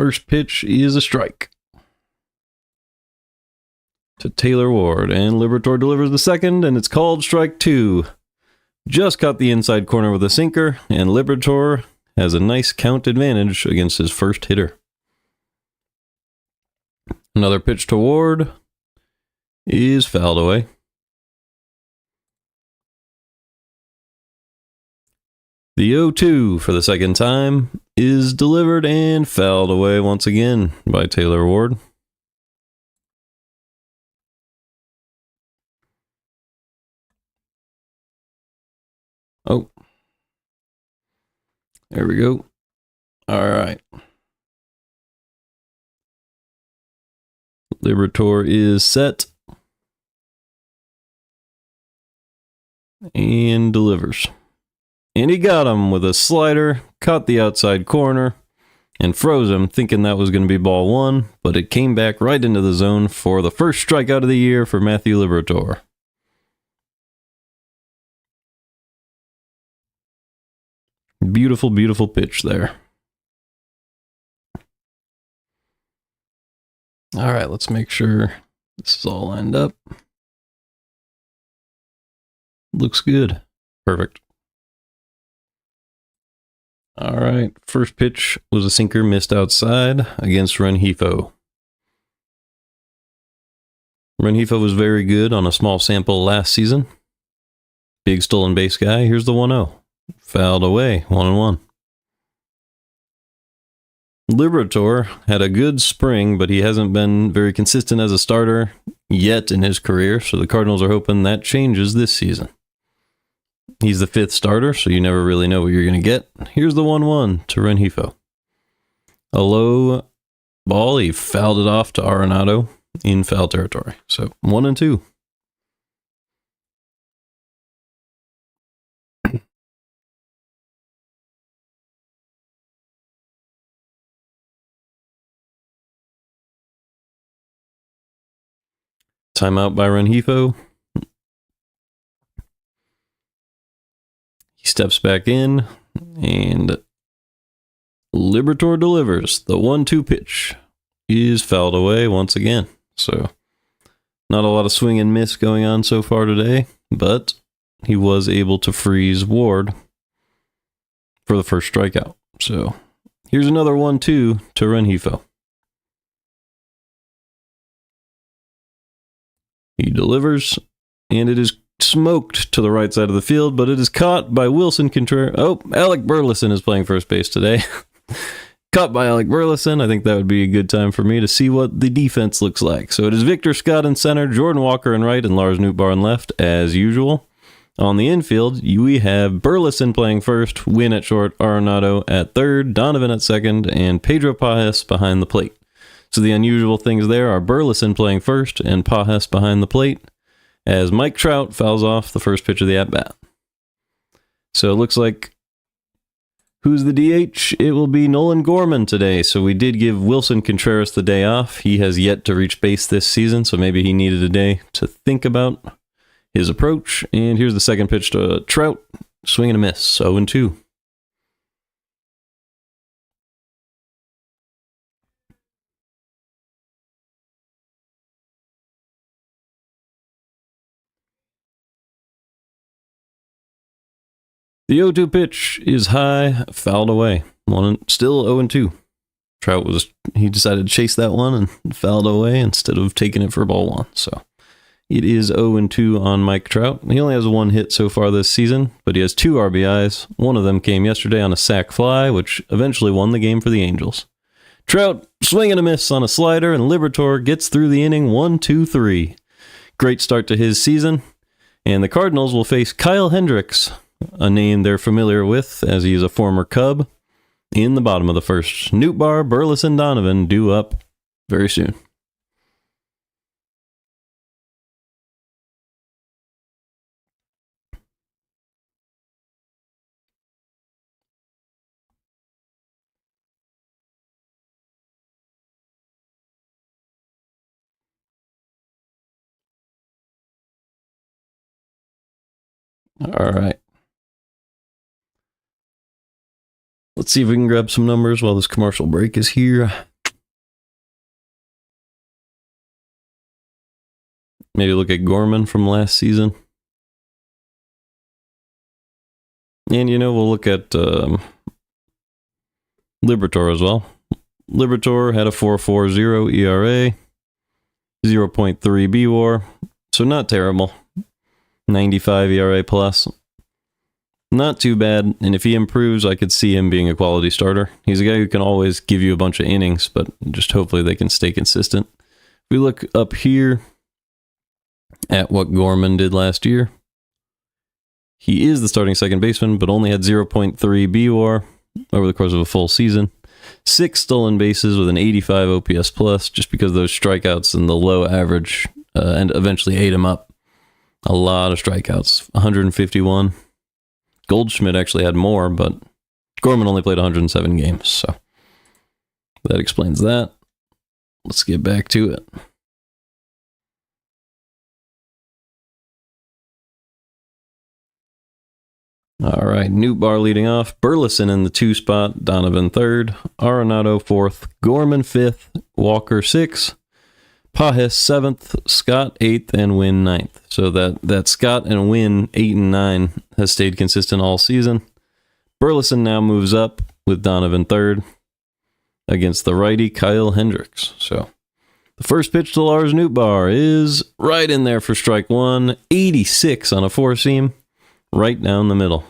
first pitch is a strike to Taylor Ward, and Liberatore delivers the second, and it's called strike 2. Just caught the inside corner with a sinker, and Liberatore has a nice count advantage against his first hitter. Another pitch to Ward is fouled away. The 0-2 for the second time is delivered and fouled away once again by Taylor Ward. Oh, there we go. All right. Liberatore is set and delivers. And he got him with a slider, caught the outside corner, and froze him, thinking that was going to be ball 1, but it came back right into the zone for the first strikeout of the year for Matthew Liberatore. Beautiful, beautiful pitch there. All right, let's make sure this is all lined up. Looks good. Perfect. All right, first pitch was a sinker missed outside against Rengifo. Rengifo was very good on a small sample last season. Big stolen base guy. Here's the 1-0. Fouled away, 1-1. Liberatore had a good spring, but he hasn't been very consistent as a starter yet in his career, so the Cardinals are hoping that changes this season. He's the 5th starter, so you never really know what you're going to get. Here's the 1-1 to Rengifo. A low ball, he fouled it off to Arenado in foul territory. So 1-2. Timeout by Rengifo. He steps back in, and Liberatore delivers. The 1-2 pitch is fouled away once again. So, not a lot of swing and miss going on so far today, but he was able to freeze Ward for the first strikeout. So, here's another 1-2 to Rengifo. He delivers, and it is smoked to the right side of the field, but it is caught by Wilson Contreras. Oh, Alec Burleson is playing first base today. Caught by Alec Burleson. I think that would be a good time for me to see what the defense looks like. So it is Victor Scott in center, Jordan Walker in right, and Lars Nootbaar in left, as usual. On the infield, we have Burleson playing first, Wynn at short, Arenado at third, Donovan at second, and Pedro Pajes behind the plate. So the unusual things there are Burleson playing first and Pajes behind the plate, as Mike Trout fouls off the first pitch of the at-bat. So it looks like, who's the DH? It will be Nolan Gorman today. So we did give Wilson Contreras the day off. He has yet to reach base this season, so maybe he needed a day to think about his approach. And here's the second pitch to Trout. Swing and a miss, 0-2. The 0-2 pitch is high, fouled away. Still 0-2. Trout he decided to chase that one and fouled away instead of taking it for ball 1. So it is 0-2 on Mike Trout. He only has 1 hit so far this season, but he has 2 RBIs. One of them came yesterday on a sac fly, which eventually won the game for the Angels. Trout swing and a miss on a slider, and Liberatore gets through the inning 1-2-3. Great start to his season. And the Cardinals will face Kyle Hendricks, a name they're familiar with as he is a former Cub, in the bottom of the first. Nootbaar, Burleson, Donovan due up very soon. All right. Let's see if we can grab some numbers while this commercial break is here. Maybe look at Gorman from last season. And, we'll look at Liberatore as well. Liberatore had a 4.40 ERA, 0.3 BWAR, so not terrible. 95 ERA plus. Not too bad, and if he improves, I could see him being a quality starter. He's a guy who can always give you a bunch of innings, but just hopefully they can stay consistent. If we look up here at what Gorman did last year, he is the starting second baseman, but only had 0.3 BWAR over the course of a full season. 6 stolen bases with an 85 OPS plus, just because those strikeouts and the low average and eventually ate him up. A lot of strikeouts, 151. Goldschmidt actually had more, but Gorman only played 107 games, so that explains that. Let's get back to it. All right, Nootbaar leading off. Burleson in the 2 spot, Donovan 3rd, Arenado 4th, Gorman 5th, Walker 6th, Pajes 7th, Scott 8th, and Wynn 9th. So that Scott and Wynn 8 and 9 has stayed consistent all season. Burleson now moves up with Donovan 3rd against the righty Kyle Hendricks. So the first pitch to Lars Nootbaar is right in there for strike 1, 86 on a 4-seam, right down the middle.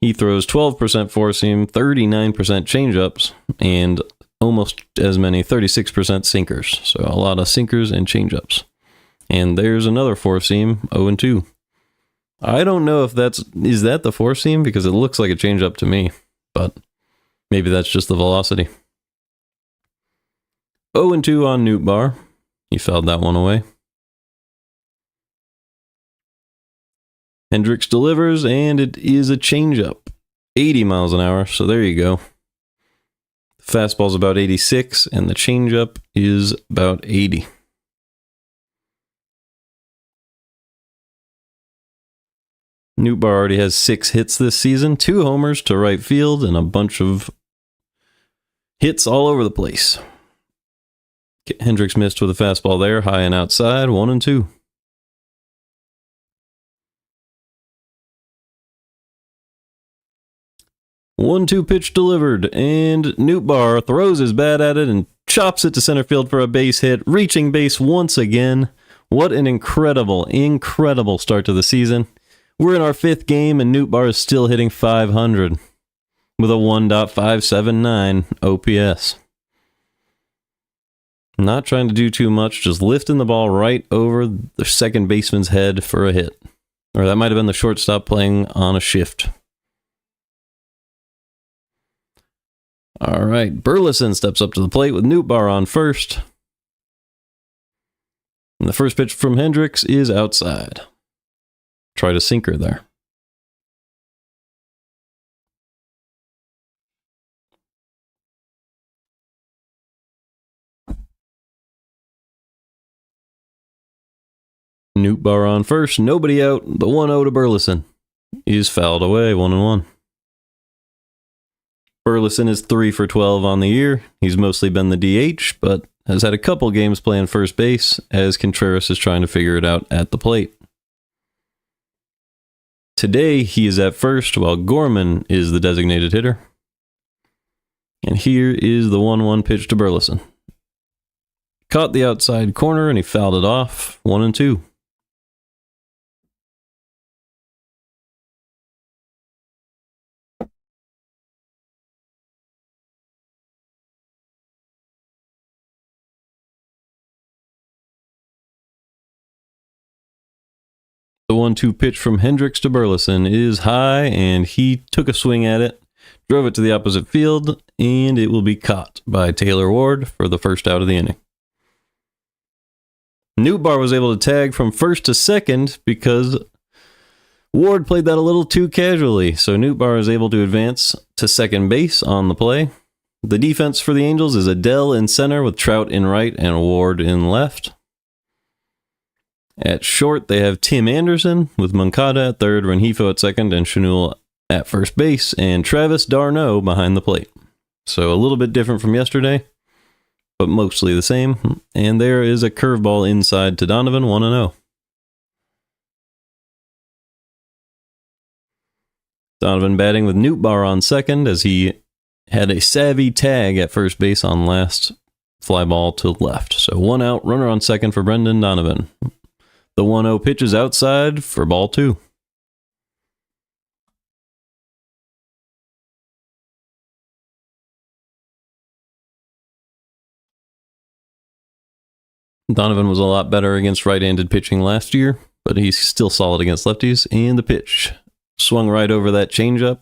He throws 12% 4-seam, 39% changeups, and almost as many, 36% sinkers. So a lot of sinkers and changeups. And there's another 4-seam, 0-2. I don't know if is that the 4-seam, because it looks like a changeup to me, but maybe that's just the velocity. 0-2 on Nootbaar. He fouled that one away. Hendricks delivers, and it is a changeup. 80 miles an hour, so there you go. The fastball's about 86, and the changeup is about 80. Nootbaar already has 6 hits this season, 2 homers to right field, and a bunch of hits all over the place. Hendricks missed with a fastball there, high and outside, 1-2. One-two pitch delivered, and Nootbaar throws his bat at it and chops it to center field for a base hit, reaching base once again. What an incredible, incredible start to the season. We're in our 5th game, and Nootbaar is still hitting 500 with a 1.579 OPS. Not trying to do too much, just lifting the ball right over the second baseman's head for a hit. Or that might have been the shortstop playing on a shift. All right, Burleson steps up to the plate with Nootbaar on first. And the first pitch from Hendricks is outside. Try to sinker there. Nootbaar on first, nobody out. The 1-0 to Burleson is fouled away, 1-1. Burleson is 3 for 12 on the year. He's mostly been the DH, but has had a couple games playing first base as Contreras is trying to figure it out at the plate. Today, he is at first while Gorman is the designated hitter. And here is the 1-1 pitch to Burleson. Caught the outside corner and he fouled it off, 1-2. The 1-2 pitch from Hendricks to Burleson is high, and he took a swing at it, drove it to the opposite field, and it will be caught by Taylor Ward for the first out of the inning. Nootbaar was able to tag from first to second because Ward played that a little too casually, so Nootbaar is able to advance to second base on the play. The defense for the Angels is Adele in center with Trout in right and Ward in left. At short, they have Tim Anderson with Moncada at third, Rengifo at second, and Chanul at first base, and Travis d'Arnaud behind the plate. So a little bit different from yesterday. but mostly the same. And there is a curveball inside to Donovan, 1-0. Donovan batting with Nootbaar on second as he had a savvy tag at first base on last fly ball to left. So 1 out, runner on second for Brendan Donovan. The 1-0 pitch is outside for ball 2. Donovan was a lot better against right-handed pitching last year, but he's still solid against lefties. And the pitch swung right over that changeup.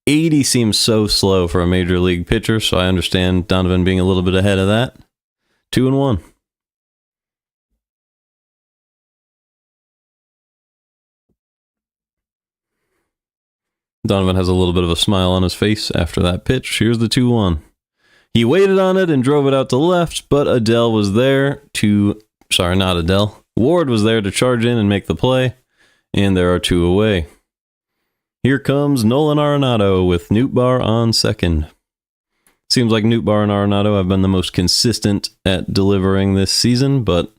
80 seems so slow for a major league pitcher, so I understand Donovan being a little bit ahead of that. 2-1. Donovan has a little bit of a smile on his face after that pitch. Here's the 2-1. He waited on it and drove it out to left, but Adele was there to... Sorry, not Adele. Ward was there to charge in and make the play, and there are 2 away. Here comes Nolan Arenado with Nootbaar on second. Seems like Nootbaar and Arenado have been the most consistent at delivering this season, but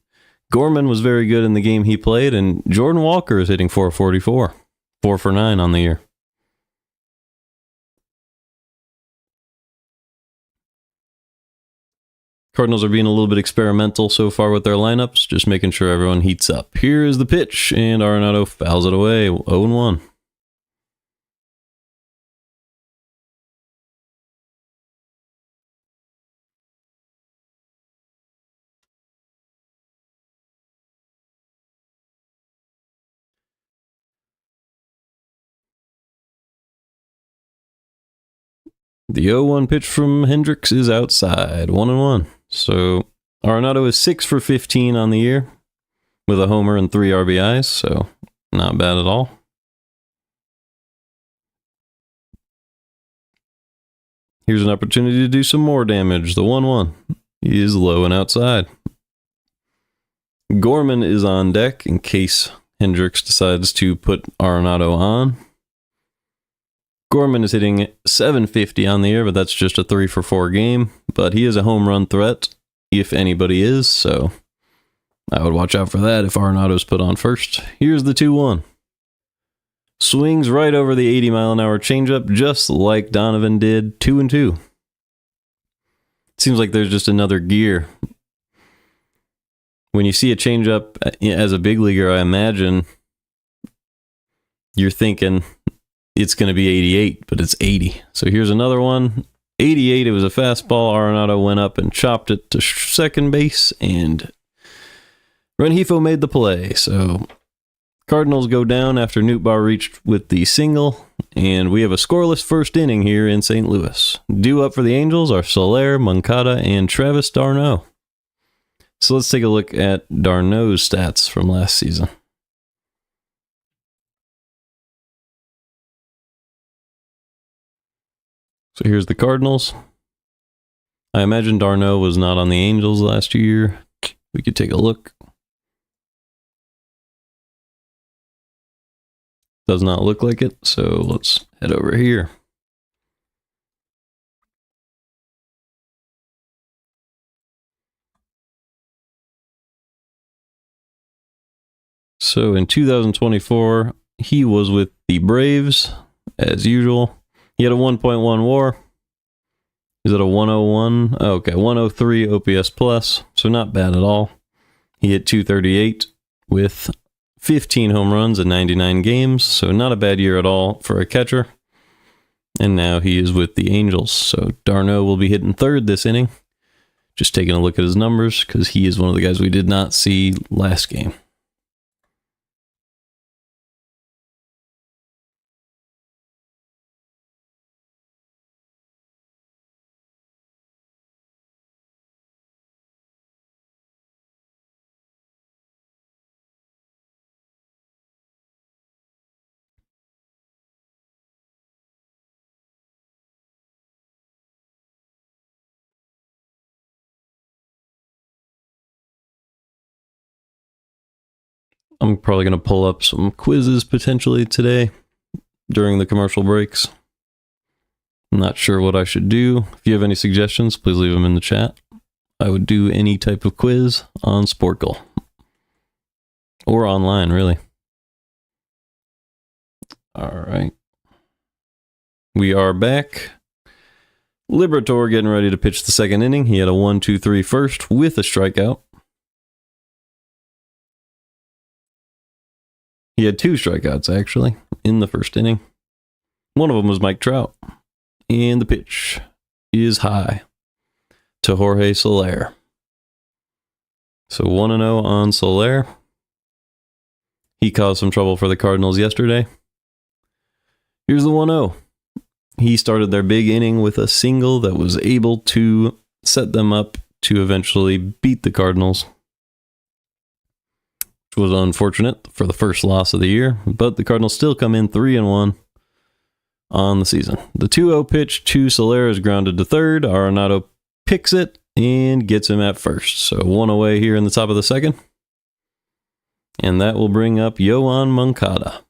Gorman was very good in the game he played, and Jordan Walker is hitting .444. 4 for 9 on the year. Cardinals are being a little bit experimental so far with their lineups, just making sure everyone heats up. Here is the pitch, and Arenado fouls it away, 0-1. The 0-1 pitch from Hendricks is outside, 1-1. So Arenado is 6 for 15 on the year with a homer and 3 RBIs, so not bad at all. Here's an opportunity to do some more damage. The 1-1 is low and outside. Gorman is on deck in case Hendricks decides to put Arenado on. Gorman is hitting .750 on the year, but that's just a 3 for 4 game. But he is a home run threat, if anybody is, so I would watch out for that if Arenado's put on first. Here's the 2-1. Swings right over the 80-mile-an-hour changeup, just like Donovan did, 2-2. Seems like there's just another gear. When you see a changeup as a big leaguer, I imagine you're thinking it's going to be 88, but it's 80. So here's another one. 88, it was a fastball. Arenado went up and chopped it to second base, and Rengifo made the play. So Cardinals go down after Nootbaar reached with the single, and we have a scoreless first inning here in St. Louis. Due up for the Angels are Soler, Moncada, and Travis d'Arnaud. So let's take a look at d'Arnaud's stats from last season. So here's the Cardinals. I imagine d'Arnaud was not on the Angels last year. We could take a look. Does not look like it, so let's head over here. So in 2024, he was with the Braves, as usual. He had a 1.1 WAR. Is it a 101? Oh, okay, 103 OPS plus, so not bad at all. He hit .238 with 15 home runs in 99 games, so not a bad year at all for a catcher. And now he is with the Angels, so d'Arnaud will be hitting third this inning. Just taking a look at his numbers, because he is one of the guys we did not see last game. I'm probably going to pull up some quizzes potentially today during the commercial breaks. I'm not sure what I should do. If you have any suggestions, please leave them in the chat. I would do any type of quiz on Sporkle. Or online, really. All right. We are back. Liberatore getting ready to pitch the second inning. He had a 1-2-3 first with a strikeout. He had 2 strikeouts, actually, in the first inning. One of them was Mike Trout. And the pitch is high to Jorge Soler. So 1-0 on Soler. He caused some trouble for the Cardinals yesterday. Here's the 1-0. He started their big inning with a single that was able to set them up to eventually beat the Cardinals, which was unfortunate for the first loss of the year, but the Cardinals still come in 3-1 on the season. The 2-0 pitch to Soler is grounded to third. Arenado picks it and gets him at first. So 1 away here in the top of the second. And that will bring up Yoan Moncada.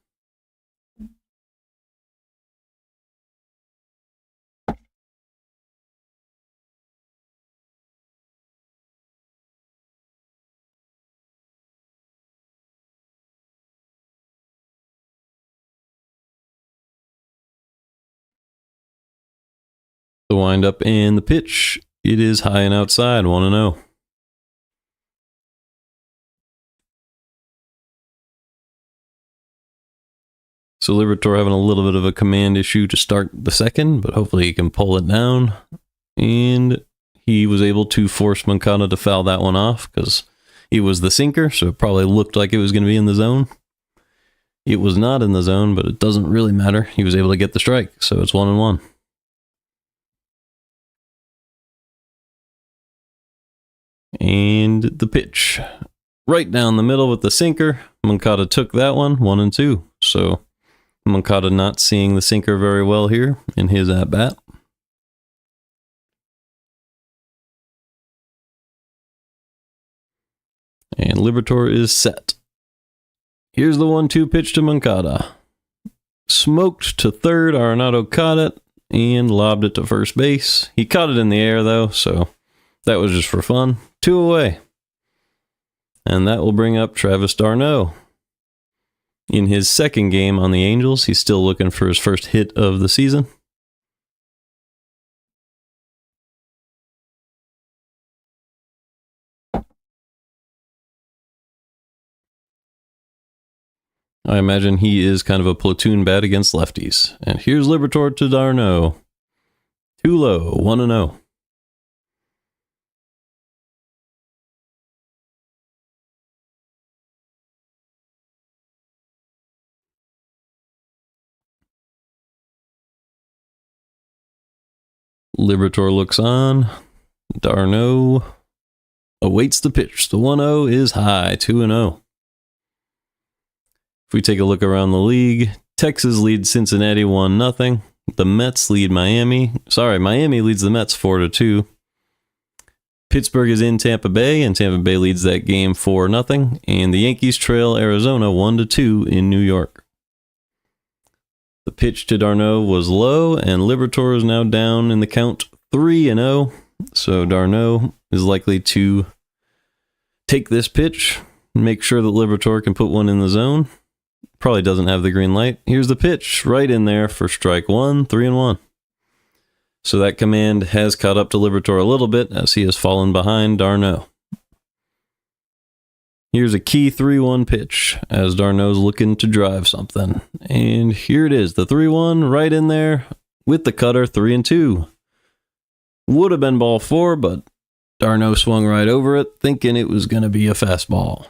The windup and the pitch. It is high and outside, 1-0. So Liberatore having a little bit of a command issue to start the second, but hopefully he can pull it down. And he was able to force Moncada to foul that one off because he was the sinker, so it probably looked like it was going to be in the zone. It was not in the zone, but it doesn't really matter. He was able to get the strike, so it's 1-1. And the pitch. Right down the middle with the sinker. Moncada took that one, 1-2. So Moncada not seeing the sinker very well here in his at-bat. And Liberatore is set. Here's the 1-2 pitch to Moncada. Smoked to third. Arenado caught it and lobbed it to first base. He caught it in the air, though, so that was just for fun. 2 away. And that will bring up Travis d'Arnaud. In his second game on the Angels, he's still looking for his first hit of the season. I imagine he is kind of a platoon bat against lefties. And here's Liberatore to d'Arnaud. Too low, 1-0. Liberatore looks on. d'Arnaud awaits the pitch. The 1-0 is high, 2-0. If we take a look around the league, Texas leads Cincinnati 1-0. The Mets lead Miami. Miami leads the Mets 4-2. Pittsburgh is in Tampa Bay, and Tampa Bay leads that game 4-0. And the Yankees trail Arizona 1-2 in New York. The pitch to d'Arnaud was low, and Liberatore is now down in the count 3-0. So d'Arnaud is likely to take this pitch, make sure that Liberatore can put one in the zone. Probably doesn't have the green light. Here's the pitch right in there for strike 1, 3-1. So that command has caught up to Liberatore a little bit as he has fallen behind d'Arnaud. Here's a key 3-1 pitch as d'Arnaud's looking to drive something. And here it is, the 3-1 right in there with the cutter, 3-2. Would have been ball 4, but d'Arnaud swung right over it, thinking it was going to be a fastball.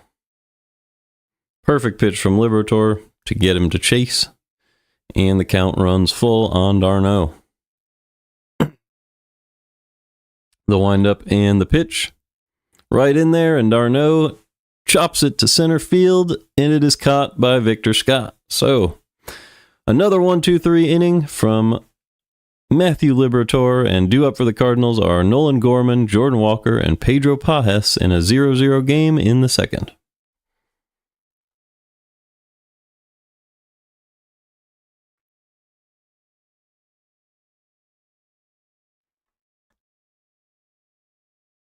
Perfect pitch from Liberatore to get him to chase. And the count runs full on d'Arnaud. The windup and the pitch. Right in there, and d'Arnaud chops it to center field, and it is caught by Victor Scott. So, another 1-2-3 inning from Matthew Liberatore, and due up for the Cardinals are Nolan Gorman, Jordan Walker, and Pedro Pajes in a 0-0 game in the second.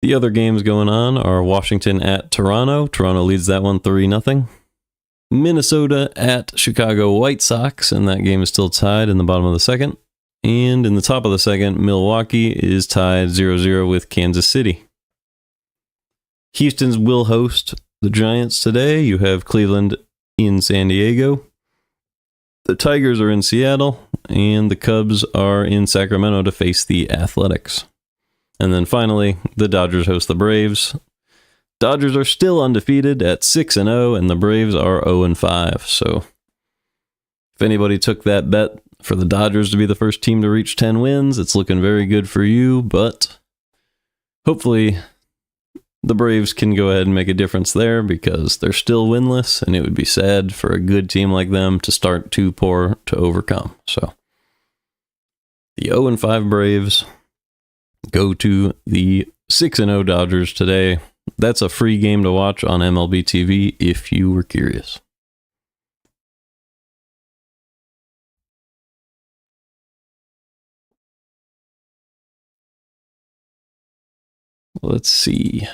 The other games going on are Washington at Toronto. Toronto leads that one 3-0. Minnesota at Chicago White Sox, and that game is still tied in the bottom of the second. And in the top of the second, Milwaukee is tied 0-0 with Kansas City. Houston's will host the Giants today. You have Cleveland in San Diego. The Tigers are in Seattle, and the Cubs are in Sacramento to face the Athletics. And then finally, the Dodgers host the Braves. Dodgers are still undefeated at 6-0, and the Braves are 0-5. So if anybody took that bet for the Dodgers to be the first team to reach 10 wins, it's looking very good for you, but hopefully the Braves can go ahead and make a difference there because they're still winless, and it would be sad for a good team like them to start too poor to overcome. So the 0-5 Braves go to the 6-0 Dodgers today. That's a free game to watch on MLB TV if you were curious. Let's see.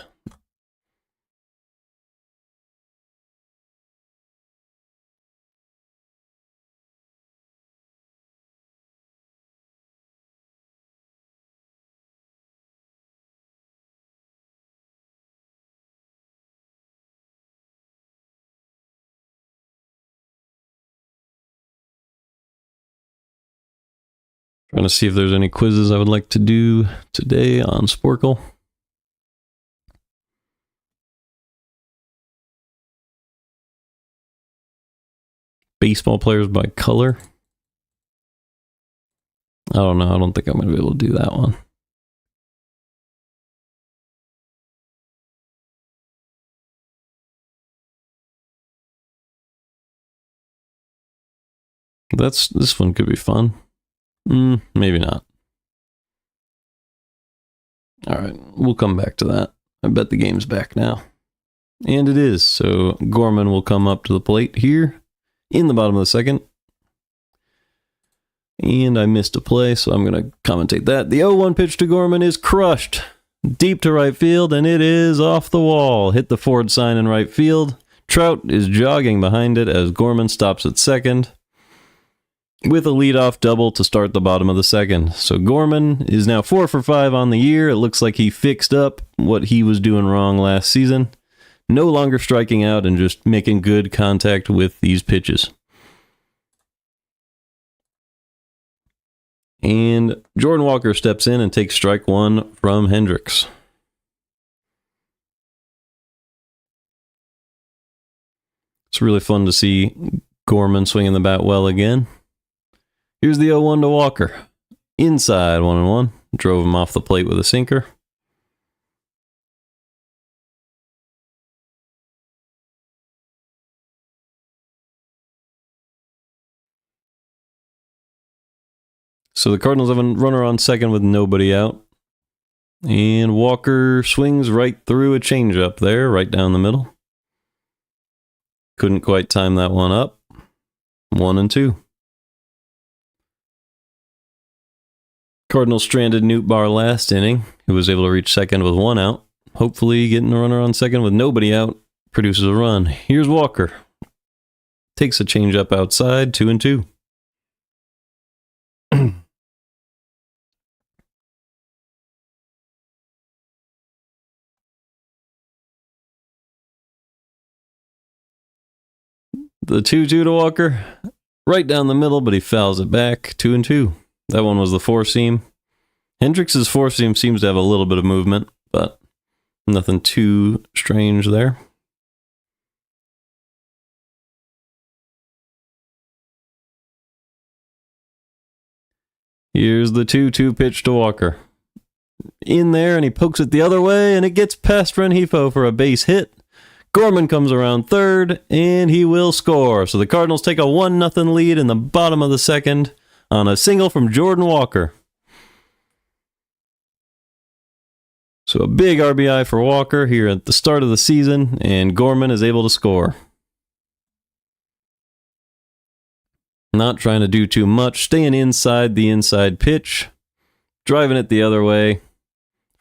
Trying to see if there's any quizzes I would like to do today on Sporkle. Baseball players by color. I don't know. I don't think I'm going to be able to do that one. This one could be fun. Maybe not. All right, we'll come back to that. I bet the game's back now. And it is. So Gorman will come up to the plate here in the bottom of the second. And I missed a play, so I'm going to commentate that. The 0-1 pitch to Gorman is crushed deep to right field, and it is off the wall. Hit the Ford sign in right field. Trout is jogging behind it as Gorman stops at second with a leadoff double to start the bottom of the second. So Gorman is now 4 for 5 on the year. It looks like he fixed up what he was doing wrong last season. No longer striking out and just making good contact with these pitches. And Jordan Walker steps in and takes strike one from Hendricks. It's really fun to see Gorman swinging the bat well again. Here's the 0-1 to Walker. Inside 1-1. Drove him off the plate with a sinker. So the Cardinals have a runner on second with nobody out. And Walker swings right through a changeup there, right down the middle. Couldn't quite time that one up. 1-2. Cardinals stranded Newt Barr last inning, who was able to reach second with 1 out. Hopefully getting a runner on second with nobody out produces a run. Here's Walker. Takes a changeup outside, 2-2. The 2-2 to Walker. Right down the middle, but he fouls it back, 2-2. That one was the four-seam. Hendricks' four-seam seems to have a little bit of movement, but nothing too strange there. Here's the 2-2 pitch to Walker. In there, and he pokes it the other way, and it gets past Rengifo for a base hit. Gorman comes around third, and he will score. So the Cardinals take a 1-0 lead in the bottom of the second on a single from Jordan Walker. So a big RBI for Walker here at the start of the season, and Gorman is able to score. Not trying to do too much, staying inside the inside pitch, driving it the other way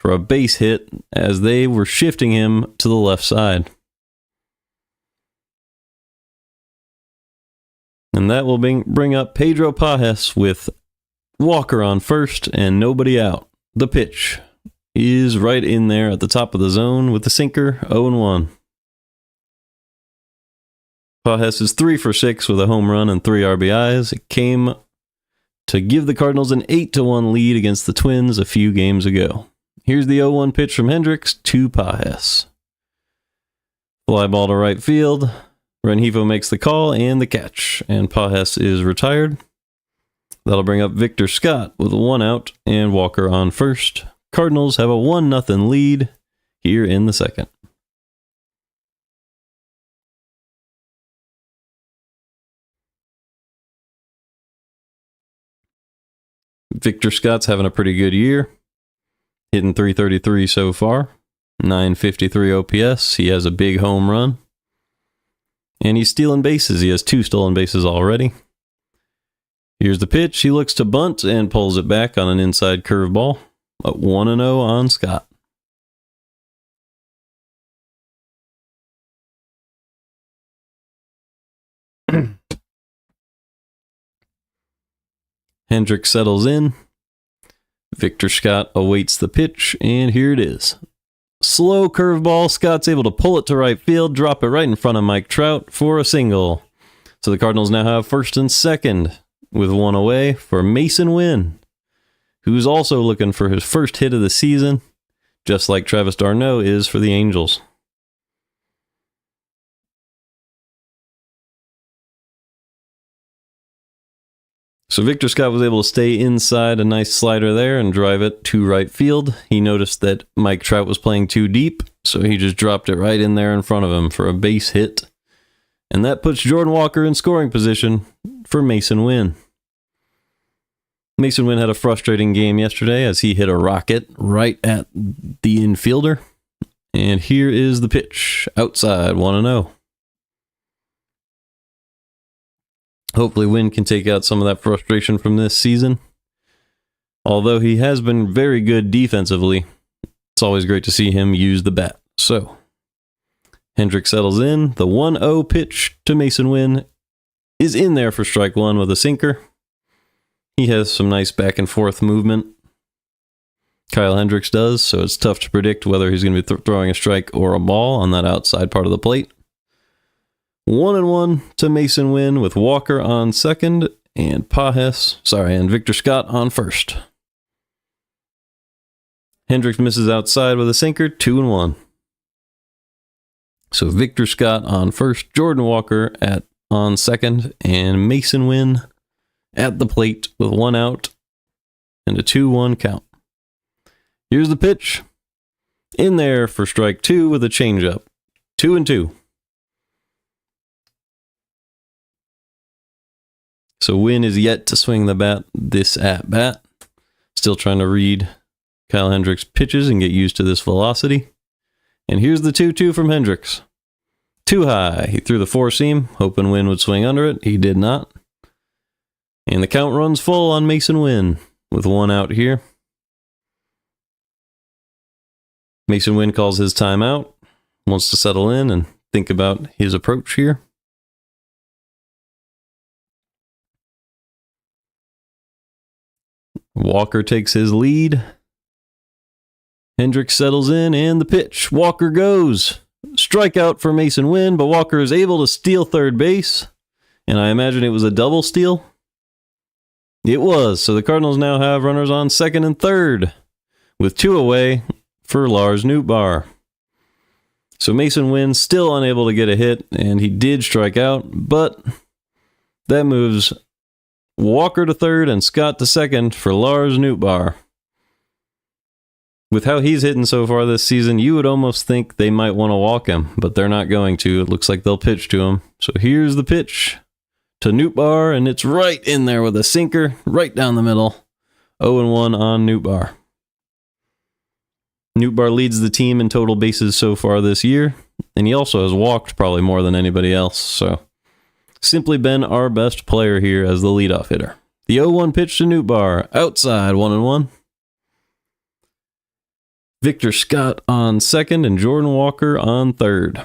for a base hit as they were shifting him to the left side. And that will bring up Pedro Pages with Walker on first and nobody out. The pitch is right in there at the top of the zone with the sinker, 0-1. Pages is 3 for 6 with a home run and 3 RBIs. It came to give the Cardinals an 8-1 lead against the Twins a few games ago. Here's the 0-1 pitch from Hendricks to Pages. Fly ball to right field. Rengifo makes the call and the catch, and Pages is retired. That'll bring up Victor Scott with 1 out and Walker on first. Cardinals have a 1-0 lead here in the second. Victor Scott's having a pretty good year, hitting .333 so far, .953 OPS. He has a big home run, and he's stealing bases. He has 2 stolen bases already. Here's the pitch. He looks to bunt and pulls it back on an inside curveball. 1-0 on Scott. Hendricks settles in. Victor Scott awaits the pitch, and here it is. Slow curveball. Scott's able to pull it to right field, drop it right in front of Mike Trout for a single. So the Cardinals now have first and second with 1 away for Mason Wynn, who's also looking for his first hit of the season, just like Travis d'Arnaud is for the Angels. So Victor Scott was able to stay inside a nice slider there and drive it to right field. He noticed that Mike Trout was playing too deep, so he just dropped it right in there in front of him for a base hit. And that puts Jordan Walker in scoring position for Mason Wynn. Mason Wynn had a frustrating game yesterday as he hit a rocket right at the infielder. And here is the pitch. Outside, 1-0. Hopefully Wynn can take out some of that frustration from this season. Although he has been very good defensively, it's always great to see him use the bat. So, Hendricks settles in. The 1-0 pitch to Mason Wynn is in there for strike 1 with a sinker. He has some nice back and forth movement. Kyle Hendricks does, so it's tough to predict whether he's going to be throwing a strike or a ball on that outside part of the plate. 1-1 to Mason Wynn with Walker on second and Victor Scott on first. Hendricks misses outside with a sinker, 2-1. So Victor Scott on first, Jordan Walker on second, and Mason Wynn at the plate with 1 out and a 2-1 count. Here's the pitch. In there for strike 2 with a changeup. 2-2. So Wynn is yet to swing the bat this at-bat. Still trying to read Kyle Hendricks' pitches and get used to this velocity. And here's the 2-2 from Hendricks. Too high. He threw the 4-seam, hoping Wynn would swing under it. He did not. And the count runs full on Mason Wynn with 1 out here. Mason Wynn calls his timeout, wants to settle in and think about his approach here. Walker takes his lead. Hendricks settles in, and the pitch. Walker goes. Strikeout for Mason Wynn, but Walker is able to steal third base. And I imagine it was a double steal. It was. So the Cardinals now have runners on second and third, with 2 away for Lars Nootbaar. So Mason Wynn still unable to get a hit, and he did strike out, but that moves Walker to third and Scott to second for Lars Nootbaar. With how he's hitting so far this season, you would almost think they might want to walk him, but they're not going to. It looks like they'll pitch to him. So here's the pitch to Nootbaar, and it's right in there with a sinker, right down the middle. 0-1 on Nootbaar. Nootbaar leads the team in total bases so far this year, and he also has walked probably more than anybody else, so simply been our best player here as the leadoff hitter. The 0-1 pitch to Nootbaar, outside, 1-1. Victor Scott on second and Jordan Walker on third.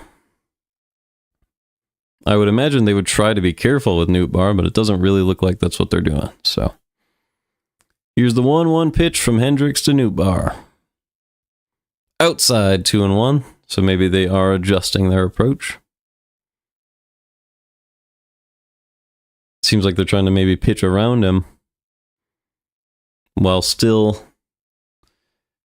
I would imagine they would try to be careful with Nootbaar, but it doesn't really look like that's what they're doing. So here's the 1-1 pitch from Hendricks to Nootbaar. Outside 2-1, so maybe they are adjusting their approach. Seems like they're trying to maybe pitch around him while still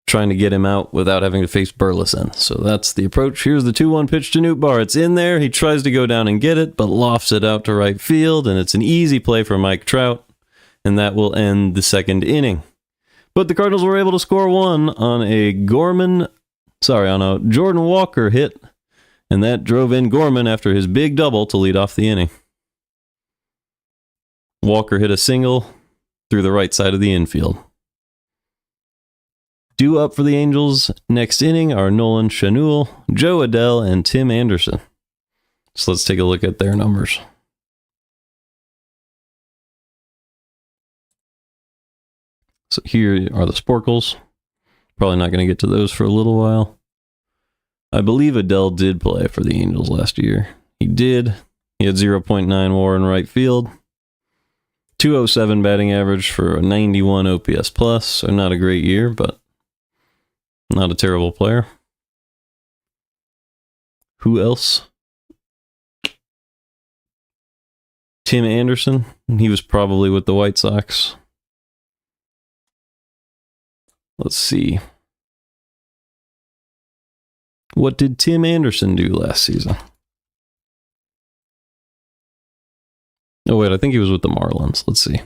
trying to get him out without having to face Burleson. So that's the approach. Here's the 2-1 pitch to Nootbaar. It's in there. He tries to go down and get it, but lofts it out to right field, and it's an easy play for Mike Trout, and that will end the second inning. But the Cardinals were able to score one on a Jordan Walker hit, and that drove in Gorman after his big double to lead off the inning. Walker hit a single through the right side of the infield. Due up for the Angels next inning are Nolan Schanuel, Joe Adell, and Tim Anderson. So let's take a look at their numbers. So here are the Sporkles. Probably not going to get to those for a little while. I believe Adell did play for the Angels last year. He did. He had 0.9 WAR in right field. 207 batting average for a 91 OPS plus. So not a great year, but not a terrible player. Who else? Tim Anderson. He was probably with the White Sox. Let's see. What did Tim Anderson do last season? Oh, wait, I think he was with the Marlins. Let's see.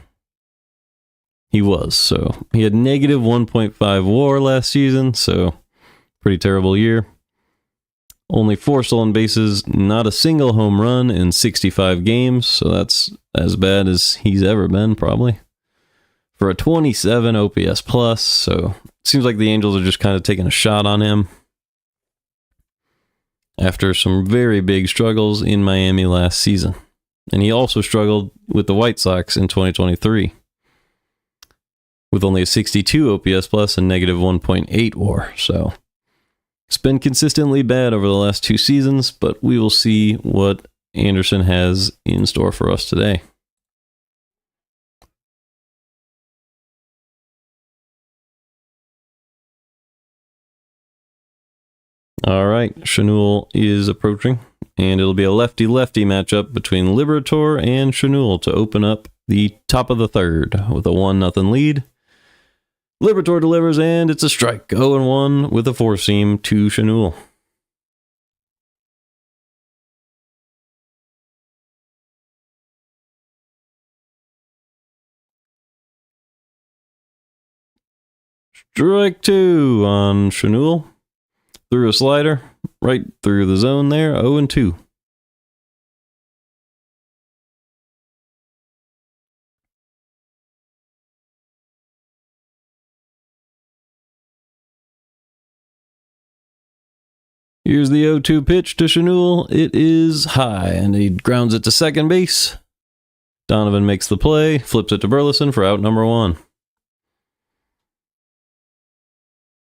He was, so he had negative 1.5 WAR last season, so pretty terrible year. Only 4 stolen bases, not a single home run in 65 games, so that's as bad as he's ever been, probably. For a 27 OPS plus, so it seems like the Angels are just kind of taking a shot on him after some very big struggles in Miami last season. And he also struggled with the White Sox in 2023. With only a 62 OPS plus and negative 1.8 WAR. So it's been consistently bad over the last 2 seasons, but we will see what Anderson has in store for us today. All right, Schanuel is approaching, and it'll be a lefty-lefty matchup between Liberatore and Schanuel to open up the top of the third with a 1-0 lead. Liberatore delivers, and it's a strike. 0-1 with a 4-seam to Schanuel. Strike 2 on Schanuel. Through a slider, right through the zone there, 0-2. Here's the 0-2 pitch to Schanuel. It is high, and he grounds it to second base. Donovan makes the play, flips it to Burleson for out number 1.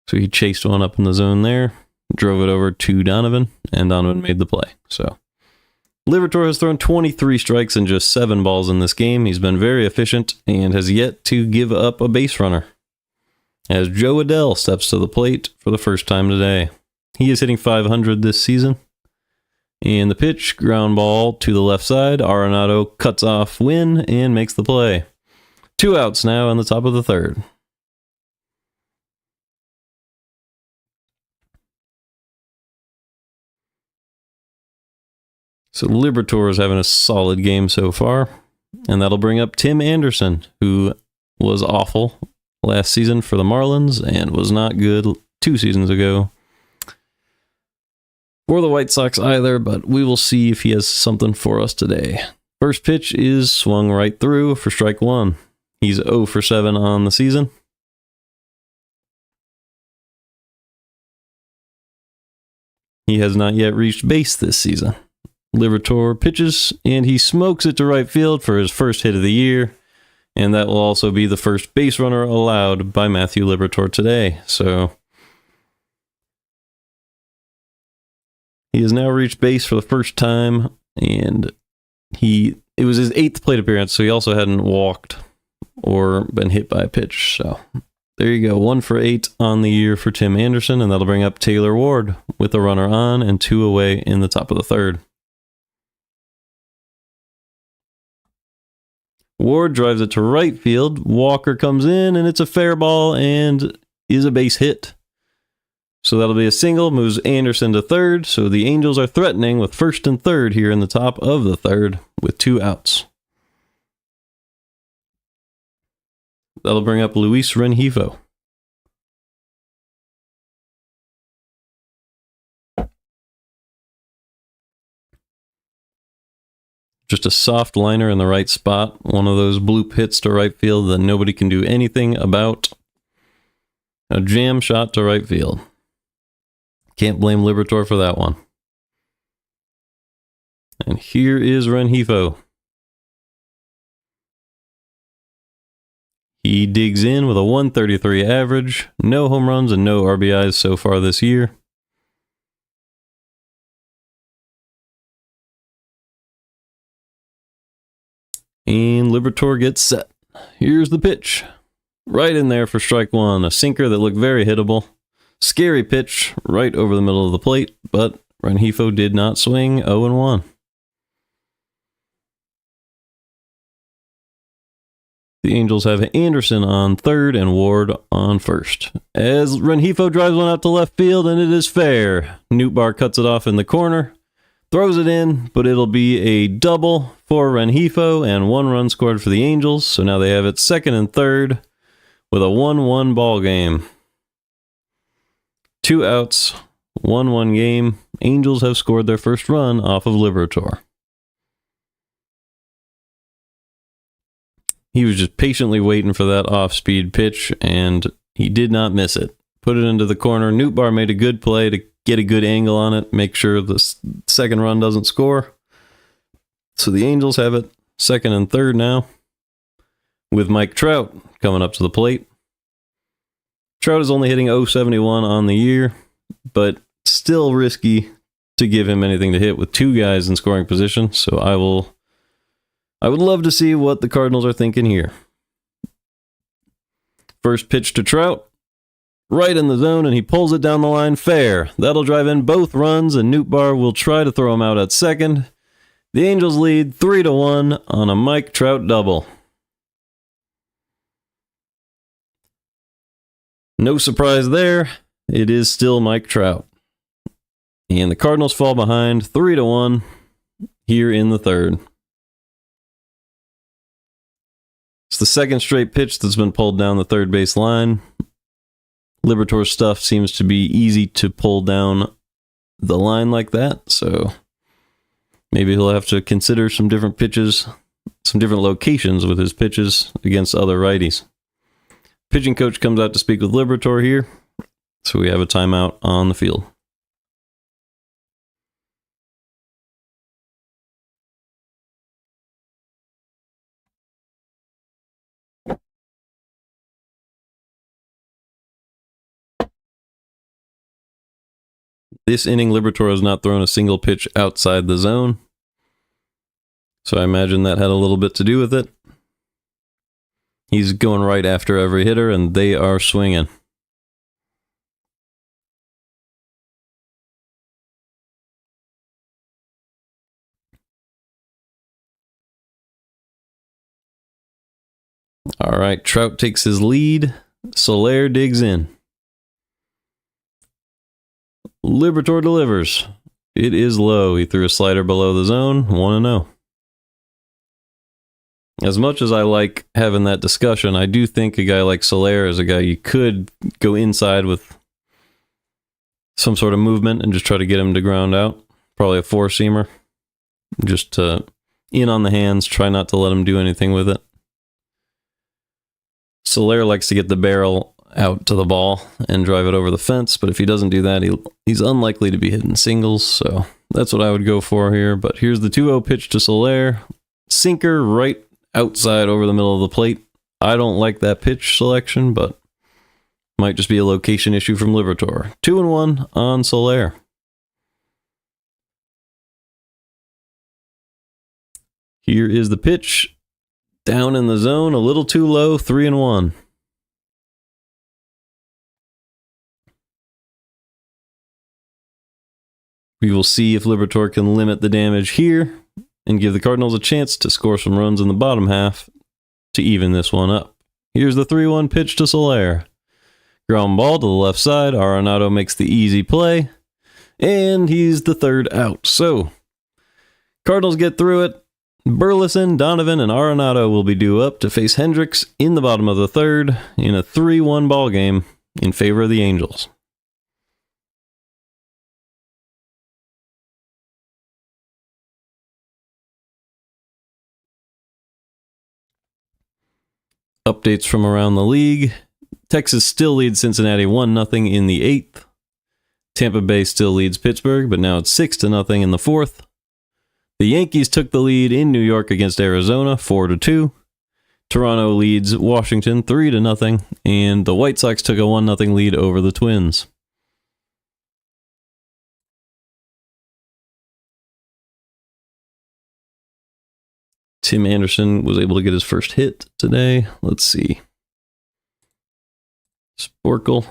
So he chased one up in the zone there, drove it over to Donovan, and Donovan made the play. So Liberatore has thrown 23 strikes and just 7 balls in this game. He's been very efficient and has yet to give up a base runner. As Joe Adell steps to the plate for the first time today. He is hitting .500 this season. And the pitch, ground ball to the left side. Arenado cuts off Wynn and makes the play. 2 outs now on the top of the third. So Liberatore is having a solid game so far. And that'll bring up Tim Anderson, who was awful last season for the Marlins and was not good 2 seasons ago for the White Sox either, but we will see if he has something for us today. First pitch is swung right through for strike 1. He's 0 for 7 on the season. He has not yet reached base this season. Liberatore pitches, and he smokes it to right field for his first hit of the year, and that will also be the first base runner allowed by Matthew Liberatore today. So He has now reached base for the first time, and it was his 8th plate appearance, so he also hadn't walked or been hit by a pitch. So there you go, 1 for 8 on the year for Tim Anderson, and that'll bring up Taylor Ward with a runner on and 2 away in the top of the 3rd. Ward drives it to right field. Walker comes in, and it's a fair ball and is a base hit. So that'll be a single, moves Anderson to 3rd. So the Angels are threatening with 1st and 3rd here in the top of the 3rd with 2 outs. That'll bring up Luis Rengifo. Just a soft liner in the right spot. One of those bloop hits to right field that nobody can do anything about. A jam shot to right field. Can't blame Liberatore for that one. And here is Rengifo. He digs in with a 133 average. No home runs and no RBIs so far this year. And Liberatore gets set. Here's the pitch. Right in there for strike 1. A sinker that looked very hittable. Scary pitch right over the middle of the plate, but Rengifo did not swing. 0-1. The Angels have Anderson on 3rd and Ward on 1st. As Rengifo drives one out to left field, and it is fair. Nootbaar cuts it off in the corner. Throws it in, but it'll be a double for Rengifo and 1 run scored for the Angels. So now they have it 2nd and 3rd with a 1-1 ball game. 2 outs, 1-1 game. Angels have scored their first run off of Liberatore. He was just patiently waiting for that off-speed pitch, and he did not miss it. Put it into the corner. Nootbaar made a good play to get a good angle on it, make sure the second run doesn't score. So the Angels have it 2nd and 3rd now, with Mike Trout coming up to the plate. Trout is only hitting .071 on the year, but still risky to give him anything to hit with 2 guys in scoring position. So I would love to see what the Cardinals are thinking here. First pitch to Trout. Right in the zone, and he pulls it down the line fair. That'll drive in both runs, and Nootbaar will try to throw him out at 2nd. The Angels lead 3-1 on a Mike Trout double. No surprise there. It is still Mike Trout. And the Cardinals fall behind 3-1 here in the 3rd. It's the 2nd straight pitch that's been pulled down the 3rd base line. Liberatore's stuff seems to be easy to pull down the line like that, so maybe he'll have to consider some different pitches, some different locations with his pitches against other righties. Pitching coach comes out to speak with Liberatore here, so we have a timeout on the field. This inning, Liberatore has not thrown a single pitch outside the zone, so I imagine that had a little bit to do with it. He's going right after every hitter, and they are swinging. All right, Trout takes his lead. Soler digs in. Liberatore delivers. It is low. He threw a slider below the zone. 1-0. As much as I like having that discussion, I do think a guy like Soler is a guy you could go inside with some sort of movement and just try to get him to ground out. Probably a 4-seamer. Just in on the hands, try not to let him do anything with it. Soler likes to get the barrel out to the ball and drive it over the fence, but if he doesn't do that, he's unlikely to be hitting singles, so that's what I would go for here. But here's the 2-0 pitch to Soler. Sinker right outside over the middle of the plate. I don't like that pitch selection, but might just be a location issue from Liberatore. 2-1 on Soler. Here is the pitch. Down in the zone, a little too low, 3-1. We will see if Liberatore can limit the damage here and give the Cardinals a chance to score some runs in the bottom half to even this one up. Here's the 3-1 pitch to Soler. Ground ball to the left side. Arenado makes the easy play, and he's the third out. So, Cardinals get through it. Burleson, Donovan, and Arenado will be due up to face Hendricks in the bottom of the third in a 3-1 ball game in favor of the Angels. Updates from around the league. Texas still leads Cincinnati 1-0 in the 8th. Tampa Bay still leads Pittsburgh, but now it's 6-0 in the 4th. The Yankees took the lead in New York against Arizona 4-2. Toronto leads Washington 3-0, and the White Sox took a 1-0 lead over the Twins. Tim Anderson was able to get his first hit today. Let's see. Sporkle.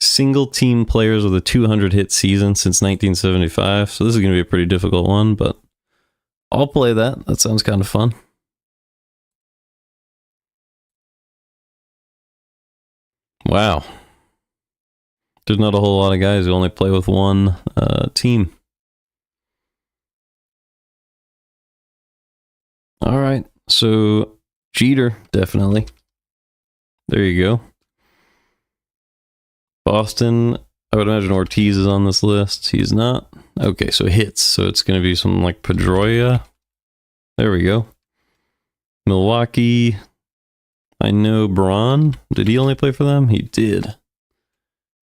Single team players with a 200 hit season since 1975. So this is going to be a pretty difficult one, but I'll play that. That sounds kind of fun. Wow. There's not a whole lot of guys who only play with one team. All right. So Jeter, definitely. There you go. Boston, I would imagine Ortiz is on this list. He's not. Okay, so hits. So it's going to be some like Pedroia. There we go. Milwaukee, I know Braun. Did he only play for them? He did.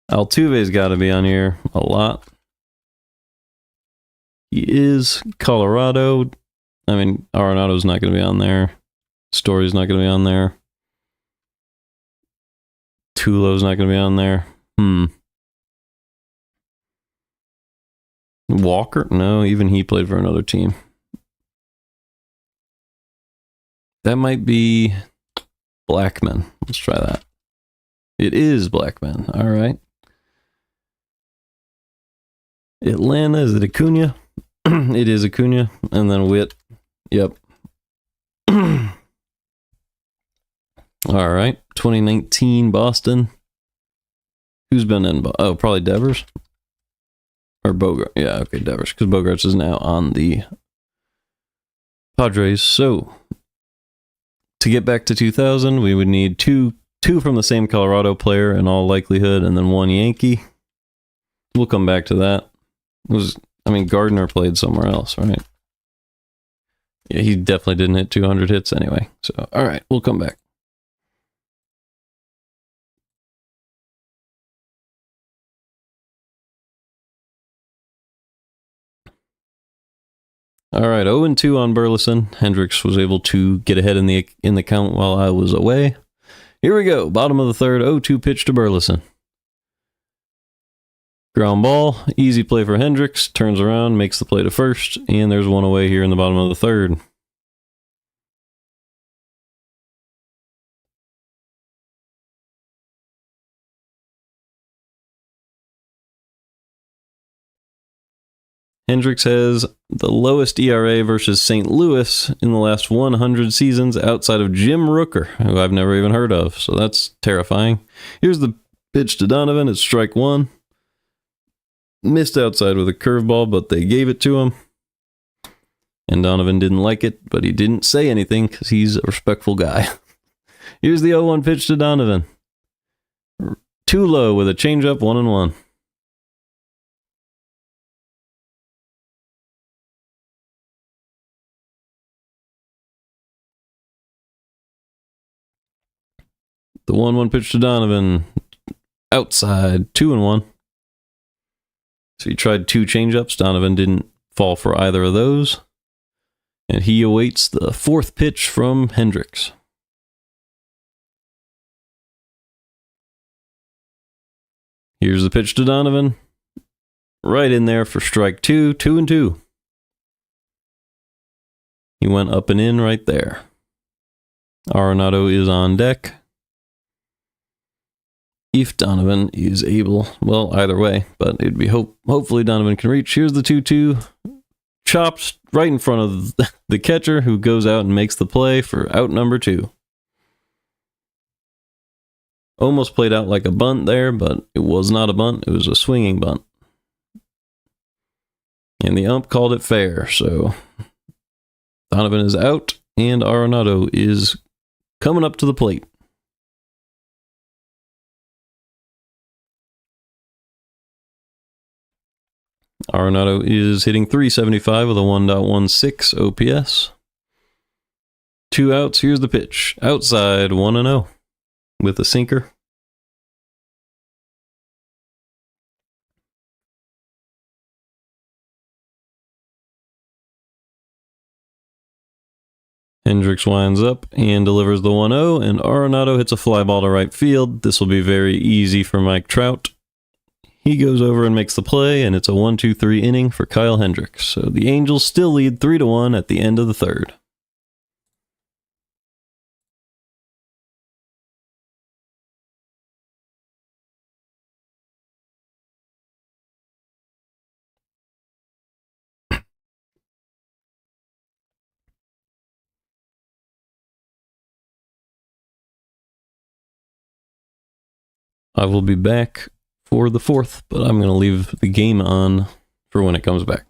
Altuve's got to be on here a lot. He is. Colorado. I mean, Arenado's not going to be on there. Story's not going to be on there. Tulo's not going to be on there. Walker? No, even he played for another team. That might be Blackman. Let's try that. It is Blackman. All right. Atlanta, is it Acuna? It is Acuna. And then Witt. Yep. All right. 2019 Boston. Who's been in? Oh, probably Devers. Or Bogart. Yeah, okay, Devers. Because Bogarts is now on the Padres. So, to get back to 2000, we would need two from the same Colorado player in all likelihood, and then one Yankee. We'll come back to that. Gardner played somewhere else, right? Yeah, he definitely didn't hit 200 hits anyway. So, all right, we'll come back. All right, 0-2 on Burleson. Hendricks was able to get ahead in the count while I was away. Here we go. Bottom of the third, 0-2 pitch to Burleson. Ground ball, easy play for Hendricks. Turns around, makes the play to first, and there's one away here in the bottom of the third. Hendricks has the lowest ERA versus St. Louis in the last 100 seasons outside of Jim Rooker, who I've never even heard of, so that's terrifying. Here's the pitch to Donovan. It's strike one. Missed outside with a curveball, but they gave it to him. And Donovan didn't like it, but he didn't say anything because he's a respectful guy. Here's the 0-1 pitch to Donovan. Too low with a changeup, 1-1. The 1-1 pitch to Donovan. Outside, 2-1. So he tried two changeups. Donovan didn't fall for either of those. And he awaits the fourth pitch from Hendricks. Here's the pitch to Donovan. right in there for strike two, 2-2. He went up and in right there. Arenado is on deck. If Donovan is able, well, either way, but it'd be hopefully Donovan can reach. Here's the 2-2. Chopped right in front of the catcher, who goes out and makes the play for out number 2. Almost played out like a bunt there, but it was not a bunt. It was a swinging bunt. And the ump called it fair, so Donovan is out, and Arenado is coming up to the plate. Arenado is hitting .375 with a 1.16 OPS. 2 outs. Here's the pitch. Outside, 1-0 with a sinker. Hendricks winds up and delivers the 1-0, and Arenado hits a fly ball to right field. This will be very easy for Mike Trout. He goes over and makes the play, and it's a 1-2-3 inning for Kyle Hendricks. So the Angels still lead 3-1 at the end of the third. I will be back for the fourth, but I'm going to leave the game on for when it comes back.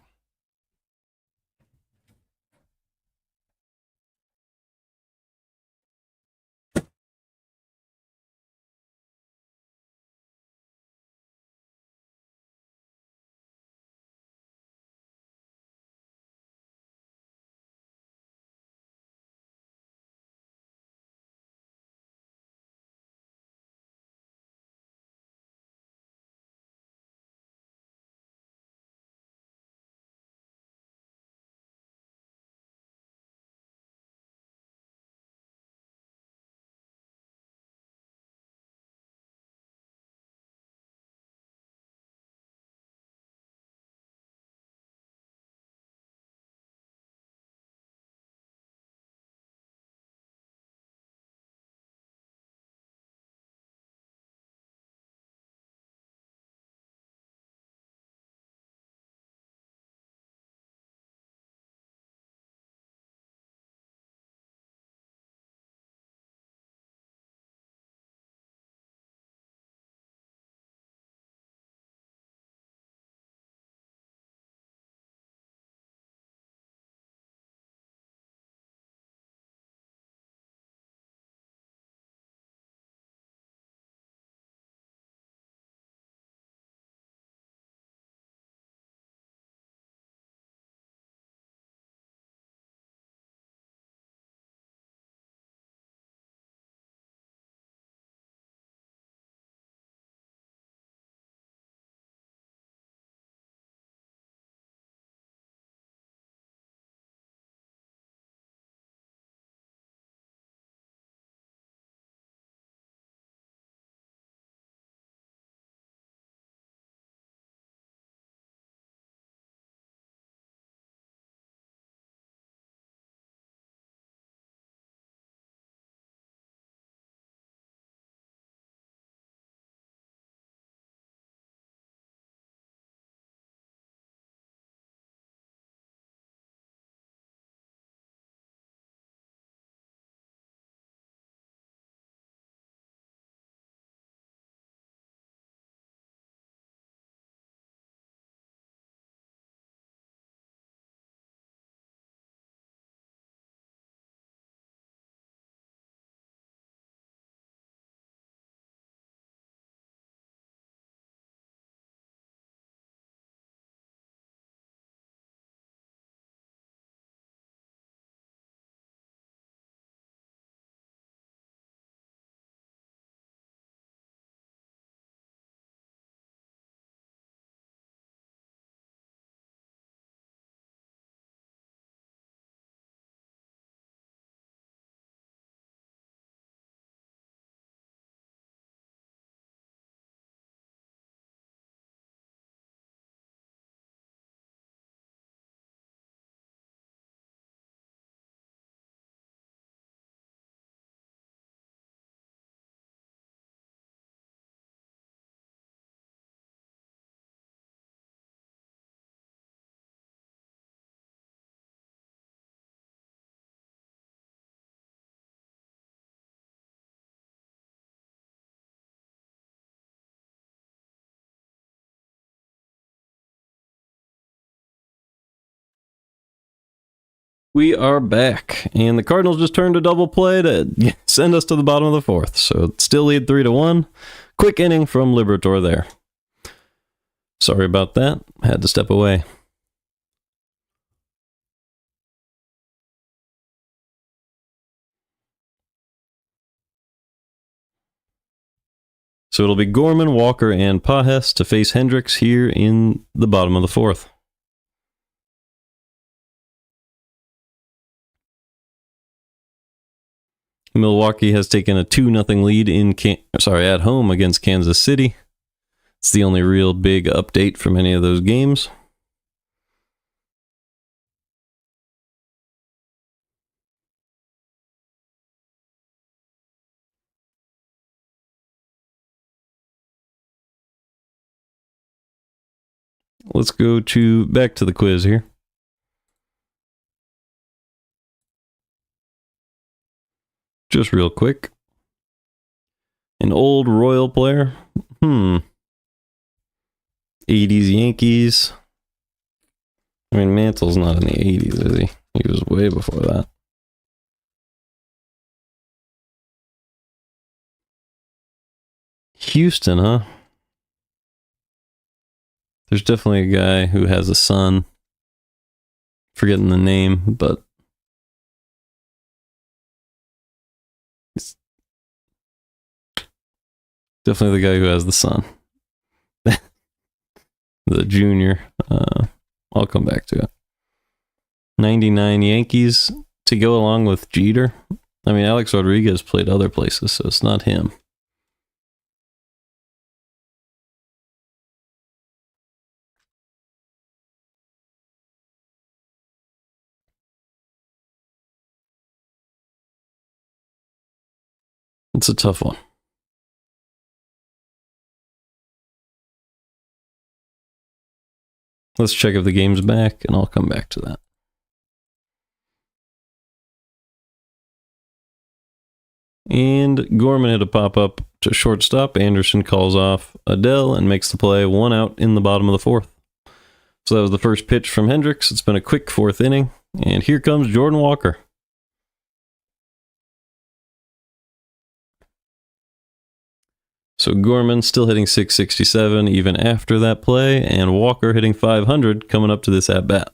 We are back, and the Cardinals just turned a double play to send us to the bottom of the fourth. So still lead 3-1. Quick inning from Liberatore there. Sorry about that. Had to step away. So it'll be Gorman, Walker, and Pajes to face Hendricks here in the bottom of the fourth. Milwaukee has taken a 2-0 lead at home against Kansas City. It's the only real big update from any of those games. Let's go back to the quiz here. Just real quick. An old Royal player. 80s Yankees. I mean, Mantle's not in the 80s, is he? He was way before that. Houston, huh? There's definitely a guy who has a son. Forgetting the name, but definitely the guy who has the son. The junior. I'll come back to it. 99 Yankees to go along with Jeter. I mean, Alex Rodriguez played other places, so it's not him. It's a tough one. Let's check if the game's back, and I'll come back to that. And Gorman had a pop-up to shortstop. Anderson calls off Adele and makes the play, 1 out in the bottom of the fourth. So that was the first pitch from Hendricks. It's been a quick fourth inning. And here comes Jordan Walker. So Gorman still hitting 667 even after that play, and Walker hitting 500 coming up to this at-bat.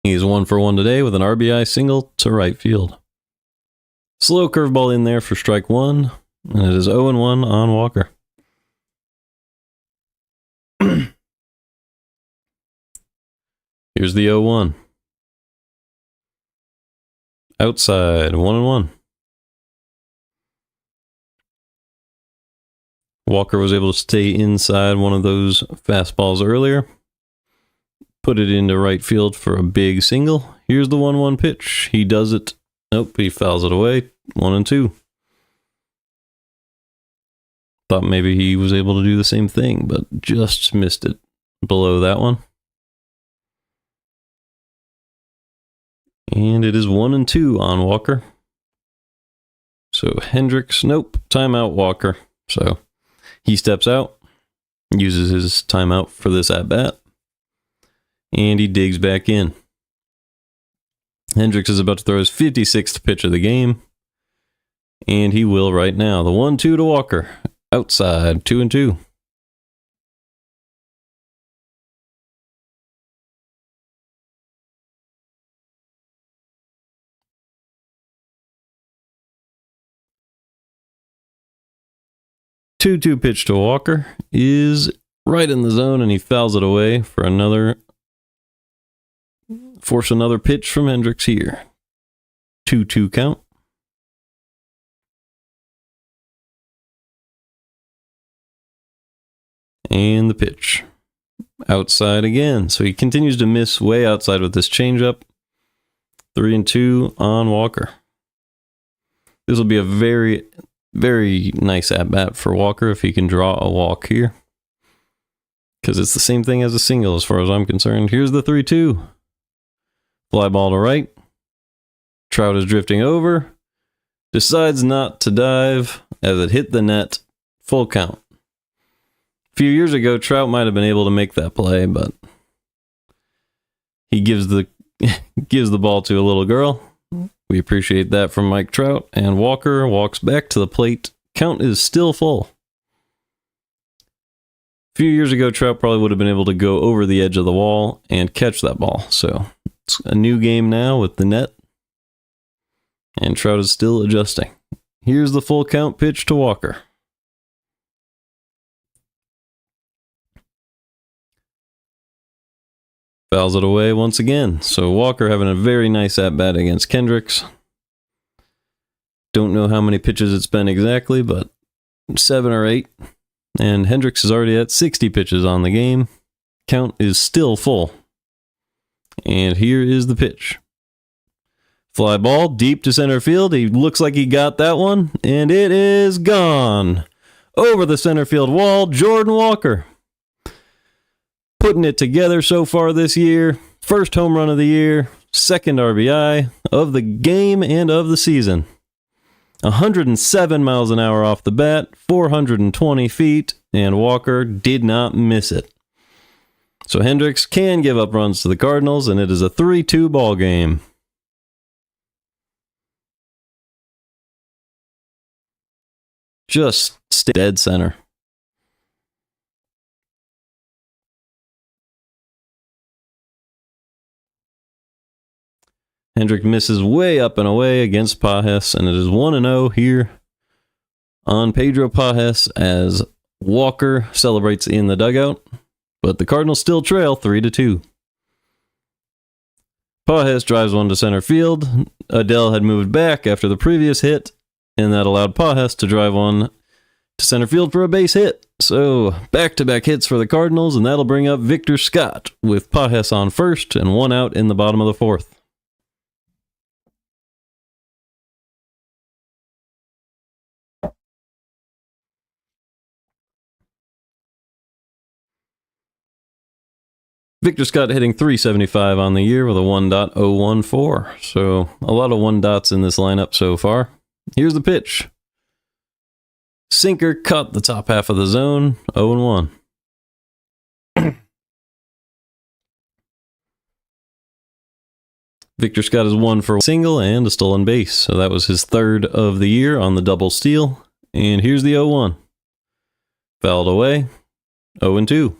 He's 1 for 1 today with an RBI single to right field. Slow curveball in there for strike 1, and it is 0-1 on Walker. Here's the 0-1. Outside, 1-1. Walker was able to stay inside one of those fastballs earlier. Put it into right field for a big single. Here's the 1-1 pitch. He does it. Nope, he fouls it away. 1-2. Thought maybe he was able to do the same thing, but just missed it below that one. And it is 1-2 on Walker. So Hendricks, nope, timeout Walker. So he steps out, uses his timeout for this at-bat, and he digs back in. Hendricks is about to throw his 56th pitch of the game, and he will right now. The 1-2 to Walker, outside, 2-2. Two pitch to Walker is right in the zone, and he fouls it away for force another pitch from Hendricks here. 2-2 count. And the pitch. Outside again. So he continues to miss way outside with this changeup. 3-2 on Walker. This will be a very, very nice at-bat for Walker if he can draw a walk here. Because it's the same thing as a single as far as I'm concerned. Here's the 3-2. Fly ball to right. Trout is drifting over. Decides not to dive as it hit the net. Full count. A few years ago, Trout might have been able to make that play, but he gives the ball to a little girl. We appreciate that from Mike Trout, and Walker walks back to the plate. Count is still full. A few years ago, Trout probably would have been able to go over the edge of the wall and catch that ball. So it's a new game now with the net, and Trout is still adjusting. Here's the full count pitch to Walker. Fouls it away once again. So Walker having a very nice at-bat against Kendricks. Don't know how many pitches it's been exactly, but 7 or 8. And Hendricks is already at 60 pitches on the game. Count is still full. And here is the pitch. Fly ball deep to center field. He looks like he got that one. And it is gone. Over the center field wall, Jordan Walker. Putting it together so far this year. First home run of the year. Second RBI of the game and of the season. 107 miles an hour off the bat, 420 feet, and Walker did not miss it. So Hendricks can give up runs to the Cardinals, and it is a 3-2 ball game. Just stay dead center. Hendrick misses way up and away against Pages, and it is 1-0 here on Pedro Pages as Walker celebrates in the dugout, but the Cardinals still trail 3-2. Pages drives one to center field. Adele had moved back after the previous hit, and that allowed Pages to drive one to center field for a base hit. So back-to-back hits for the Cardinals, and that'll bring up Victor Scott with Pages on first and one out in the bottom of the fourth. Victor Scott hitting .375 on the year with a 1.014. So a lot of one dots in this lineup so far. Here's the pitch. Sinker cut the top half of the zone. 0-1. Victor Scott is 1 for a single and a stolen base. So that was his third of the year on the double steal. And here's the 0-1. Fouled away. 0-2.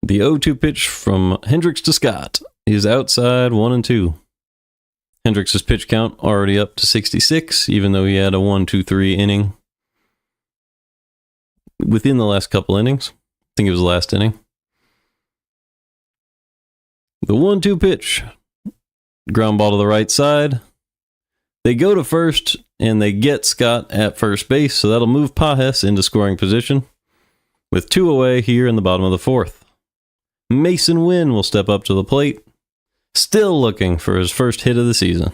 The 0-2 pitch from Hendricks to Scott is outside 1-2. Hendricks' pitch count already up to 66, even though he had a 1-2-3 inning within the last couple innings. I think it was the last inning. The 1-2 pitch. Ground ball to the right side. They go to first, and they get Scott at first base, so that'll move Pages into scoring position with 2 away here in the bottom of the fourth. Mason Wynn will step up to the plate, still looking for his first hit of the season.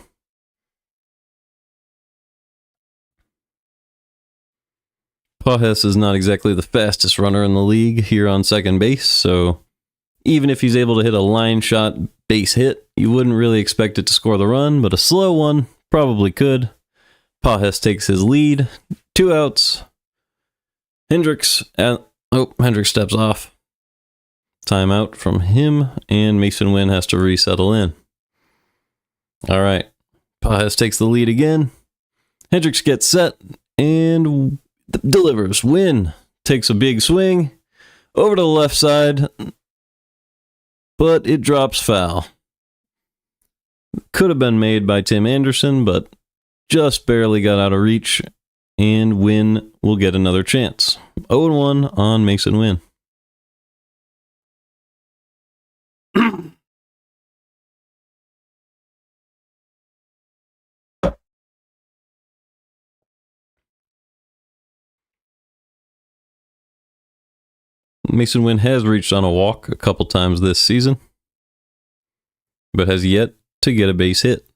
Pages is not exactly the fastest runner in the league here on second base, so even if he's able to hit a line shot base hit, you wouldn't really expect it to score the run, but a slow one probably could. Pages takes his lead. 2 outs. Hendricks steps off. Timeout from him, and Mason Wynn has to resettle in. All right. Pages takes the lead again. Hendricks gets set and delivers. Wynn takes a big swing over to the left side, but it drops foul. Could have been made by Tim Anderson, but just barely got out of reach, and Wynn will get another chance. 0-1 on Mason Wynn. Mason Wynn has reached on a walk a couple times this season, but has yet to get a base hit.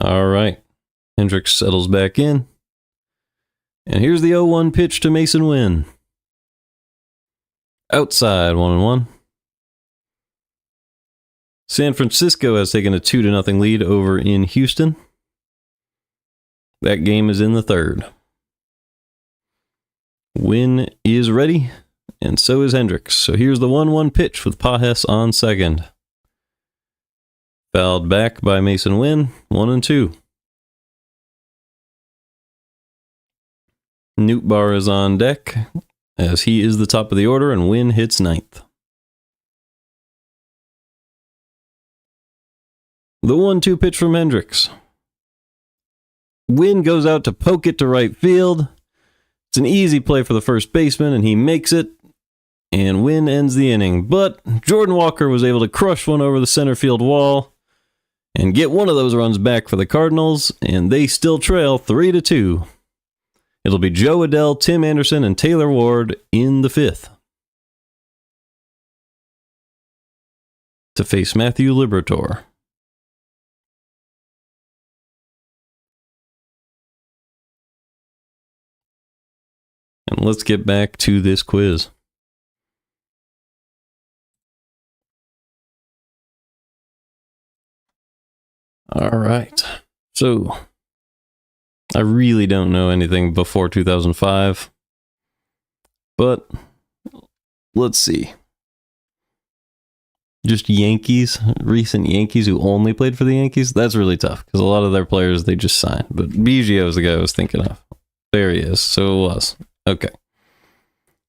All right. Hendricks settles back in. And here's the 0-1 pitch to Mason Wynn. Outside, 1-1. San Francisco has taken a 2-0 lead over in Houston. That game is in the third. Wynn is ready, and so is Hendricks. So here's the 1-1 pitch with Pages on second. Fouled back by Mason Wynn, 1-2. Nootbaar is on deck, as he is the top of the order, and Wynn hits ninth. The 1-2 pitch from Hendricks. Wynn goes out to poke it to right field. It's an easy play for the first baseman, and he makes it, and Wynn ends the inning. But Jordan Walker was able to crush one over the center field wall and get one of those runs back for the Cardinals, and they still trail 3-2. It'll be Joe Adell, Tim Anderson, and Taylor Ward in the fifth to face Matthew Liberatore. And let's get back to this quiz. All right. So, I really don't know anything before 2005. But, let's see. Just Yankees, recent Yankees who only played for the Yankees? That's really tough, because a lot of their players, they just signed. But Biggio is the guy I was thinking of. There he is. So it was. Okay.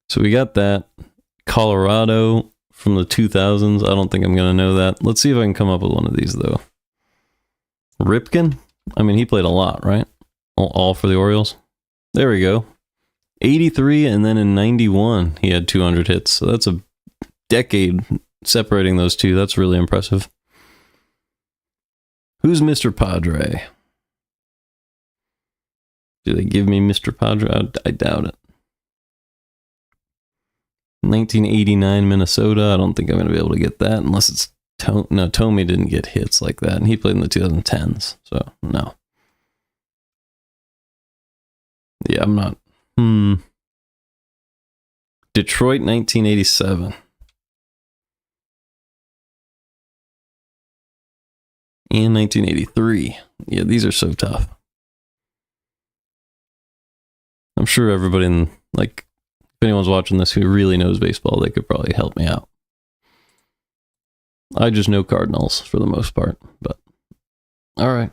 So we got that. Colorado from the 2000s. I don't think I'm going to know that. Let's see if I can come up with one of these, though. Ripken? I mean, he played a lot, right? All for the Orioles. There we go. 83, and then in 91, he had 200 hits. So that's a decade separating those two. That's really impressive. Who's Mr. Padre? Do they give me Mr. Padre? I doubt it. 1989 Minnesota. I don't think I'm going to be able to get that unless it's no, Tommy didn't get hits like that, and he played in the 2010s, so no. Yeah, I'm not. Detroit 1987. And 1983. Yeah, these are so tough. I'm sure everybody in, like, if anyone's watching this who really knows baseball, they could probably help me out. I just know Cardinals for the most part, but all right.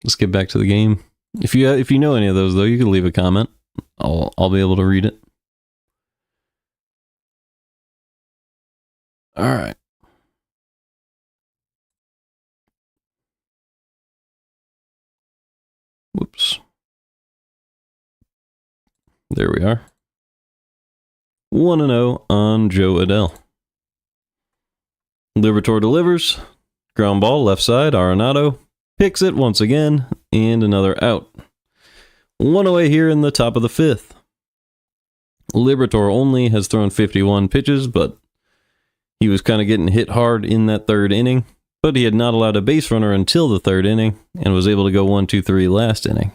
Let's get back to the game. If you know any of those, though, you can leave a comment. I'll be able to read it. All right. Whoops. There we are. 1-0 on Joe Adell. Liberatore delivers. Ground ball, left side. Arenado picks it once again, and another out. One away here in the top of the fifth. Liberatore only has thrown 51 pitches, but he was kind of getting hit hard in that third inning. But he had not allowed a base runner until the third inning, and was able to go 1-2-3 last inning.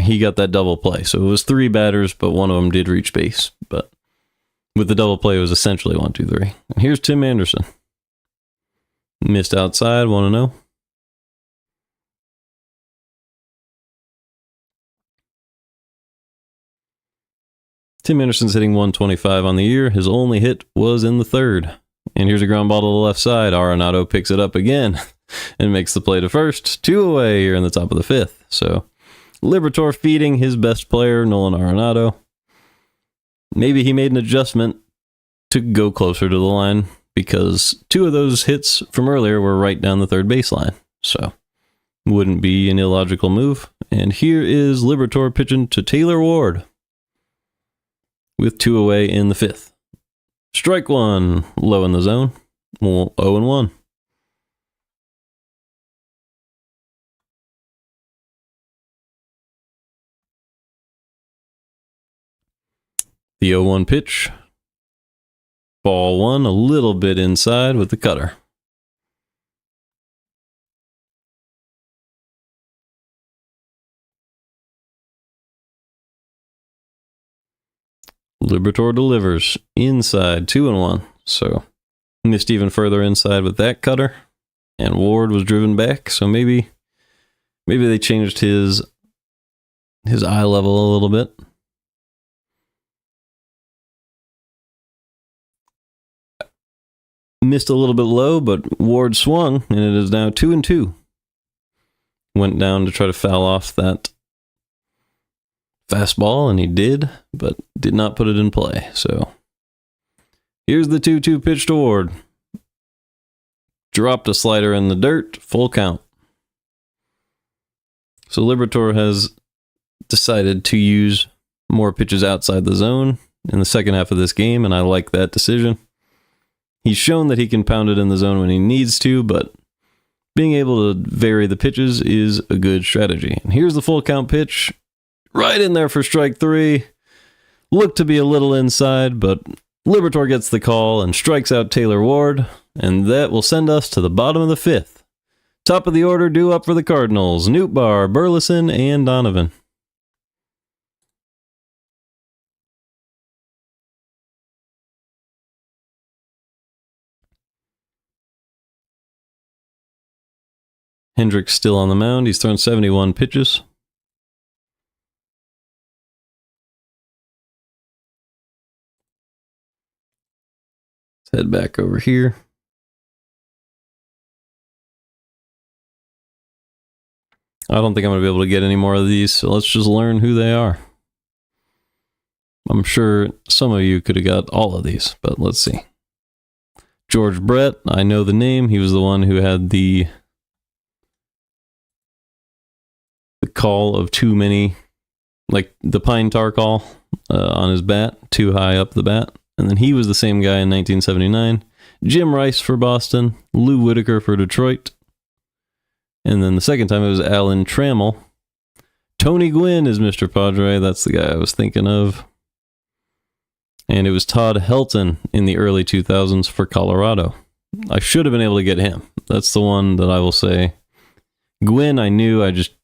He got that double play. So it was 3 batters, but one of them did reach base. But with the double play, it was essentially 1-2-3. And here's Tim Anderson. Missed outside, 1-0. Tim Anderson's hitting 125 on the year. His only hit was in the third. And here's a ground ball to the left side. Arenado picks it up again and makes the play to first. 2 away here in the top of the fifth. So Liberatore feeding his best player, Nolan Arenado. Maybe he made an adjustment to go closer to the line because 2 of those hits from earlier were right down the third baseline. So wouldn't be an illogical move. And here is Liberatore pitching to Taylor Ward with 2 away in the fifth. Strike 1, low in the zone. 0-1. The 0-1 pitch. Ball 1, a little bit inside with the cutter. Liberatore delivers inside, 2-1. So missed even further inside with that cutter, and Ward was driven back. So maybe they changed his eye level a little bit. Missed a little bit low, but Ward swung, and it is now 2-2. Went down to try to foul off that fastball, and he did, but did not put it in play. So here's the 2-2 pitch to Ward. Dropped a slider in the dirt, full count. So Liberatore has decided to use more pitches outside the zone in the second half of this game, and I like that decision. He's shown that he can pound it in the zone when he needs to, but being able to vary the pitches is a good strategy. And here's the full count pitch. Right in there for strike 3. Looked to be a little inside, but Liberatore gets the call and strikes out Taylor Ward, and that will send us to the bottom of the 5th. Top of the order due up for the Cardinals: Nootbaar, Burleson, and Donovan. Hendricks still on the mound. He's thrown 71 pitches. Let's head back over here. I don't think I'm going to be able to get any more of these, so let's just learn who they are. I'm sure some of you could have got all of these, but let's see. George Brett, I know the name. He was the one who had the call of too many, like the pine tar call on his bat, too high up the bat. And then he was the same guy in 1979. Jim Rice for Boston, Lou Whitaker for Detroit. And then the second time it was Alan Trammell. Tony Gwynn is Mr. Padre. That's the guy I was thinking of. And it was Todd Helton in the early 2000s for Colorado. I should have been able to get him. That's the one that I will say. Gwynn I knew, I just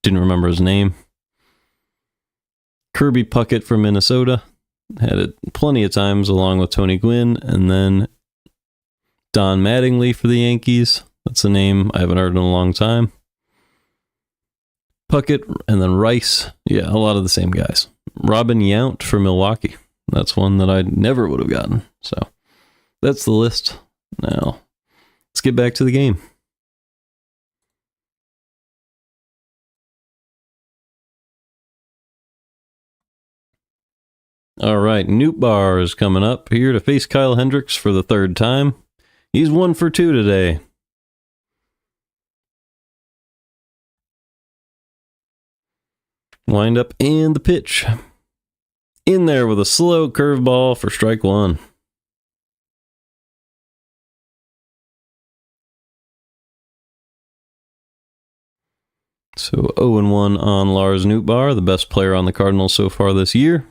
didn't remember his name. Kirby Puckett from Minnesota. Had it plenty of times along with Tony Gwynn. And then Don Mattingly for the Yankees. That's a name I haven't heard in a long time. Puckett and then Rice. Yeah, a lot of the same guys. Robin Yount for Milwaukee. That's one that I never would have gotten. So that's the list. Now, let's get back to the game. All right, Nootbaar is coming up here to face Kyle Hendricks for the third time. He's 1 for 2 today. Wind up and the pitch. In there with a slow curveball for strike 1. So 0-1 on Lars Nootbaar, the best player on the Cardinals so far this year.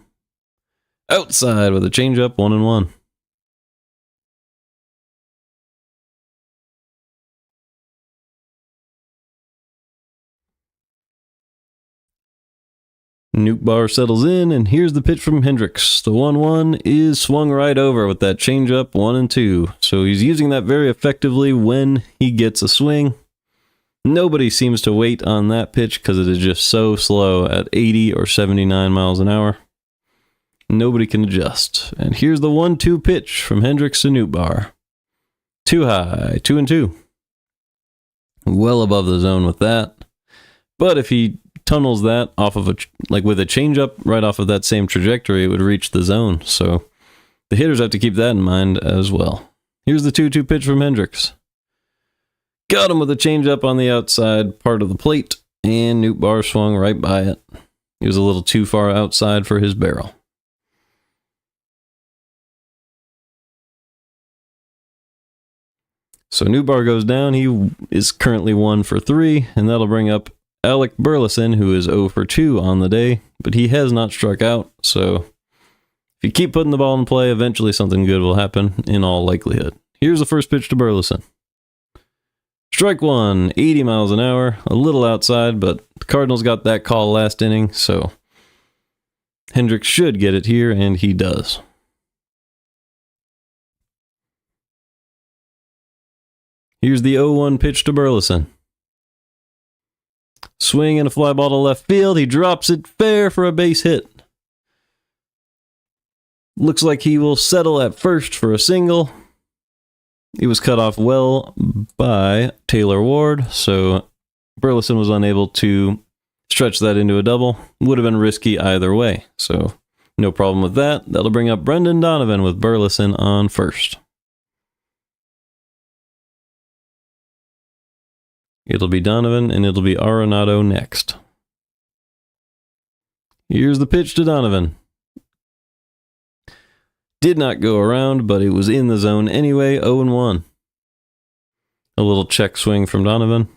Outside with a changeup, 1-1. Nootbaar settles in, and here's the pitch from Hendricks. The 1-1 is swung right over with that changeup, 1-2. So he's using that very effectively when he gets a swing. Nobody seems to wait on that pitch because it is just so slow at 80 or 79 miles an hour. Nobody can adjust. And here's the 1-2 pitch from Hendricks to Nootbaar. Too high, 2-2. Well above the zone with that. But if he tunnels that off of with a changeup right off of that same trajectory, it would reach the zone. So the hitters have to keep that in mind as well. Here's the 2-2 pitch from Hendricks. Got him with a changeup on the outside part of the plate, and Nootbaar swung right by it. He was a little too far outside for his barrel. So Nootbaar goes down. He is currently 1 for 3, and that'll bring up Alec Burleson, who is 0 for 2 on the day, but he has not struck out. So if you keep putting the ball in play, eventually something good will happen in all likelihood. Here's the first pitch to Burleson. Strike 1, 80 miles an hour, a little outside, but the Cardinals got that call last inning, so Hendricks should get it here, and he does. Here's the 0-1 pitch to Burleson. Swing and a fly ball to left field. He drops it fair for a base hit. Looks like he will settle at first for a single. He was cut off well by Taylor Ward, so Burleson was unable to stretch that into a double. Would have been risky either way, so no problem with that. That'll bring up Brendan Donovan with Burleson on first. It'll be Donovan, and it'll be Arenado next. Here's the pitch to Donovan. Did not go around, but it was in the zone anyway, 0-1. A little check swing from Donovan.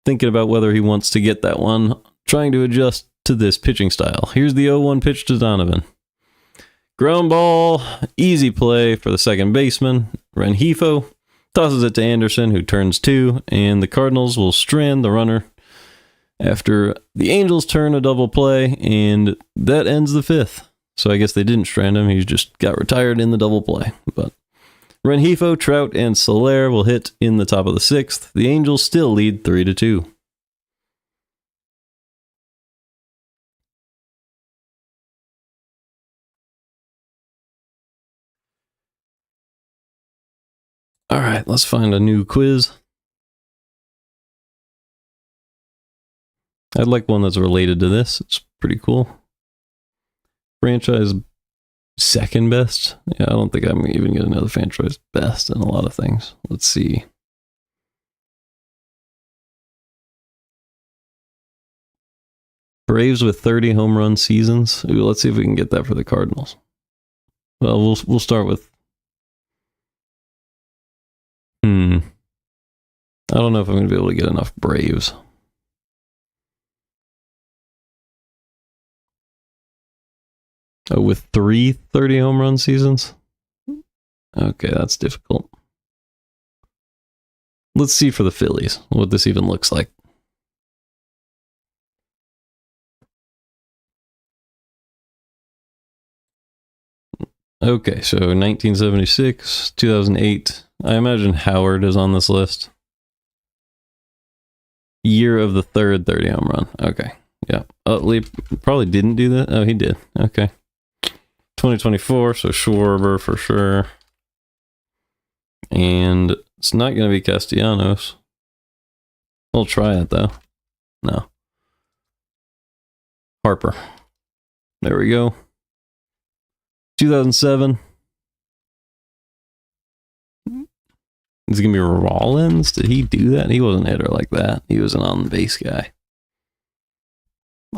Thinking about whether he wants to get that one, trying to adjust to this pitching style. Here's the 0-1 pitch to Donovan. Ground ball, easy play for the second baseman. Rengifo tosses it to Anderson, who turns two, and the Cardinals will strand the runner after the Angels turn a double play, and that ends the fifth. So I guess they didn't strand him. He just got retired in the double play. But Rengifo, Trout, and Soler will hit in the top of the sixth. The Angels still lead 3-2. All right, let's find a new quiz. I'd like one that's related to this. It's pretty cool. Franchise second best? Yeah, I don't think I'm even going to know the franchise best in a lot of things. Let's see. Braves with 30 home run seasons. Ooh, let's see if we can get that for the Cardinals. Well, we'll start with... I don't know if I'm going to be able to get enough Braves. Oh, with 3 30 home run seasons? Okay, that's difficult. Let's see for the Phillies what this even looks like. Okay, so 1976, 2008. I imagine Howard is on this list. Year of the third 30 home run. Okay, yeah. Lee probably didn't do that. Oh, he did. Okay. 2024, so Schwarber for sure. And it's not going to be Castellanos. We'll try it, though. No. Harper. There we go. 2007. Is it going to be Rollins? Did he do that? He wasn't a hitter like that. He was an on-base guy.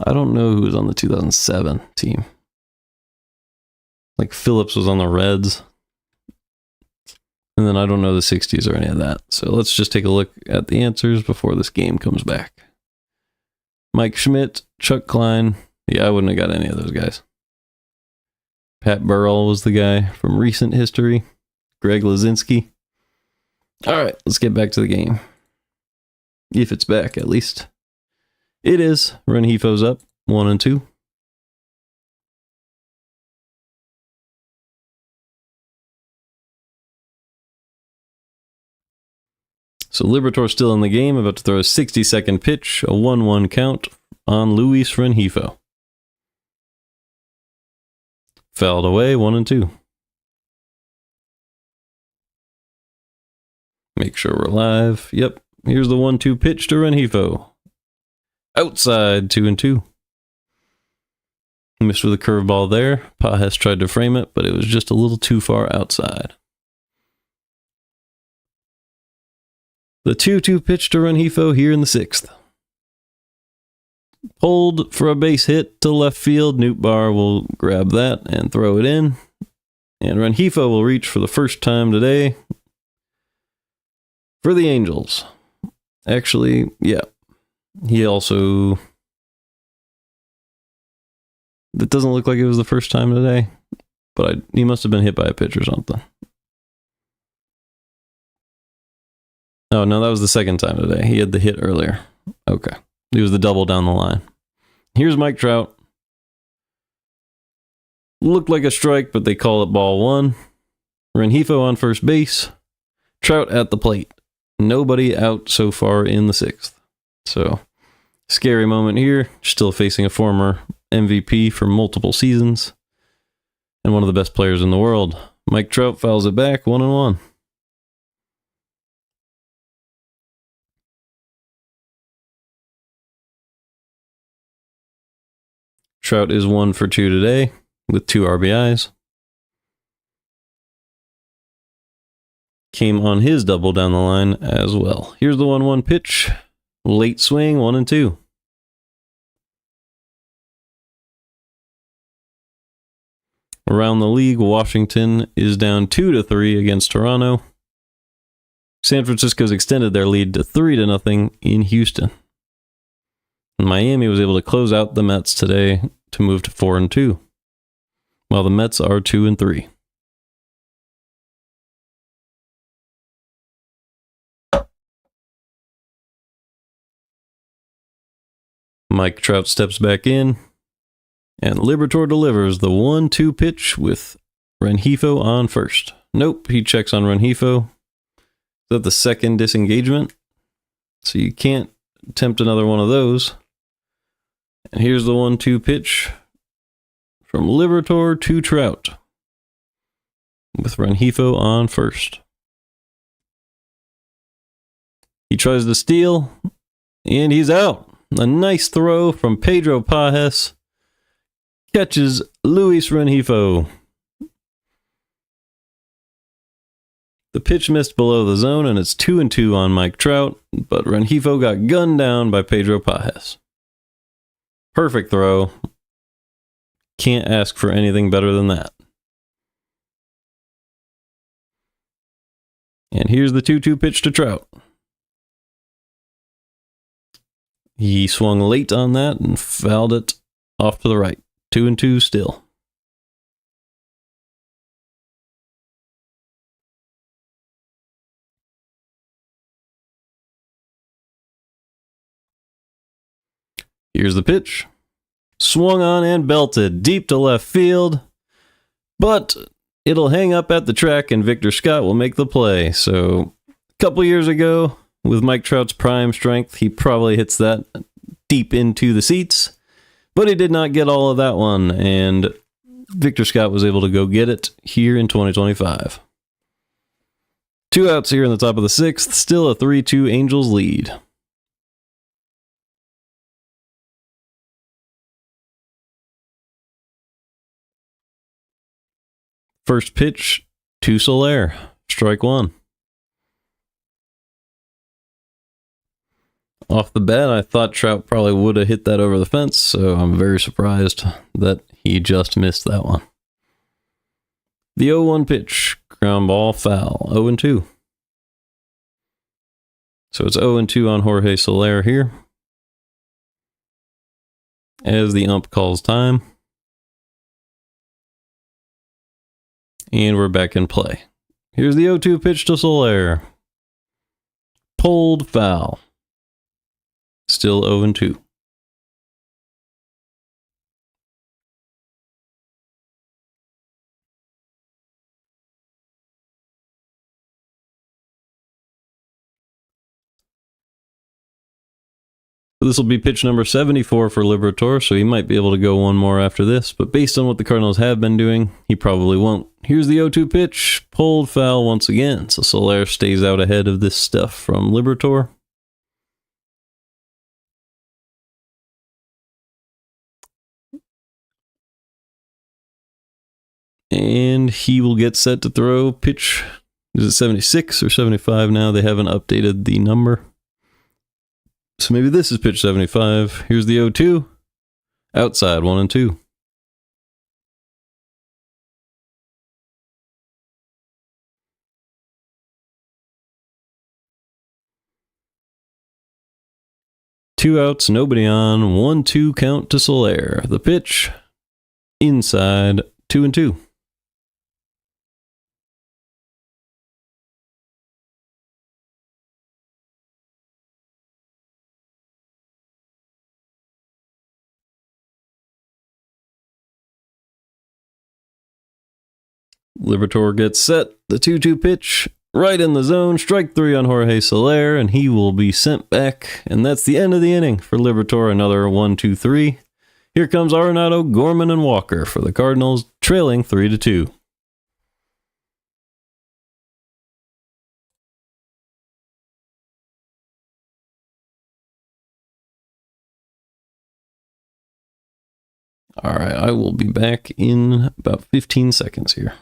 I don't know who was on the 2007 team. Like Phillips was on the Reds. And then I don't know the 60s or any of that. So let's just take a look at the answers before this game comes back. Mike Schmidt, Chuck Klein. Yeah, I wouldn't have got any of those guys. Pat Burrell was the guy from recent history. Greg Lazinski. All right, let's get back to the game. If it's back, at least. It is. Rengifo's up, 1-2. So Liberatore still in the game, about to throw a 60-second pitch, a 1-1 count on Luis Rengifo. Fouled away, 1-2. Make sure we're live. Yep, here's the 1-2 pitch to Rengifo. Outside, 2-2. Missed with a curveball there. Pajes tried to frame it, but it was just a little too far outside. The 2-2 pitch to Rengifo here in the sixth. Pulled for a base hit to left field. Nootbaar will grab that and throw it in. And Rengifo will reach for the first time today for the Angels. Actually, yeah. He also... It doesn't look like it was the first time today, but he must have been hit by a pitch or something. Oh, no, that was the second time today. He had the hit earlier. Okay. It was the double down the line. Here's Mike Trout. Looked like a strike, but they call it ball one. Rengifo on first base. Trout at the plate. Nobody out so far in the sixth. So, scary moment here. Still facing a former MVP for multiple seasons. And one of the best players in the world. Mike Trout fouls it back, 1-1. Trout is 1 for 2 today with 2 RBIs. Came on his double down the line as well. Here's the 1-1 pitch. Late swing, 1-2. Around the league, Washington is down 2-3 against Toronto. San Francisco's extended their lead to 3-0 in Houston. Miami was able to close out the Mets today to move to 4-2, while the Mets are 2-3. Mike Trout steps back in, and Liberatore delivers the 1-2 pitch with Rengifo on first. Nope, he checks on Rengifo. Is that the second disengagement? So you can't attempt another one of those. And here's the 1-2 pitch from Liberatore to Trout with Rengifo on first. He tries to steal, and he's out. A nice throw from Pedro Pajes catches Luis Rengifo. The pitch missed below the zone, and it's 2-2 on Mike Trout, but Rengifo got gunned down by Pedro Pajes. Perfect throw. Can't ask for anything better than that. And here's the 2-2 pitch to Trout. He swung late on that and fouled it off to the right. 2-2 still. Here's the pitch. Swung on and belted deep to left field. But it'll hang up at the track and Victor Scott will make the play. So a couple years ago, with Mike Trout's prime strength, he probably hits that deep into the seats. But he did not get all of that one, and Victor Scott was able to go get it here in 2025. 2 outs here in the top of the 6th, still a 3-2 Angels lead. First pitch to Soler, strike 1. Off the bat, I thought Trout probably would have hit that over the fence, so I'm very surprised that he just missed that one. The 0-1 pitch, ground ball, foul, 0-2. So it's 0-2 on Jorge Soler here. As the ump calls time. And we're back in play. Here's the 0-2 pitch to Soler. Pulled, foul. Still 0-2. This will be pitch number 74 for Liberatore, so he might be able to go one more after this, but based on what the Cardinals have been doing, he probably won't. Here's the 0-2 pitch, pulled, foul once again, so Soler stays out ahead of this stuff from Liberatore. And he will get set to throw pitch. Is it 76 or 75 now? They haven't updated the number. So maybe this is pitch 75. Here's the 0-2. Outside, 1-2. Two outs, nobody on. 1-2 count to Soler. The pitch. Inside, 2-2. Liberatore gets set. The 2-2 pitch. Right in the zone. Strike 3 on Jorge Soler, and he will be sent back. And that's the end of the inning for Liberatore. Another 1-2-3. Here comes Arenado, Gorman, and Walker for the Cardinals, trailing 3-2. All right, I will be back in about 15 seconds here.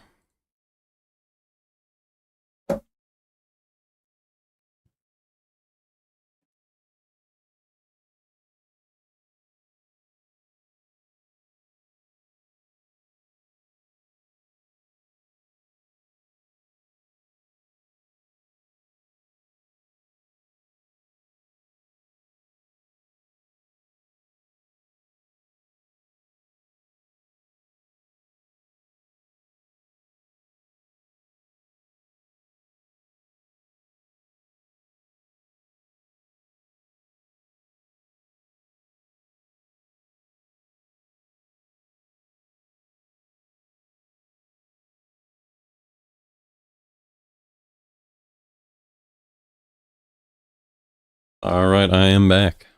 All right, I am back.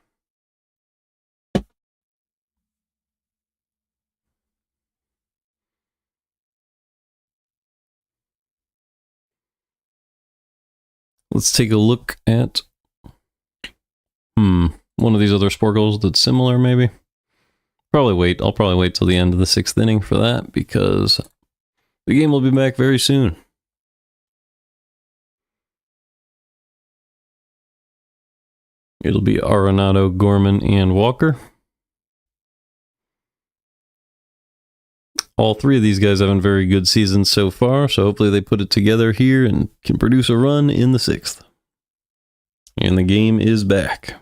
Let's take a look at one of these other sporkles that's similar, maybe. I'll probably wait till the end of the 6th inning for that, because the game will be back very soon. It'll be Arenado, Gorman, and Walker. All 3 of these guys having very good seasons so far, so hopefully they put it together here and can produce a run in the 6th. And the game is back.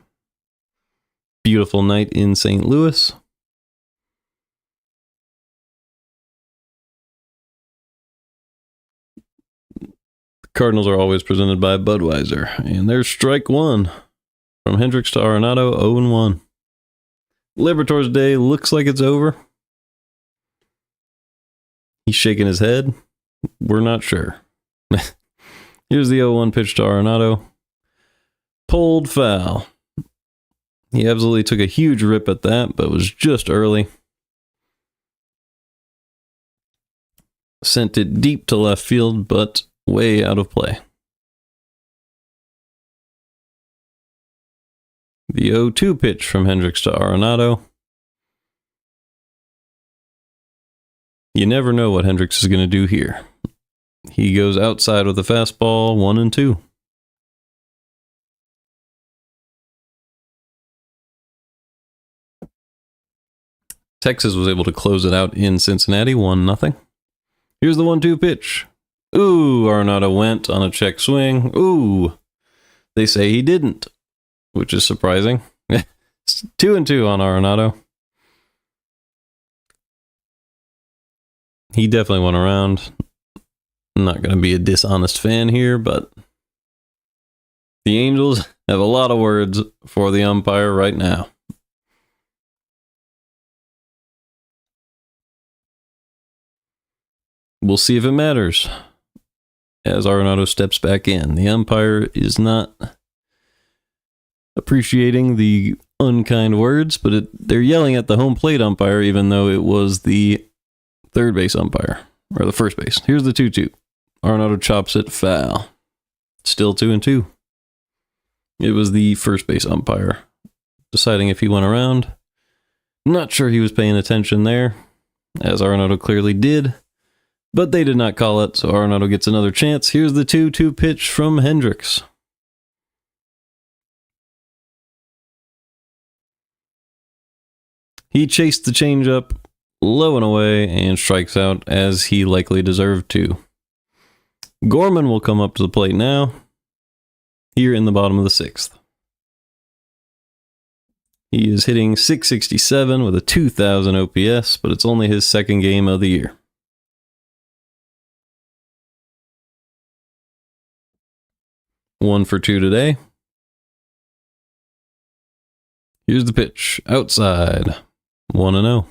Beautiful night in St. Louis. The Cardinals are always presented by Budweiser. And there's strike 1 from Hendricks to Arenado, 0-1. Liberatore's day looks like it's over. He's shaking his head. We're not sure. Here's the 0-1 pitch to Arenado. Pulled foul. He absolutely took a huge rip at that, but was just early. Sent it deep to left field, but way out of play. The 0-2 pitch from Hendricks to Arenado. You never know what Hendricks is going to do here. He goes outside with a fastball, 1-2. Texas was able to close it out in Cincinnati, 1-0. Here's the 1-2 pitch. Ooh, Arenado went on a check swing. Ooh, they say he didn't, which is surprising. 2-2 on Arenado. He definitely went around. I'm not going to be a dishonest fan here, but the Angels have a lot of words for the umpire right now. We'll see if it matters as Arenado steps back in. The umpire is not appreciating the unkind words, but they're yelling at the home plate umpire, even though it was the third base umpire, or the first base. Here's the 2-2. Arenado chops it foul. Still 2-2. It was the first base umpire deciding if he went around. Not sure he was paying attention there, as Arenado clearly did, but they did not call it, so Arenado gets another chance. Here's the 2-2 pitch from Hendricks. He chased the changeup low and away and strikes out, as he likely deserved to. Gorman will come up to the plate now, here in the bottom of the 6th. He is hitting .667 with a 2,000 OPS, but it's only his 2nd game of the year. One for 2 today. Here's the pitch. Outside. 1-0.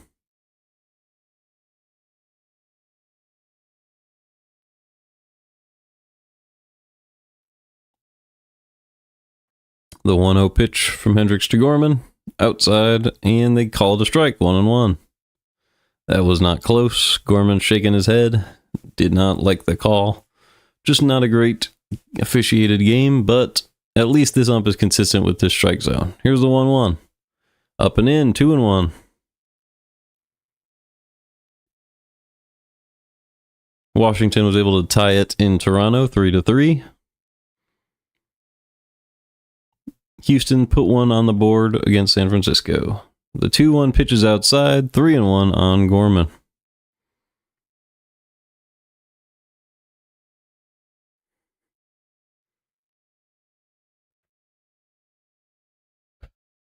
The 1-0 pitch from Hendricks to Gorman, outside, and they called a strike, 1-1. That was not close. Gorman shaking his head, did not like the call. Just not a great officiated game, but at least this ump is consistent with this strike zone. Here's the 1-1. Up and in, 2-1. Washington was able to tie it in Toronto, 3-3. Houston put one on the board against San Francisco. The 2-1 pitch is outside, 3-1 on Gorman.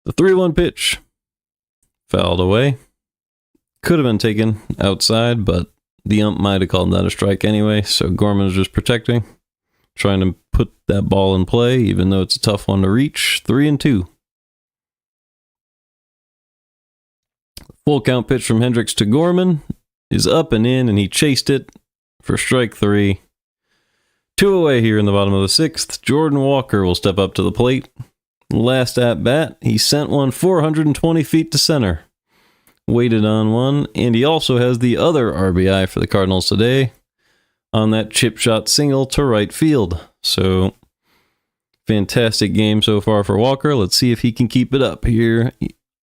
The 3-1 pitch fouled away. Could have been taken outside, but the ump might have called that a strike anyway, so Gorman was just protecting, trying to put that ball in play, even though it's a tough one to reach. 3-2. Full count pitch from Hendricks to Gorman is up and in, and he chased it for strike 3. 2 away here in the bottom of the 6th. Jordan Walker will step up to the plate. Last at bat, he sent one 420 feet to center. Waited on one, and he also has the other RBI for the Cardinals today on that chip shot single to right field. So, fantastic game so far for Walker. Let's see if he can keep it up here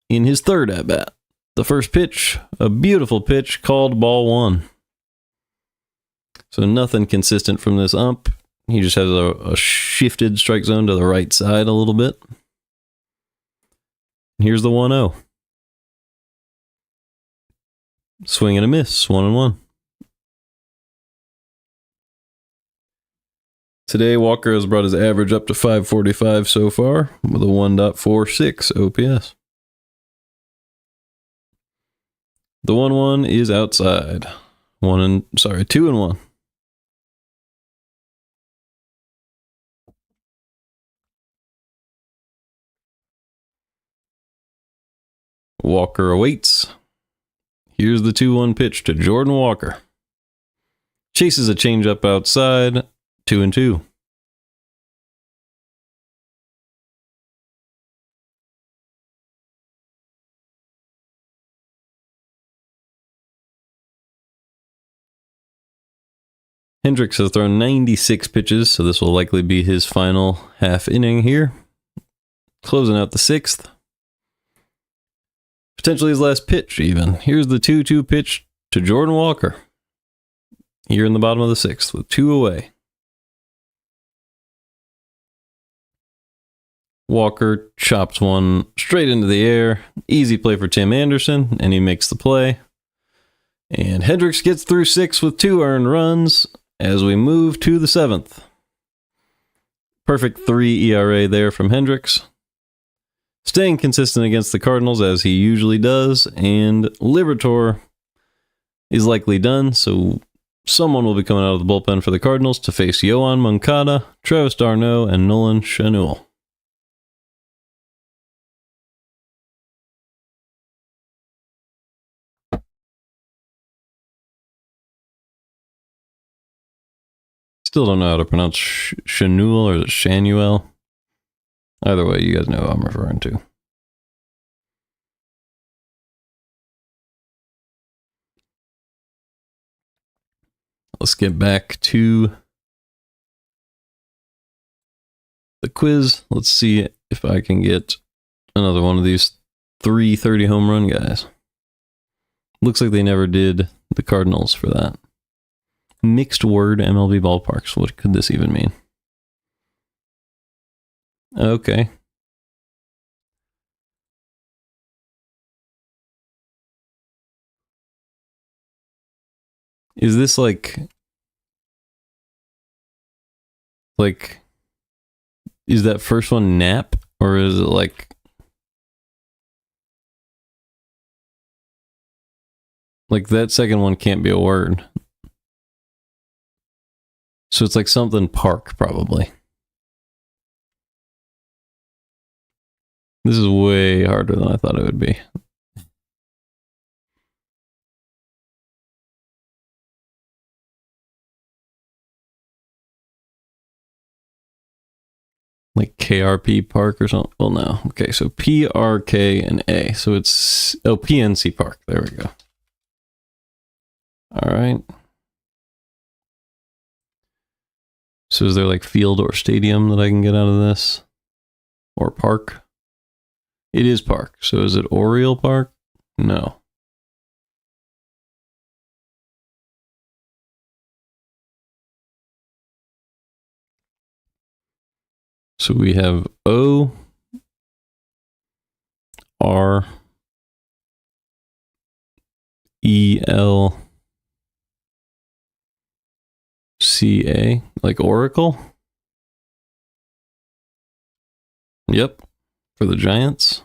in his third at bat. The first pitch, a beautiful pitch called ball 1. So nothing consistent from this ump. He just has a shifted strike zone to the right side a little bit. Here's the 1-0. Swing and a miss, 1-1. Today, Walker has brought his average up to 545 so far with a 1.46 OPS. The 1-1 is outside. 2-1. Walker awaits. Here's the 2-1 pitch to Jordan Walker. Chases a changeup outside, 2-2. Hendricks has thrown 96 pitches, so this will likely be his final half inning here. Closing out the 6th. Potentially his last pitch, even. Here's the 2-2 pitch to Jordan Walker. Here in the bottom of the 6th with 2 away. Walker chops one straight into the air. Easy play for Tim Anderson, and he makes the play. And Hendricks gets through 6 with 2 earned runs as we move to the 7th. Perfect 3 ERA there from Hendricks. Staying consistent against the Cardinals as he usually does, and Liberatore is likely done, so someone will be coming out of the bullpen for the Cardinals to face Yoan Moncada, Travis d'Arnaud, and Nolan Schanuel. Still don't know how to pronounce Schanuel or Shanuel. Either way, you guys know who I'm referring to. Let's get back to the quiz. Let's see if I can get another one of these 330 home run guys. Looks like they never did the Cardinals for that. Mixed word MLB ballparks. What could this even mean? Okay. Is this like, is that first one nap, or is it like that second one can't be a word? So it's like something park, probably. This is way harder than I thought it would be. Like KRP Park or something. Well, no. Okay, so PRK and A. So it's PNC Park. There we go. All right. So is there like field or stadium that I can get out of this? Or park? It is park. So is it Oriole Park? No. So we have O R E L C A, like Oracle. Yep, for the Giants.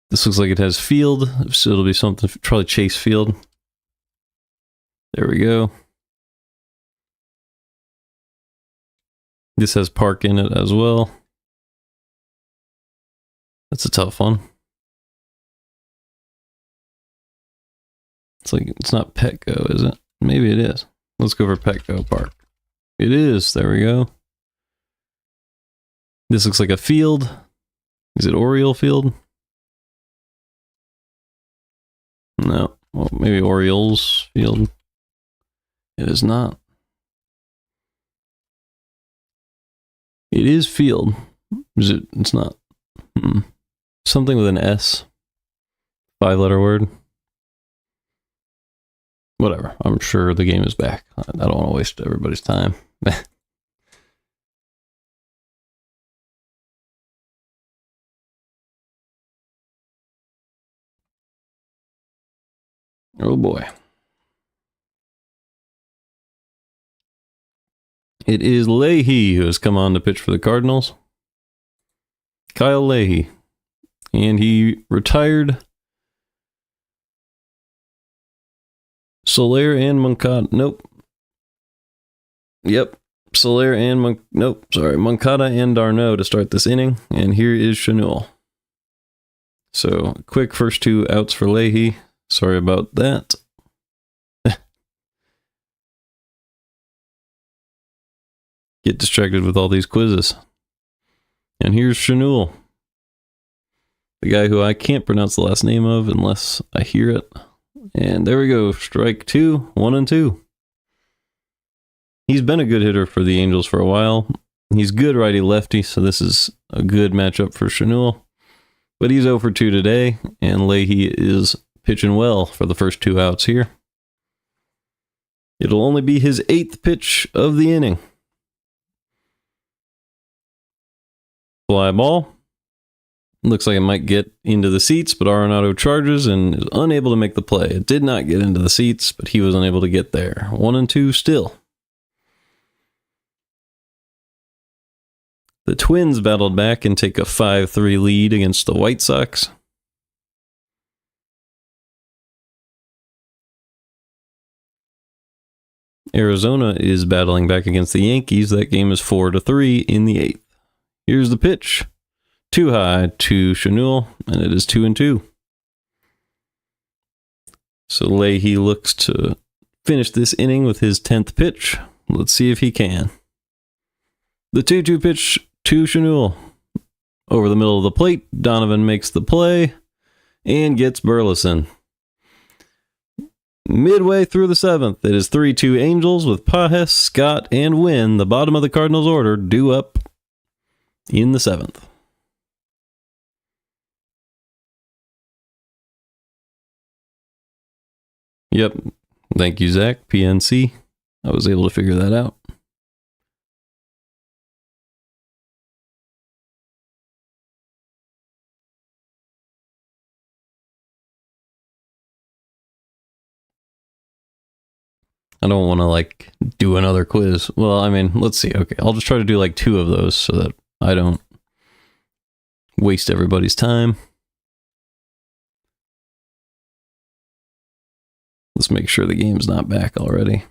This looks like it has field, so it'll be something, probably Chase Field. There we go. This has park in it as well. That's a tough one. It's like, it's not Petco, is it? Maybe it is. Let's go for Petco Park. It is. There we go. This looks like a field. Is it Oriole Field? No. Well, maybe Orioles Field. It is not. It is field. Is it? It's not. Something with an S. 5-letter word. Whatever. I'm sure the game is back. I don't want to waste everybody's time. Oh boy. It is Leahy who has come on to pitch for the Cardinals. Kyle Leahy. And he retired Soler and Moncada. Nope. Yep. Soler and Moncada and Darno to start this inning. And here is Chenul. So, quick first 2 outs for Leahy. Sorry about that. Get distracted with all these quizzes. And here's Chenul. The guy who I can't pronounce the last name of unless I hear it. And there we go. Strike 2, 1-2. He's been a good hitter for the Angels for a while. He's good righty-lefty, so this is a good matchup for Chenul. But he's 0 for 2 today, and Leahy is pitching well for the first 2 outs here. It'll only be his 8th pitch of the inning. Fly ball. Looks like it might get into the seats, but Arenado charges and is unable to make the play. It did not get into the seats, but he was unable to get there. 1-2 still. The Twins battled back and take a 5-3 lead against the White Sox. Arizona is battling back against the Yankees. That game is 4-3 in the 8th. Here's the pitch. Too high to Chenul, and it is 2-2. So Leahy looks to finish this inning with his 10th pitch. Let's see if he can. The 2-2 pitch to Chenul. Over the middle of the plate, Donovan makes the play and gets Burleson. Midway through the 7th, it is 3-2 Angels with Pajes, Scott, and Wynn, the bottom of the Cardinals order, due up in the 7th. Yep. Thank you, Zach. PNC. I was able to figure that out. I don't want to do another quiz. Well, I mean, let's see. Okay, I'll just try to do 2 of those so that I don't waste everybody's time. Let's make sure the game's not back already.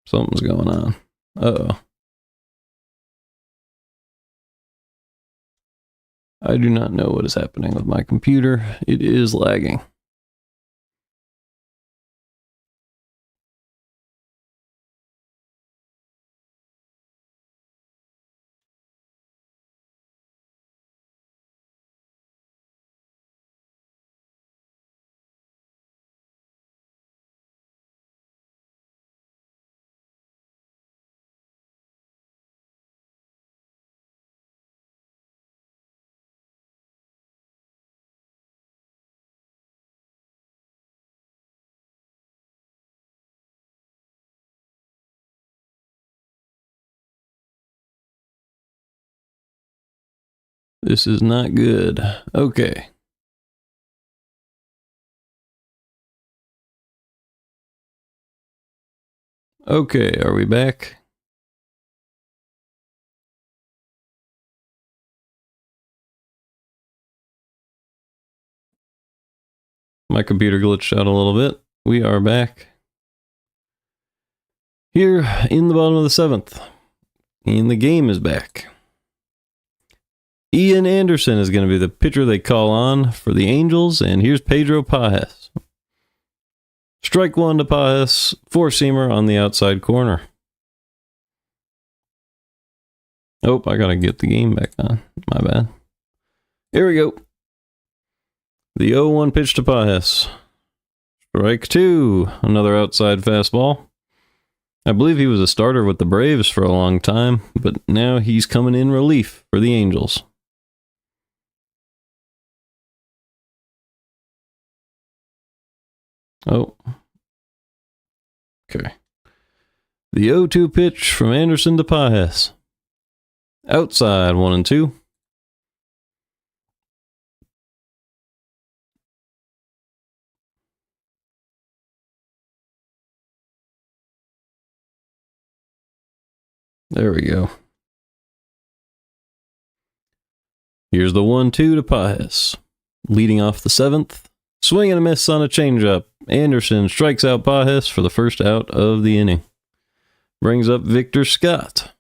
Something's going on. Uh-oh. I do not know what is happening with my computer. It is lagging. This is not good. Okay. Okay, are we back? My computer glitched out a little bit. We are back. Here in the bottom of the 7th. And the game is back. Ian Anderson is going to be the pitcher they call on for the Angels, and here's Pedro Pajes. Strike one to Pajes, four-seamer on the outside corner. Oh, I gotta get the game back on. My bad. Here we go. The 0-1 pitch to Pajes. Strike two. Another outside fastball. I believe he was a starter with the Braves for a long time, but now he's coming in relief for the Angels. Oh. Okay. The 0-2 pitch from Anderson to Pajes. Outside, 1-2. There we go. Here's the 1-2 to Pajes. Leading off the 7th. Swing and a miss on a changeup. Anderson strikes out Pajes for the first out of the inning. Brings up Victor Scott.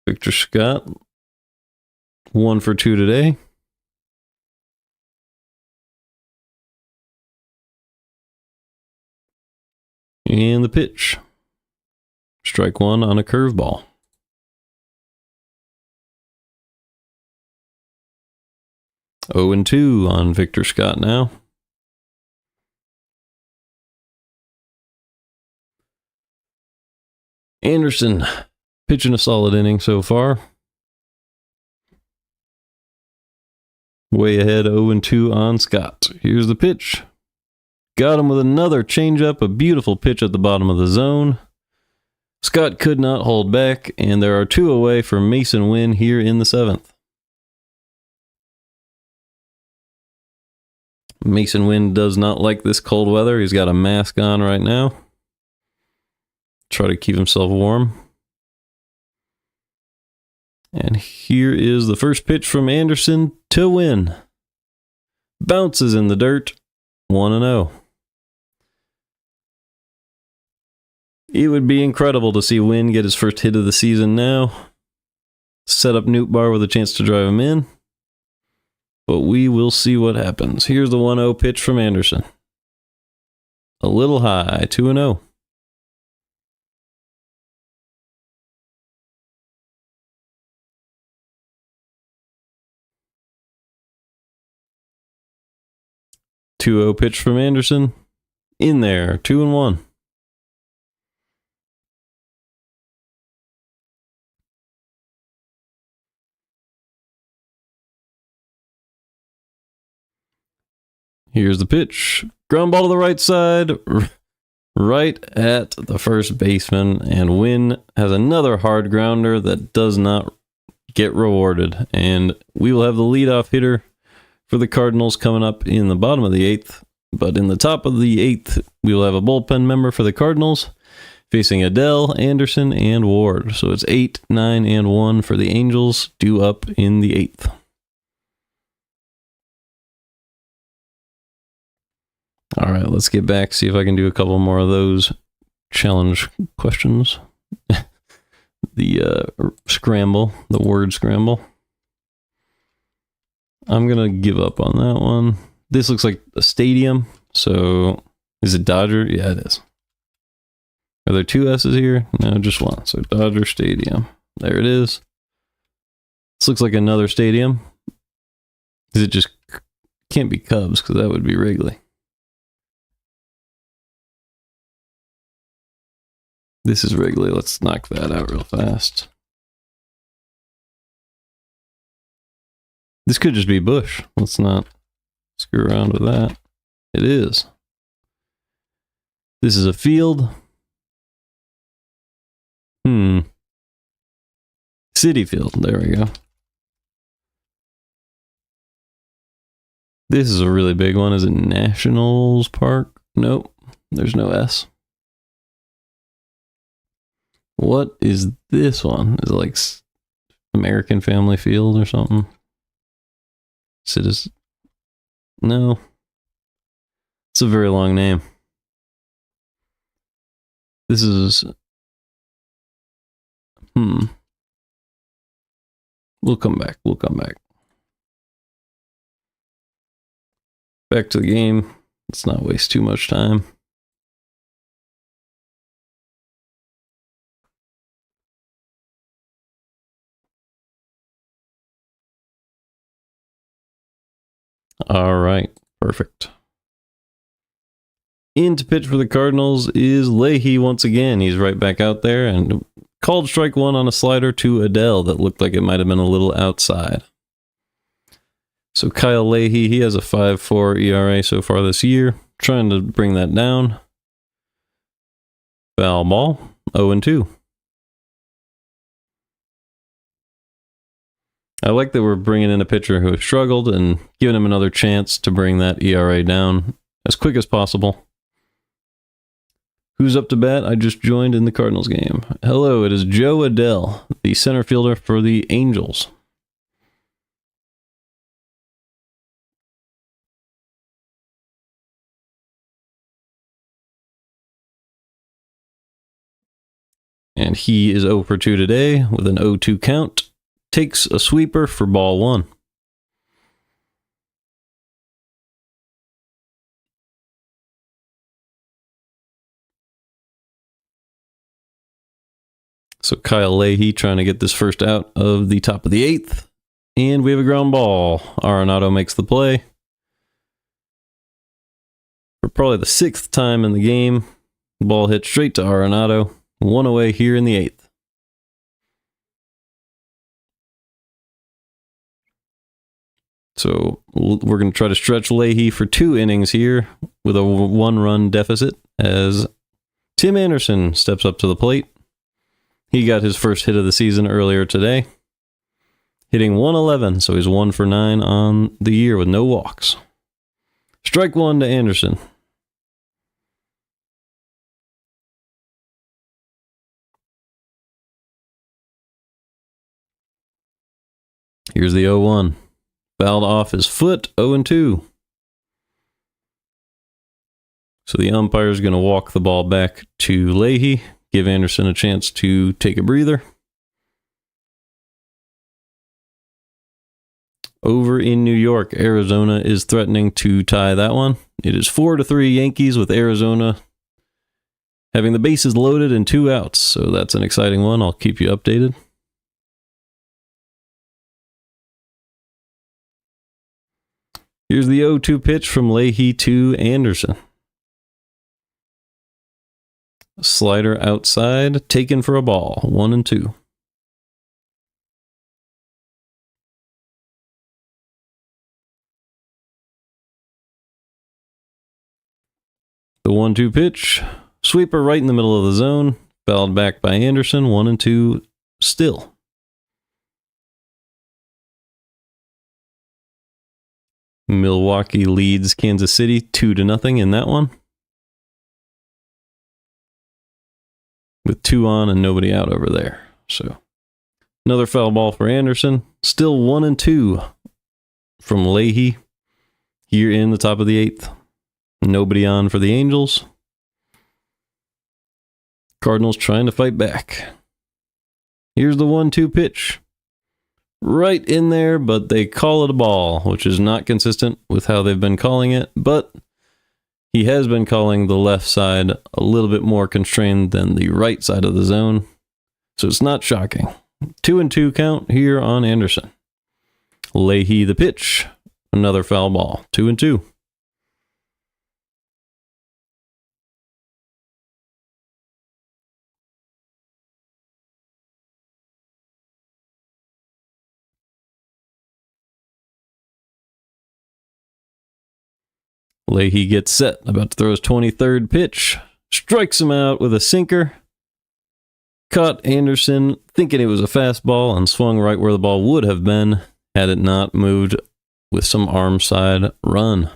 Victor Scott, 1 for 2 today. And the pitch. Strike one on a curveball. Oh and 2 on Victor Scott now. Anderson pitching a solid inning so far. Way ahead, 0-2 on Scott. Here's the pitch. Got him with another changeup, a beautiful pitch at the bottom of the zone. Scott could not hold back, and there are 2 away for Mason Wynn here in the 7th. Mason Wynn does not like this cold weather. He's got a mask on right now. Try to keep himself warm. And here is the first pitch from Anderson to Wynn. Bounces in the dirt, 1-0. It would be incredible to see Wynn get his first hit of the season now. Set up Nootbaar with a chance to drive him in. But we will see what happens. Here's the 1-0 pitch from Anderson. A little high, 2-0. Two-0 pitch from Anderson. In there, 2-1. Here's the pitch. Ground ball to the right side. Right at the first baseman. And Wynn has another hard grounder that does not get rewarded. And we will have the leadoff hitter for the Cardinals coming up in the bottom of the 8th. But in the top of the 8th, we will have a bullpen member for the Cardinals facing Adele, Anderson, and Ward. So it's 8, 9, and 1 for the Angels due up in the 8th. All right, let's get back, see if I can do a couple more of those challenge questions. The scramble, the word scramble. I'm going to give up on that one. This looks like a stadium. So, is it Dodger? Yeah, it is. Are there 2 S's here? No, just one. So, Dodger Stadium. There it is. This looks like another stadium. Is it just... Can't be Cubs, because that would be Wrigley. This is Wrigley. Let's knock that out real fast. This could just be Busch. Let's not screw around with that. It is. This is a field. City Field. There we go. This is a really big one. Is it Nationals Park? Nope. There's no S. What is this one? Is it like American Family Field or something? Citizen? No. It's a very long name. This is... We'll come back. Back to the game. Let's not waste too much time. All right, perfect. In to pitch for the Cardinals is Leahy once again. He's right back out there and called strike one on a slider to Adele that looked like it might have been a little outside. So Kyle Leahy, he has a 5.4 ERA so far this year. Trying to bring that down. Foul ball, 0-2. I like that we're bringing in a pitcher who has struggled and giving him another chance to bring that ERA down as quick as possible. Who's up to bat? I just joined in the Cardinals game. Hello, it is Joe Adele, the center fielder for the Angels. And he is 0 for 2 today with an 0-2 count. Takes a sweeper for ball one. So Kyle Leahy trying to get this first out of the top of the eighth. And we have a ground ball. Arenado makes the play. For probably the sixth time in the game, the ball hit straight to Arenado. One away here in the eighth. So we're going to try to stretch Leahy for 2 innings here with a 1-run deficit as Tim Anderson steps up to the plate. He got his first hit of the season earlier today, hitting 111, so he's 1 for 9 on the year with no walks. Strike one to Anderson. Here's the 0-1. Fouled off his foot, 0-2. So the umpire is going to walk the ball back to Leahy, give Anderson a chance to take a breather. Over in New York, Arizona is threatening to tie that one. It is 4-3 Yankees with Arizona having the bases loaded and 2 outs. So that's an exciting one. I'll keep you updated. Here's the 0-2 pitch from Leahy to Anderson. Slider outside, taken for a ball, 1-2. The 1-2 pitch, sweeper right in the middle of the zone, fouled back by Anderson, 1-2 still. Milwaukee leads Kansas City 2-0 in that one. With 2 on and nobody out over there. So another foul ball for Anderson. Still 1-2 from Leahy here in the top of the 8th. Nobody on for the Angels. Cardinals trying to fight back. Here's the 1-2 pitch. Right in there, but they call it a ball, which is not consistent with how they've been calling it, but he has been calling the left side a little bit more constrained than the right side of the zone, so it's not shocking. 2-2 count here on Anderson. Leahy the pitch. Another foul ball. 2-2. Leahy gets set, about to throw his 23rd pitch. Strikes him out with a sinker. Caught Anderson thinking it was a fastball and swung right where the ball would have been had it not moved with some arm side run.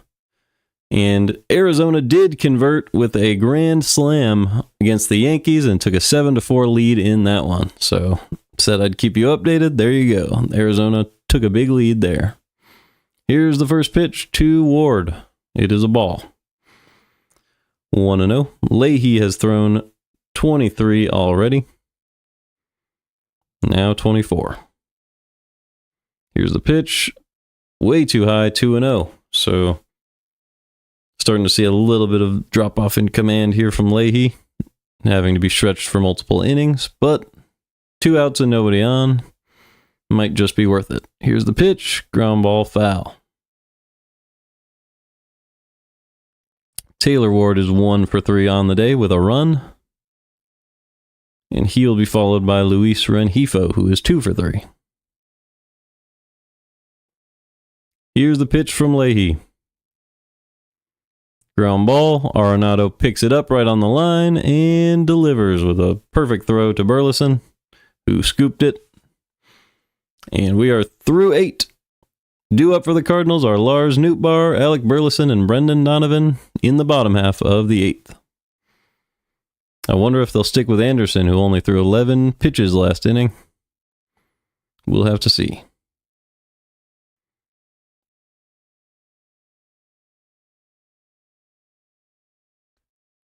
And Arizona did convert with a grand slam against the Yankees and took a 7-4 lead in that one. So said I'd keep you updated. There you go. Arizona took a big lead there. Here's the first pitch to Ward. It is a ball. 1-0. Leahy has thrown 23 already. Now 24. Here's the pitch. Way too high, 2-0. So starting to see a little bit of drop off in command here from Leahy, having to be stretched for multiple innings, but 2 outs and nobody on might just be worth it. Here's the pitch. Ground ball, foul. Taylor Ward is 1 for 3 on the day with a run. And he'll be followed by Luis Rengifo, who is 2 for 3. Here's the pitch from Leahy. Ground ball. Arenado picks it up right on the line and delivers with a perfect throw to Burleson, who scooped it. And we are through 8. Due up for the Cardinals are Lars Nootbaar, Alec Burleson, and Brendan Donovan in the bottom half of the 8th. I wonder if they'll stick with Anderson, who only threw 11 pitches last inning. We'll have to see.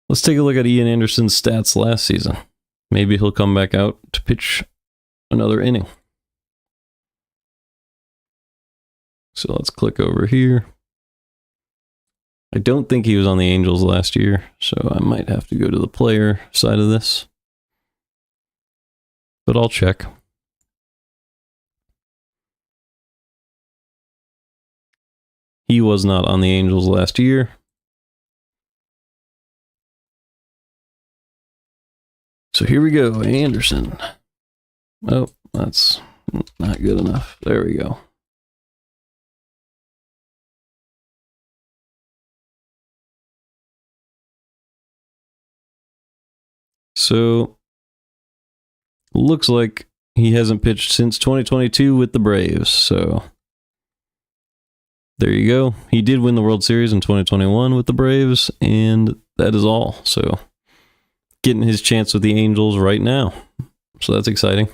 Let's take a look at Ian Anderson's stats last season. Maybe he'll come back out to pitch another inning. So let's click over here. I don't think he was on the Angels last year, so I might have to go to the player side of this. But I'll check. He was not on the Angels last year. So here we go, Anderson. Oh, that's not good enough. There we go. So, looks like he hasn't pitched since 2022 with the Braves. So, there you go. He did win the World Series in 2021 with the Braves, and that is all. So, getting his chance with the Angels right now. So, that's exciting.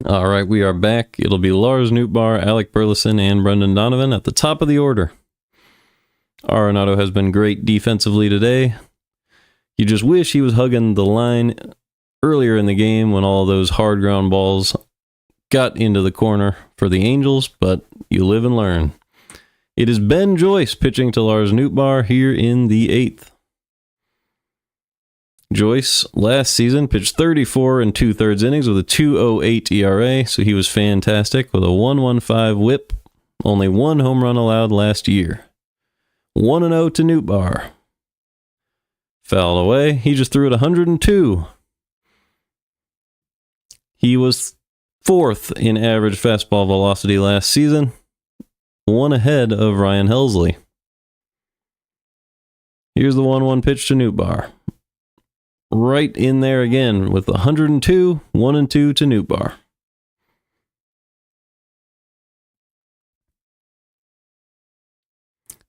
All right, we are back. It'll be Lars Nootbaar, Alec Burleson, and Brendan Donovan at the top of the order. Arenado has been great defensively today. You just wish he was hugging the line earlier in the game when all those hard ground balls got into the corner for the Angels, but you live and learn. It is Ben Joyce pitching to Lars Nootbaar here in the 8th. Joyce last season pitched 34 and 2/3 innings with a 2.08 ERA, so he was fantastic with a 1.15 whip. Only 1 home run allowed last year. 1-0 to Nootbaar. Foul away. He just threw it 102. He was 4th in average fastball velocity last season, 1 ahead of Ryan Helsley. Here's the 1-1 pitch to Nootbaar. Right in there again with 102, 1-2 to Nootbaar.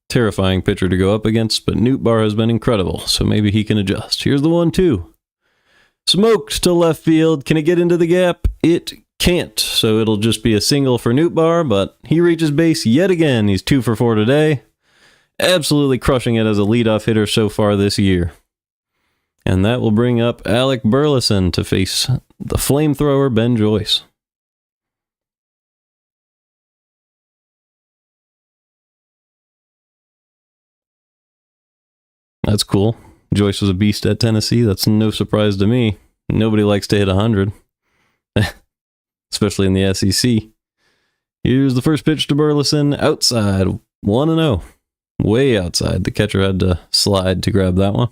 Terrifying pitcher to go up against, but Nootbaar has been incredible, so maybe he can adjust. Here's the 1-2. Smoked to left field. Can it get into the gap? It can't, so it'll just be a single for Nootbaar, but he reaches base yet again. He's 2 for 4 today. Absolutely crushing it as a leadoff hitter so far this year. And that will bring up Alec Burleson to face the flamethrower Ben Joyce. That's cool. Joyce was a beast at Tennessee. That's no surprise to me. Nobody likes to hit 100. especially in the SEC. Here's the first pitch to Burleson, outside, 1-0. Way outside. The catcher had to slide to grab that one.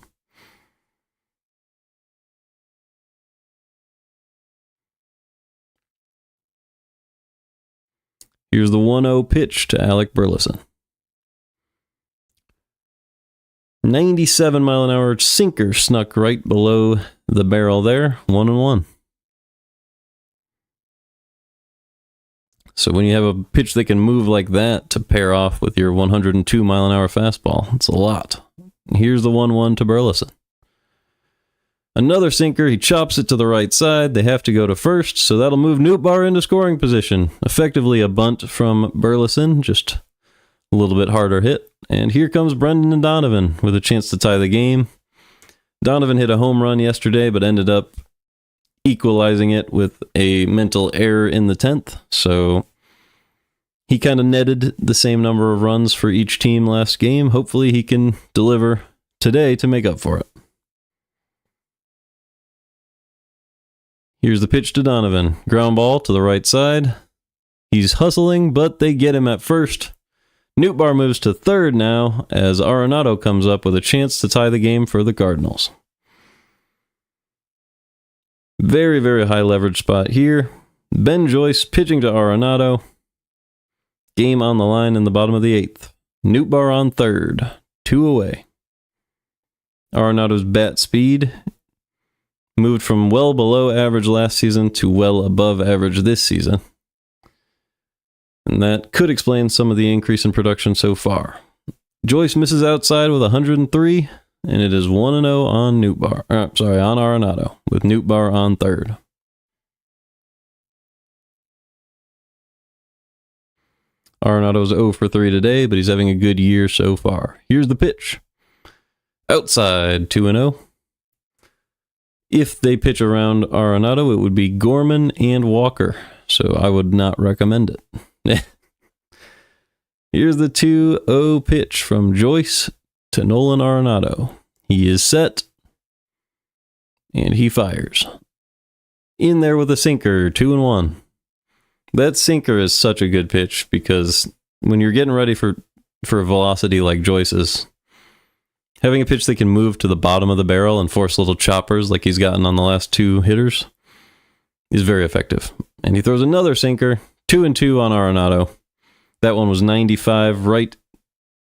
Here's the 1-0 pitch to Alec Burleson. 97-mile-an-hour sinker snuck right below the barrel there, 1-1. So when you have a pitch that can move like that to pair off with your 102-mile-an-hour fastball, it's a lot. Here's the 1-1 to Burleson. Another sinker, he chops it to the right side. They have to go to first, so that'll move Nootbaar into scoring position. Effectively a bunt from Burleson, just a little bit harder hit. And here comes Brendan and Donovan with a chance to tie the game. Donovan hit a home run yesterday, but ended up equalizing it with a mental error in the 10th. So he kind of netted the same number of runs for each team last game. Hopefully he can deliver today to make up for it. Here's the pitch to Donovan. Ground ball to the right side. He's hustling, but they get him at first. Nootbaar moves to third now as Arenado comes up with a chance to tie the game for the Cardinals. Very, very high leverage spot here. Ben Joyce pitching to Arenado. Game on the line in the bottom of the 8th. Nootbaar on third. 2 away. Arenado's bat speed moved from well below average last season to well above average this season. And that could explain some of the increase in production so far. Joyce misses outside with 103, and it is 1-0 on on Arenado, with Nootbaar on third. Arenado's 0 for 3 today, but he's having a good year so far. Here's the pitch. Outside, 2-0. If they pitch around Arenado, it would be Gorman and Walker, so I would not recommend it. Here's the 2-0 pitch from Joyce to Nolan Arenado. He is set, and he fires. In there with a sinker, 2-1. That sinker is such a good pitch because when you're getting ready for velocity like Joyce's, having a pitch that can move to the bottom of the barrel and force little choppers like he's gotten on the last 2 hitters is very effective. And he throws another sinker, 2-2 on Arenado. That one was 95, right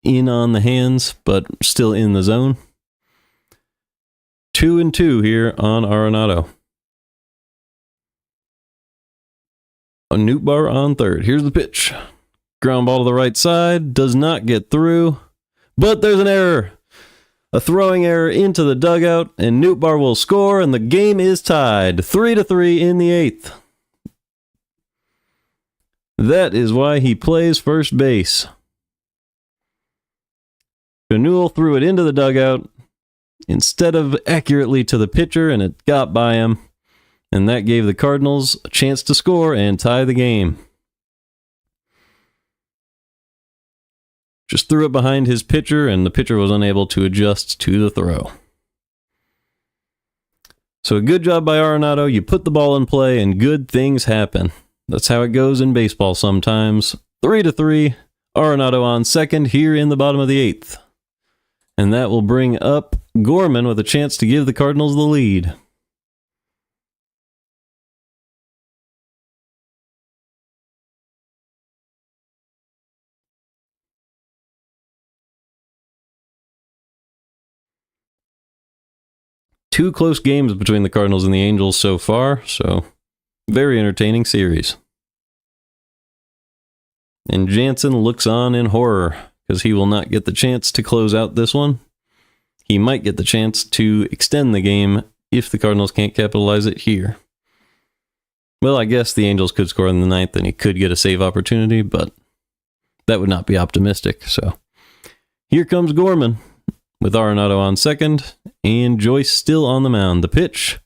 in on the hands, but still in the zone. 2-2 here on Arenado. A Nootbaar on third. Here's the pitch. Ground ball to the right side. Does not get through. But there's an error. A throwing error into the dugout, and Nootbaar will score, and the game is tied. 3-3 in the 8th. That is why he plays first base. Newell threw it into the dugout instead of accurately to the pitcher, and it got by him. And that gave the Cardinals a chance to score and tie the game. Just threw it behind his pitcher, and the pitcher was unable to adjust to the throw. So a good job by Arenado. You put the ball in play, and good things happen. That's how it goes in baseball sometimes. 3-3, Arenado on second here in the bottom of the 8th. And that will bring up Gorman with a chance to give the Cardinals the lead. Two close games between the Cardinals and the Angels so far, so very entertaining series. And Jansen looks on in horror because he will not get the chance to close out this one. He might get the chance to extend the game if the Cardinals can't capitalize it here. Well, I guess the Angels could score in the 9th and he could get a save opportunity, but that would not be optimistic. So here comes Gorman with Arenado on second and Joyce still on the mound. The pitch,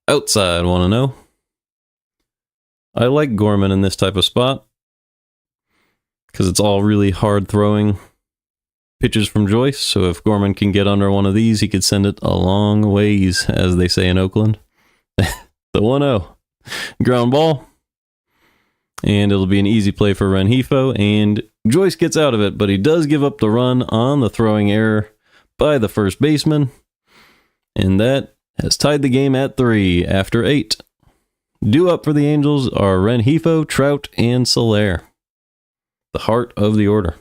outside, 1-0. I like Gorman in this type of spot because it's all really hard throwing pitches from Joyce. So if Gorman can get under one of these, he could send it a long ways, as they say in Oakland. The 1-0. Ground ball. And it'll be an easy play for Rengifo, and Joyce gets out of it, but he does give up the run on the throwing error by the first baseman. And that has tied the game at 3 after 8. Due up for the Angels are Rengifo, Trout, and Soler. The heart of the order.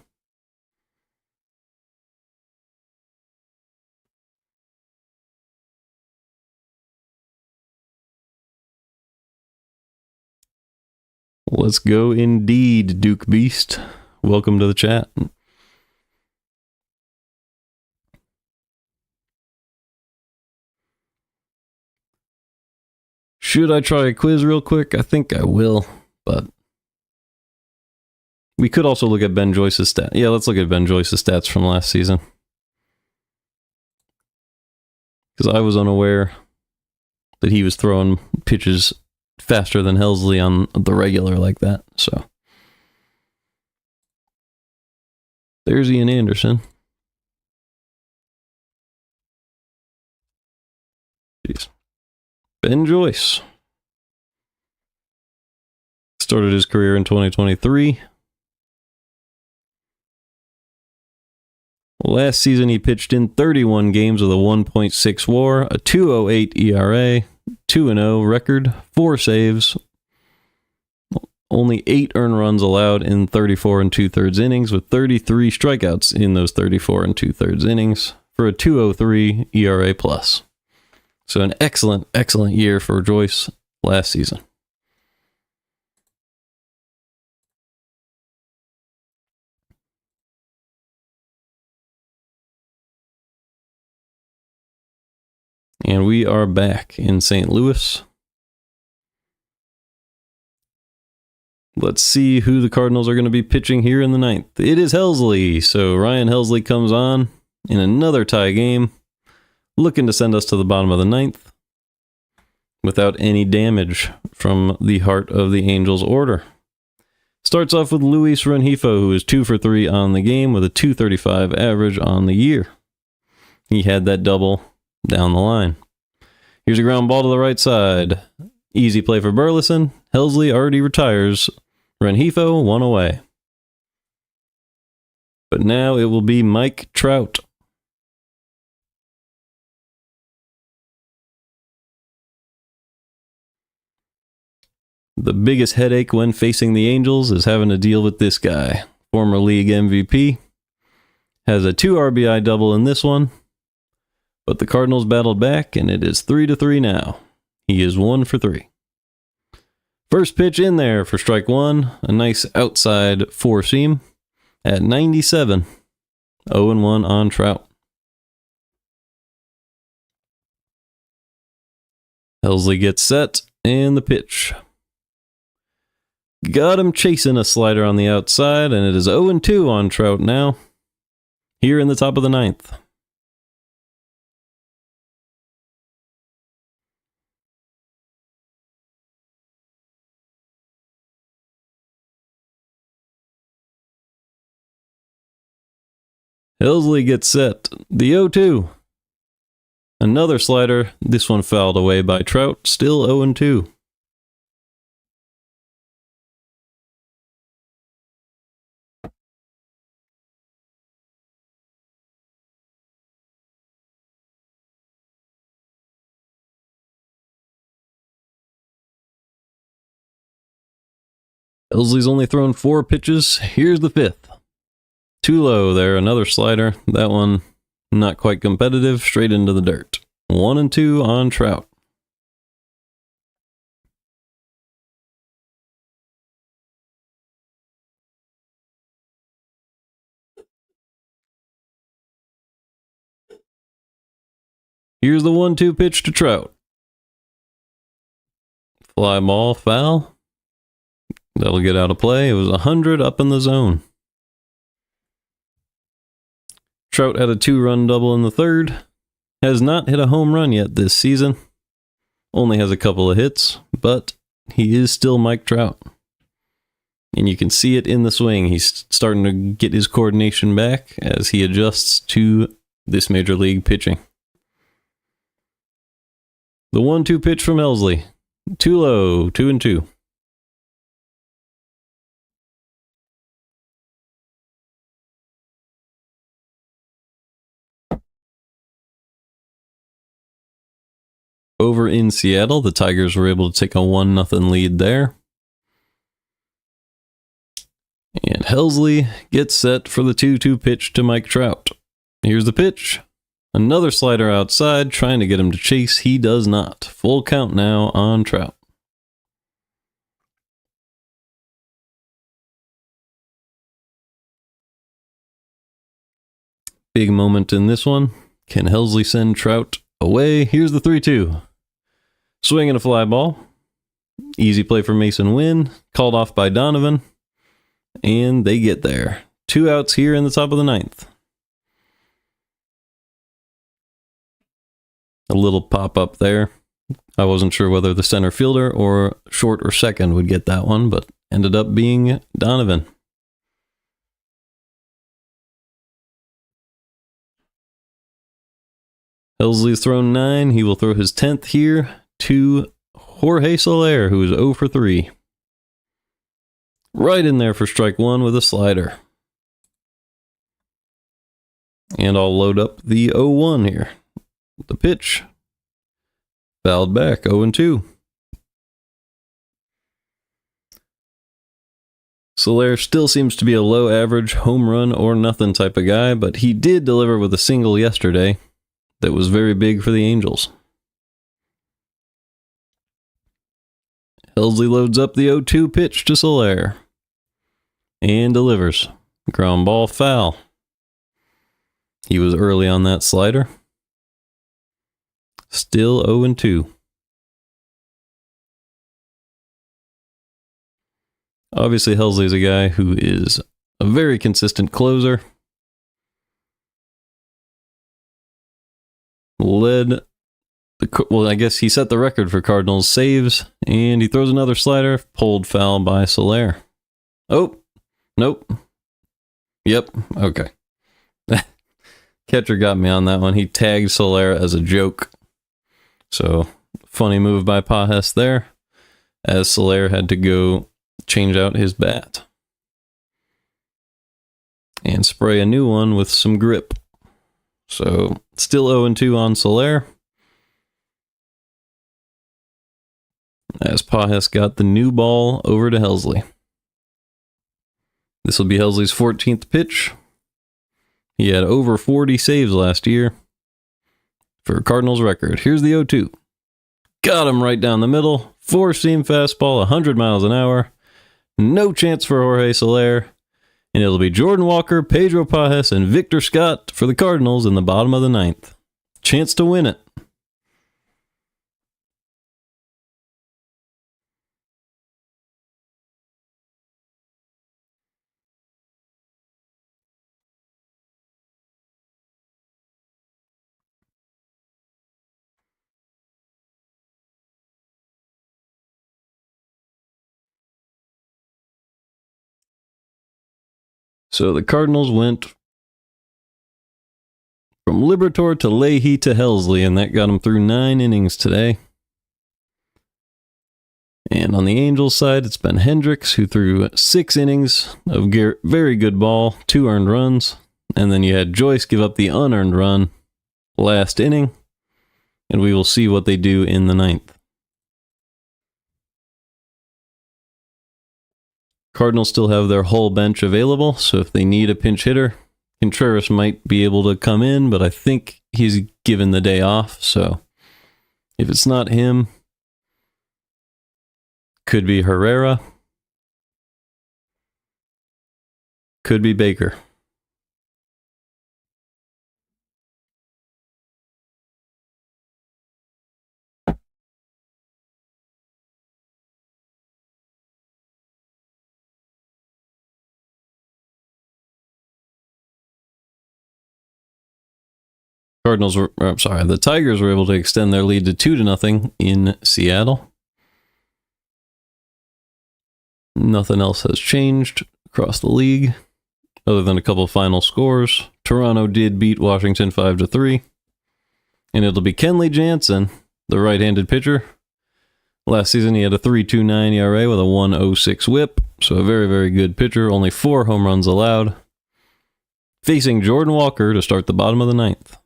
Let's go indeed, Duke Beast. Welcome to the chat. Should I try a quiz real quick? I think I will, but we could also look at Ben Joyce's stats. Yeah, let's look at Ben Joyce's stats from last season. Because I was unaware that he was throwing pitches faster than Helsley on the regular like that. So there's Ian Anderson. Jeez. Ben Joyce started his career in 2023. Last season, he pitched in 31 games with a 1.6 WAR, a 2.08 ERA, 2-0 record, 4 saves, only 8 earned runs allowed in 34 2/3 innings, with 33 strikeouts in those 34 2/3 innings for a 2.03 ERA plus. So an excellent, excellent year for Joyce last season. And we are back in St. Louis. Let's see who the Cardinals are going to be pitching here in the 9th. It is Helsley. So Ryan Helsley comes on in another tie game, looking to send us to the bottom of the 9th without any damage from the heart of the Angels order. Starts off with Luis Rengifo, who is 2 for 3 on the game with a 235 average on the year. He had that double down the line. Here's a ground ball to the right side. Easy play for Burleson. Helsley already retires. Rengifo 1 away. But now it will be Mike Trout. The biggest headache when facing the Angels is having to deal with this guy. Former league MVP. Has a 2 RBI double in this one. But the Cardinals battled back, and it is 3-3 now. He is 1 for 3. First pitch in there for strike 1. A nice outside 4-seam at 97. 0-1 on Trout. Helsley gets set, and the pitch. Got him chasing a slider on the outside, and it is 0-2 on Trout now. Here in the top of the 9th. Helsley gets set. The 0-2. Another slider. This one fouled away by Trout. Still 0-2. Helsley's only thrown 4 pitches. Here's the 5th. Too low there, another slider. That one not quite competitive, straight into the dirt. 1-2 on Trout. Here's the 1-2 pitch to Trout. Fly ball, foul. That'll get out of play. It was 100 up in the zone. Trout had a 2-run double in the 3rd. Has not hit a home run yet this season. Only has a couple of hits, but he is still Mike Trout. And you can see it in the swing. He's starting to get his coordination back as he adjusts to this major league pitching. The 1-2 pitch from Helsley. Too low, 2-2. Over in Seattle, the Tigers were able to take a 1-0 lead there. And Helsley gets set for the 2-2 pitch to Mike Trout. Here's the pitch. Another slider outside, trying to get him to chase. He does not. Full count now on Trout. Big moment in this one. Can Helsley send Trout away? Here's the 3-2. Swing and a fly ball. Easy play for Mason Wynn. Called off by Donovan. And they get there. 2 outs here in the top of the 9th. A little pop up there. I wasn't sure whether the center fielder or short or second would get that one, but ended up being Donovan. Helsley's thrown 9. He will throw his 10th here to Jorge Soler, who is 0 for 3. Right in there for strike 1 with a slider. And I'll load up the 0-1 here. The pitch. Fouled back, 0-2. Soler still seems to be a low average home run or nothing type of guy, but he did deliver with a single yesterday that was very big for the Angels. Helsley loads up the 0-2 pitch to Soler. And delivers. Ground ball foul. He was early on that slider. Still 0-2. Obviously, Helsley's a guy who is a very consistent closer. I guess he set the record for Cardinals saves, and he throws another slider, pulled foul by Soler. Oh, nope. Yep, okay. Catcher got me on that one. He tagged Soler as a joke. So, funny move by Pajes there, as Soler had to go change out his bat. And spray a new one with some grip. So, still 0-2 on Soler. As Pajes got the new ball over to Helsley. This will be Helsley's 14th pitch. He had over 40 saves last year for a Cardinals record. Here's the 0-2. Got him right down the middle. 4-seam fastball, 100 miles an hour. No chance for Jorge Soler. And it'll be Jordan Walker, Pedro Pajes, and Victor Scott for the Cardinals in the bottom of the 9th. Chance to win it. So the Cardinals went from Liberatore to Leahy to Helsley, and that got him through 9 innings today. And on the Angels side, it's been Hendricks, who threw 6 innings of very good ball, 2 earned runs, and then you had Joyce give up the unearned run last inning, and we will see what they do in the 9th. Cardinals still have their whole bench available, so if they need a pinch hitter, Contreras might be able to come in, but I think he's given the day off, so if it's not him, could be Herrera, could be Baker. The Tigers were able to extend their lead to 2-0 in Seattle. Nothing else has changed across the league, other than a couple final scores. Toronto did beat Washington 5-3, and it'll be Kenley Jansen, the right-handed pitcher. Last season he had a 3.29 ERA with a 1.06 WHIP, so a very, very good pitcher. Only 4 home runs allowed. Facing Jordan Walker to start the bottom of the 9th.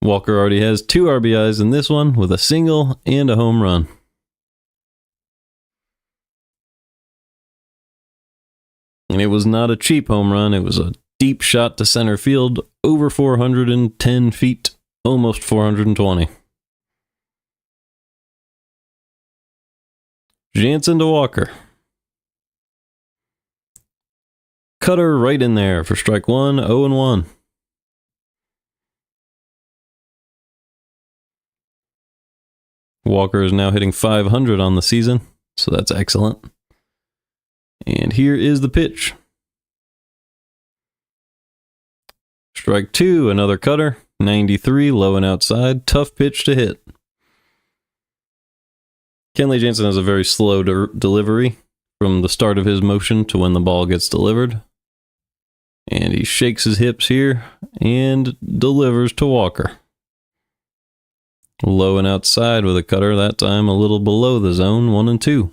Walker already has 2 RBIs in this one with a single and a home run. And it was not a cheap home run. It was a deep shot to center field, over 410 feet, almost 420. Jansen to Walker. Cutter right in there for strike 1, 0-1. Walker is now hitting 500 on the season, so that's excellent. And here is the pitch. Strike 2, another cutter, 93, low and outside, tough pitch to hit. Kenley Jansen has a very slow delivery from the start of his motion to when the ball gets delivered. And he shakes his hips here and delivers to Walker. Low and outside with a cutter, that time a little below the zone, 1-2.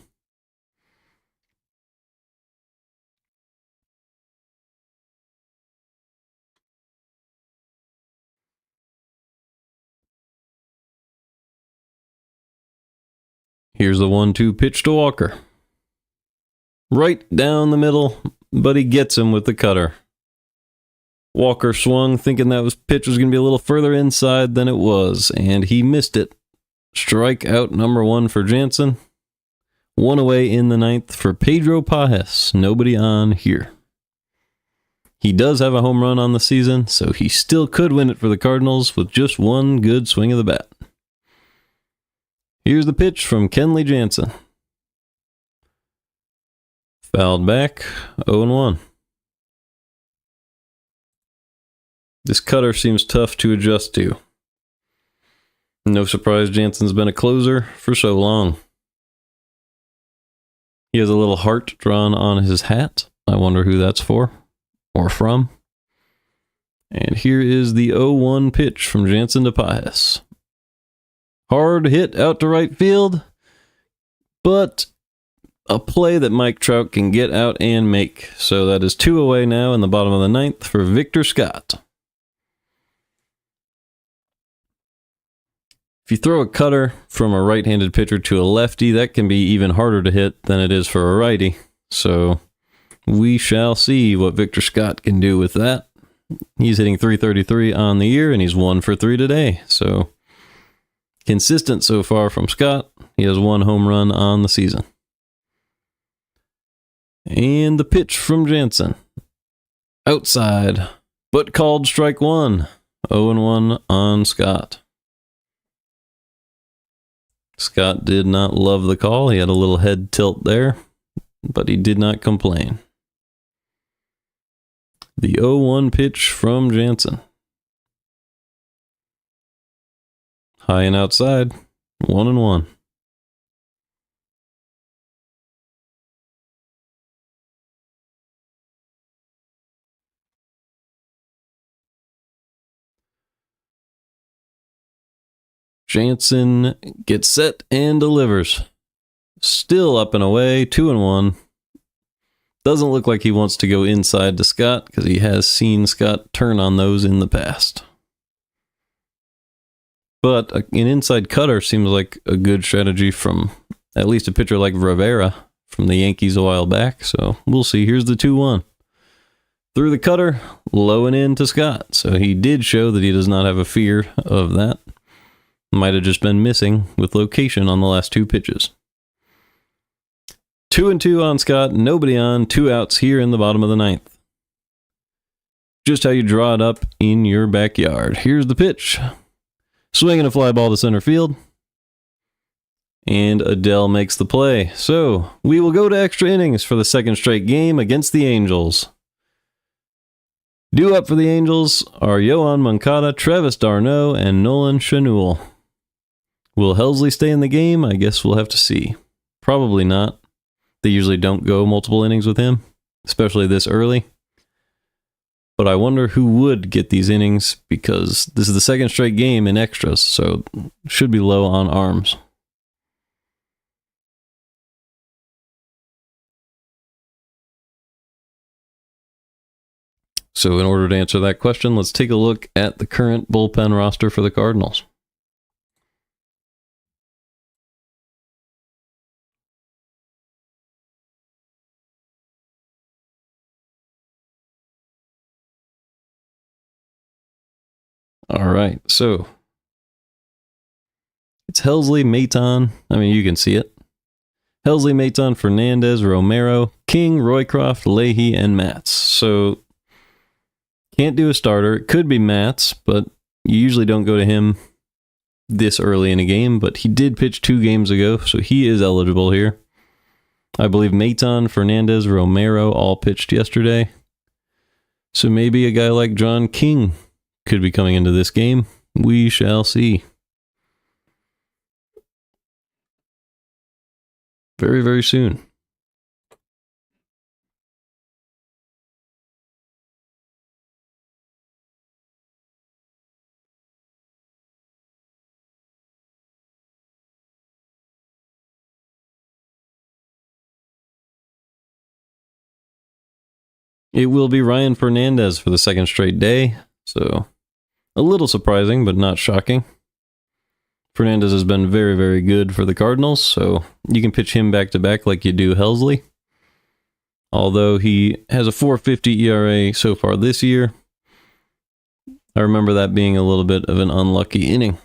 Here's the 1-2 pitch to Walker. Right down the middle, but he gets him with the cutter. Walker swung, thinking that pitch was going to be a little further inside than it was, and he missed it. Strikeout number 1 for Jansen. 1 away in the 9th for Pedro Pajes. Nobody on here. He does have a home run on the season, so he still could win it for the Cardinals with just 1 good swing of the bat. Here's the pitch from Kenley Jansen. Fouled back, 0-1. This cutter seems tough to adjust to. No surprise Jansen's been a closer for so long. He has a little heart drawn on his hat. I wonder who that's for or from. And here is the 0-1 pitch from Jansen to Pajes. Hard hit out to right field, but a play that Mike Trout can get out and make. So that is 2 away now in the bottom of the 9th for Victor Scott. If you throw a cutter from a right-handed pitcher to a lefty, that can be even harder to hit than it is for a righty. So we shall see what Victor Scott can do with that. He's hitting .333 on the year, and he's 1 for 3 today. So consistent so far from Scott. He has 1 home run on the season. And the pitch from Jansen. Outside, but called strike 1. 0-1 on Scott. Scott did not love the call. He had a little head tilt there, but he did not complain. The 0-1 pitch from Jansen. High and outside, 1-1. Jansen gets set and delivers. Still up and away, 2-1. Doesn't look like he wants to go inside to Scott because he has seen Scott turn on those in the past. But an inside cutter seems like a good strategy from at least a pitcher like Rivera from the Yankees a while back. So we'll see. Here's the 2-1. Through the cutter, low and in to Scott. So he did show that he does not have a fear of that. Might have just been missing with location on the last 2 pitches. 2-2 on Scott, nobody on, 2 outs here in the bottom of the 9th. Just how you draw it up in your backyard. Here's the pitch. Swinging a fly ball to center field. And Adele makes the play. So we will go to extra innings for the 2nd straight game against the Angels. Due up for the Angels are Yohan Moncada, Travis d'Arnaud, and Nolan Schanuel. Will Helsley stay in the game? I guess we'll have to see. Probably not. They usually don't go multiple innings with him, especially this early. But I wonder who would get these innings because this is the 2nd straight game in extras, so should be low on arms. So in order to answer that question, let's take a look at the current bullpen roster for the Cardinals. All right, so it's Helsley, Maton. I mean, you can see it. Helsley, Maton, Fernandez, Romero, King, Roycroft, Leahy, and Matz. So can't do a starter. It could be Matz, but you usually don't go to him this early in a game. But he did pitch 2 games ago, so he is eligible here. I believe Maton, Fernandez, Romero all pitched yesterday. So maybe a guy like John King could be coming into this game. We shall see. Very, very soon. It will be Ryan Fernandez for the second straight day, so a little surprising, but not shocking. Fernandez has been very, very good for the Cardinals, so you can pitch him back-to-back like you do Helsley. Although he has a 4.50 ERA so far this year, I remember that being a little bit of an unlucky inning.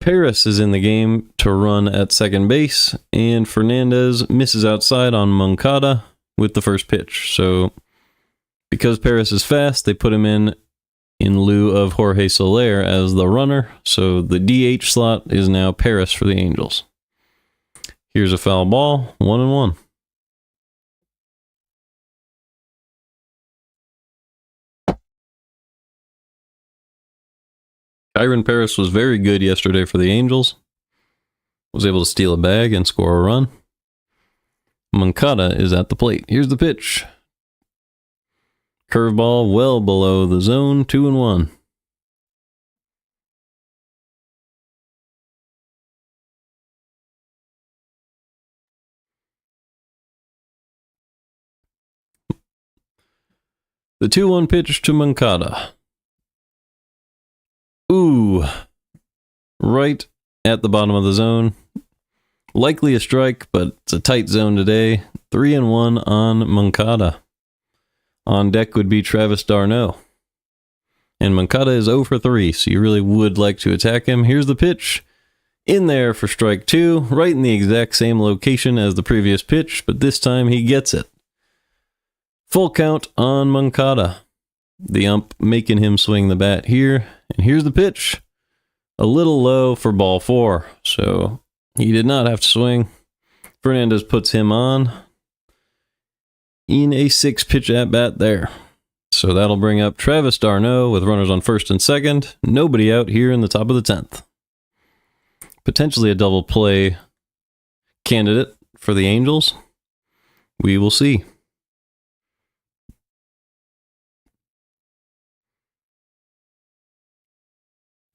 Paris is in the game to run at second base, and Fernandez misses outside on Moncada with the first pitch. So because Paris is fast, they put him in lieu of Jorge Soler as the runner. So the DH slot is now Paris for the Angels. Here's a foul ball, 1-1. Kyron Paris was very good yesterday for the Angels. Was able to steal a bag and score a run. Moncada is at the plate. Here's the pitch. Curveball well below the zone, 2-1. The 2-1 pitch to Moncada. Ooh, right at the bottom of the zone. Likely a strike, but it's a tight zone today. 3-1 on Moncada. On deck would be Travis d'Arnaud. And Moncada is 0 for 3, so you really would like to attack him. Here's the pitch. In there for strike 2, right in the exact same location as the previous pitch, but this time he gets it. Full count on Moncada. The ump making him swing the bat here. And here's the pitch. A little low for ball 4, so he did not have to swing. Fernandez puts him on in a 6-pitch at-bat there. So that'll bring up Travis d'Arnaud with runners on first and second. Nobody out here in the top of the 10th. Potentially a double play candidate for the Angels. We will see.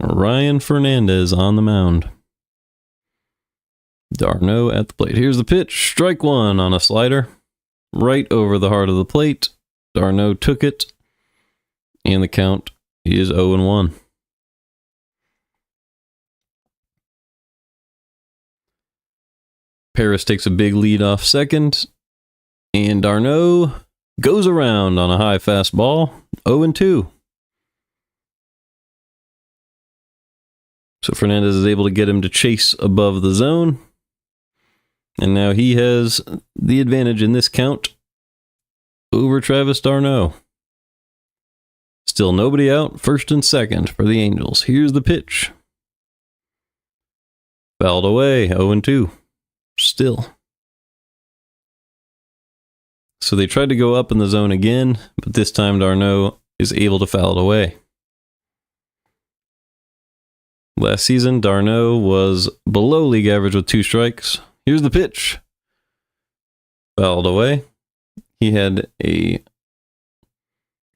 Ryan Fernandez on the mound. d'Arnaud at the plate. Here's the pitch. Strike 1 on a slider. Right over the heart of the plate. d'Arnaud took it. And the count is 0-1. Paris takes a big lead off second. And d'Arnaud goes around on a high fastball. 0-2. So Fernandez is able to get him to chase above the zone. And now he has the advantage in this count over Travis d'Arnaud. Still nobody out, first and second for the Angels. Here's the pitch. Fouled away, 0-2. Still. So they tried to go up in the zone again, but this time d'Arnaud is able to foul it away. Last season, d'Arnaud was below league average with 2 strikes. Here's the pitch. Fouled away. He had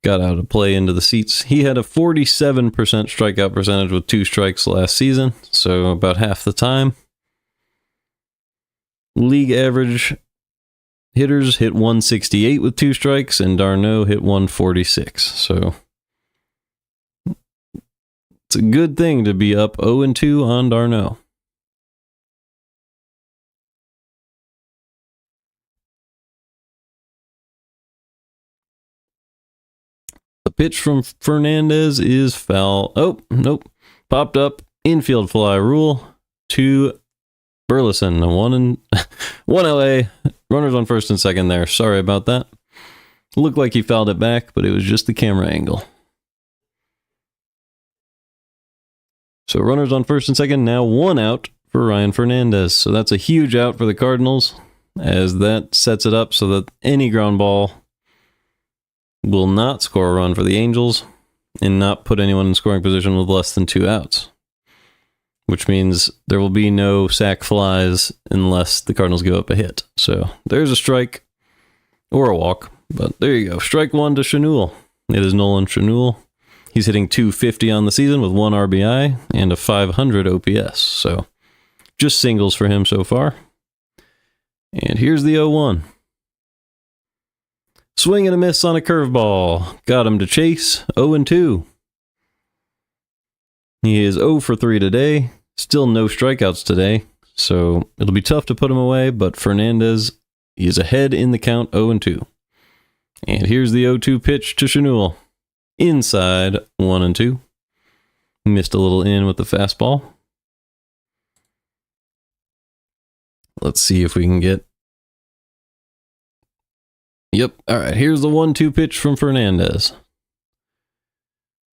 got out of play into the seats. He had a 47% strikeout percentage with 2 strikes last season, so about half the time. League average hitters hit 168 with 2 strikes, and d'Arnaud hit 146. So it's a good thing to be up 0-2 on d'Arnaud. The pitch from Fernandez is foul. Oh, nope. Popped up. Infield fly rule to Burleson. 1 LA. Runners on first and second there. Sorry about that. Looked like he fouled it back, but it was just the camera angle. So runners on first and second. Now 1 out for Ryan Fernandez. So that's a huge out for the Cardinals, as that sets it up so that any ground ball will not score a run for the Angels and not put anyone in scoring position with less than 2 outs, which means there will be no sac flies unless the Cardinals give up a hit. So there's a strike or a walk, but there you go. Strike 1 to Chenul. It is Nolan Chenul. He's hitting .250 on the season with 1 RBI and a .500 OPS. So just singles for him so far. And here's the 0-1. Swing and a miss on a curveball. Got him to chase. 0-2. He is 0 for 3 today. Still no strikeouts today, so it'll be tough to put him away, but Fernandez is ahead in the count, 0-2. And here's the 0-2 pitch to Chenul. Inside, 1-2. Missed a little in with the fastball. Let's see if we can get... Yep, alright, here's the 1-2 pitch from Fernandez.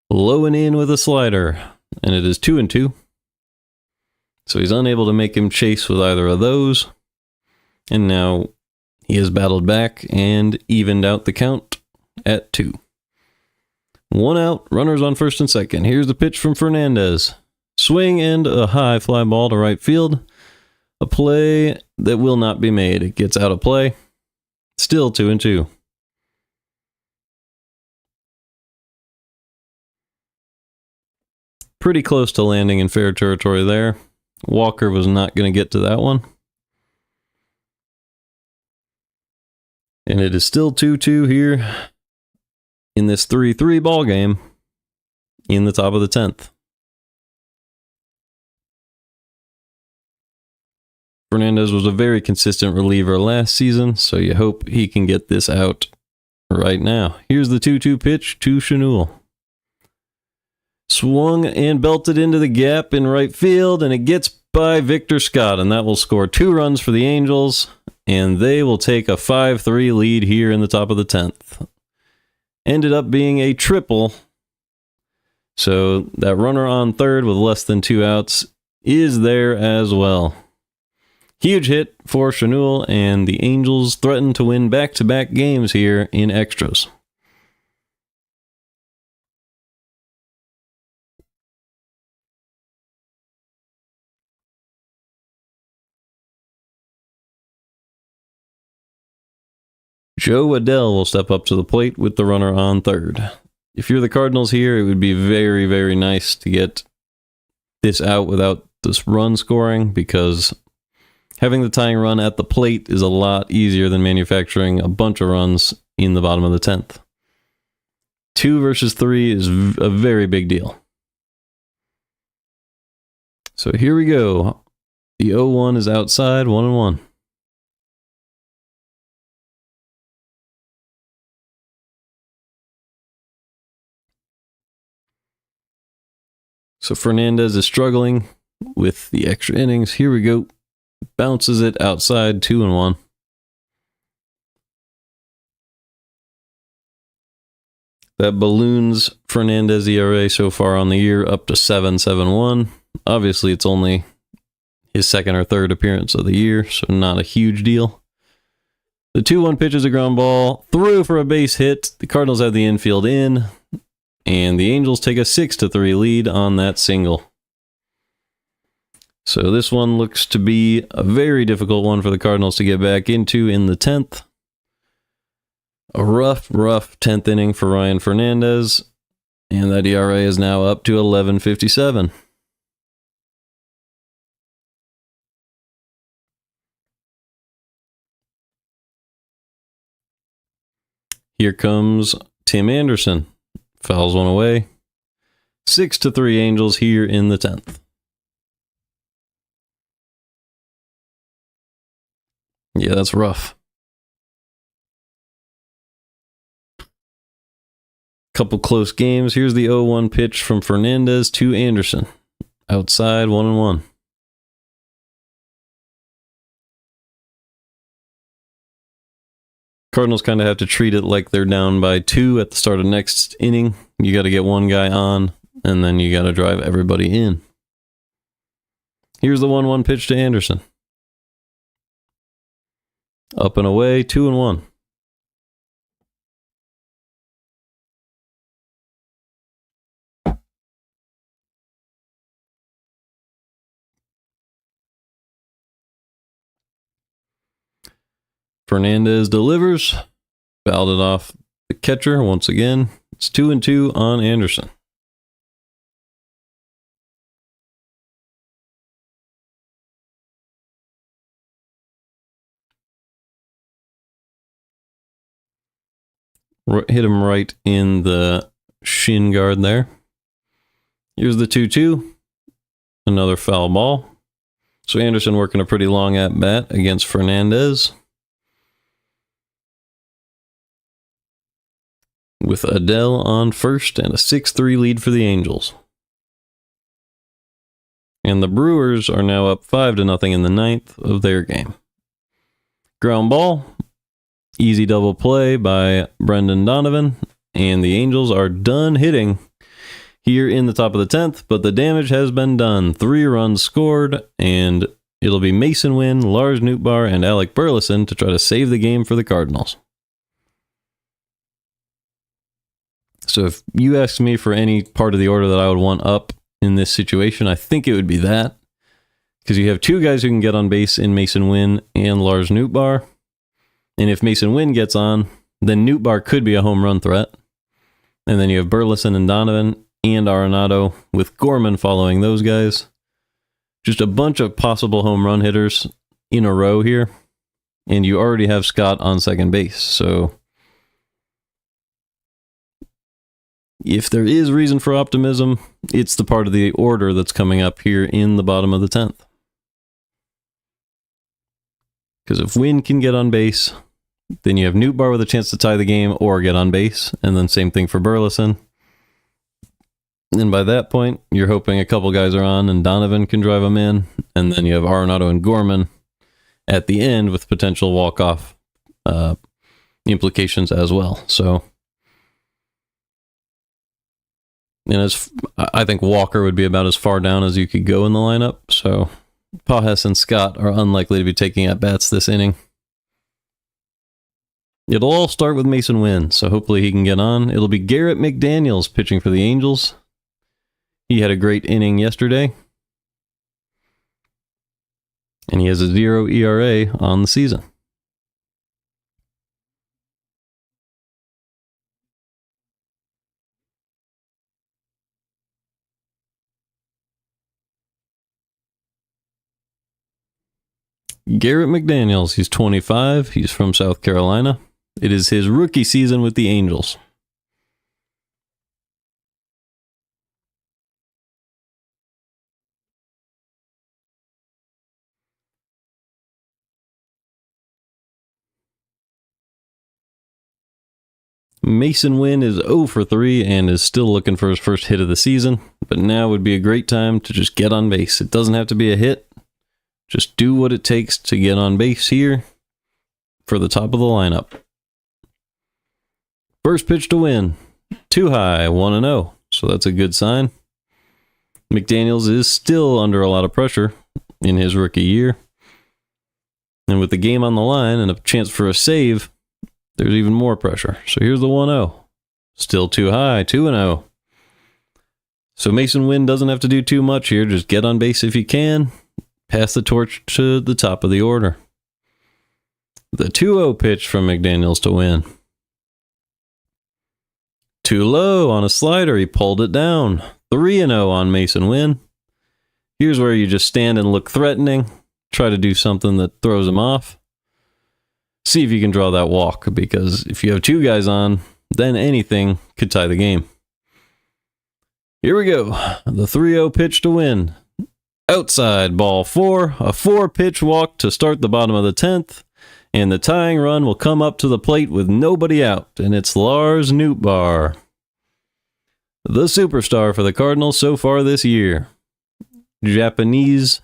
Low and in with a slider, and it is 2-2. So he's unable to make him chase with either of those. And now he has battled back and evened out the count at 2. 1 out, runners on first and second. Here's the pitch from Fernandez. Swing and a high fly ball to right field. A play that will not be made. It gets out of play. Still 2-2. Pretty close to landing in fair territory there. Walker was not going to get to that one. And it is still 2-2 here in this 3-3 ball game in the top of the 10th. Fernandez was a very consistent reliever last season, so you hope he can get this out right now. Here's the 2-2 pitch to Chenul. Swung and belted into the gap in right field, and it gets by Victor Scott, and that will score 2 runs for the Angels, and they will take a 5-3 lead here in the top of the 10th. Ended up being a triple, so that runner on third with less than 2 outs is there as well. Huge hit for Chenul, and the Angels threaten to win back-to-back games here in extras. Joe Adell will step up to the plate with the runner on third. If you're the Cardinals here, it would be very, very nice to get this out without this run scoring, because having the tying run at the plate is a lot easier than manufacturing a bunch of runs in the bottom of the 10th. 2 versus 3 is a very big deal. So here we go. The 0-1 is outside, 1-1. So Fernandez is struggling with the extra innings. Here we go. Bounces it outside, 2-1. That balloons Fernandez ERA so far on the year up to 7.71. Obviously, it's only his second or third appearance of the year, so not a huge deal. The 2-1 pitch is a ground ball. Through for a base hit. The Cardinals have the infield in, and the Angels take a 6-3 lead on that single. So this one looks to be a very difficult one for the Cardinals to get back into in the 10th. A rough 10th inning for Ryan Fernandez, and that ERA is now up to 11.57. Here comes Tim Anderson. Fouls one away. 6-3 Angels here in the 10th. Yeah, that's rough. Couple close games. Here's the 0-1 pitch from Fernandez to Anderson. Outside, 1-1. Cardinals kind of have to treat it like they're down by 2 at the start of next inning. You got to get one guy on, and then you got to drive everybody in. Here's the 1-1 pitch to Anderson. Up and away, 2-1. Fernandez delivers. Fouled it off the catcher once again. It's 2-2 on Anderson. Hit him right in the shin guard there. Here's the 2-2. Another foul ball. So Anderson working a pretty long at bat against Fernandez. With Adele on first and a 6-3 lead for the Angels. And the Brewers are now up 5-0 in the 9th of their game. Ground ball. Easy double play by Brendan Donovan. And the Angels are done hitting here in the top of the 10th, but the damage has been done. 3 runs scored, and it'll be Mason Wynn, Lars Nootbaar, and Alec Burleson to try to save the game for the Cardinals. So if you ask me for any part of the order that I would want up in this situation, I think it would be that. Because you have 2 guys who can get on base in Mason Wynn and Lars Nootbaar. And if Mason Wynn gets on, then Nootbaar could be a home run threat. And then you have Burleson and Donovan and Arenado with Gorman following those guys. Just a bunch of possible home run hitters in a row here. And you already have Scott on second base. So if there is reason for optimism, it's the part of the order that's coming up here in the bottom of the 10th. Because if Wynn can get on base, then you have Nootbaar with a chance to tie the game or get on base, and then same thing for Burleson. And by that point, you're hoping a couple guys are on and Donovan can drive them in, and then you have Arenado and Gorman at the end with potential walk-off implications as well. So, and I think Walker would be about as far down as you could go in the lineup. So Pages and Scott are unlikely to be taking at-bats this inning. It'll all start with Mason Wynn, so hopefully he can get on. It'll be Garrett McDaniels pitching for the Angels. He had a great inning yesterday. And he has a 0 ERA on the season. Garrett McDaniels, he's 25. He's from South Carolina. It is his rookie season with the Angels. Mason Wynn is 0 for 3 and is still looking for his first hit of the season, but now would be a great time to just get on base. It doesn't have to be a hit. Just do what it takes to get on base here for the top of the lineup. First pitch to Wynn. Too high, 1-0. So that's a good sign. McDaniels is still under a lot of pressure in his rookie year. And with the game on the line and a chance for a save, there's even more pressure. So here's the 1-0. Still too high, 2-0. So Mason Wynn doesn't have to do too much here. Just get on base if you can. Pass the torch to the top of the order. The 2-0 pitch from McDaniels to Wynn. Too low on a slider. He pulled it down. 3-0 on Mason Wynn. Here's where you just stand and look threatening. Try to do something that throws him off. see if you can draw that walk, because if you have two guys on, then anything could tie the game. Here we go. The 3-0 pitch to win. Outside, ball 4. A 4-pitch walk to start the bottom of the 10th. And the tying run will come up to the plate with nobody out. And it's Lars Nootbaar, the superstar for the Cardinals so far this year. Japanese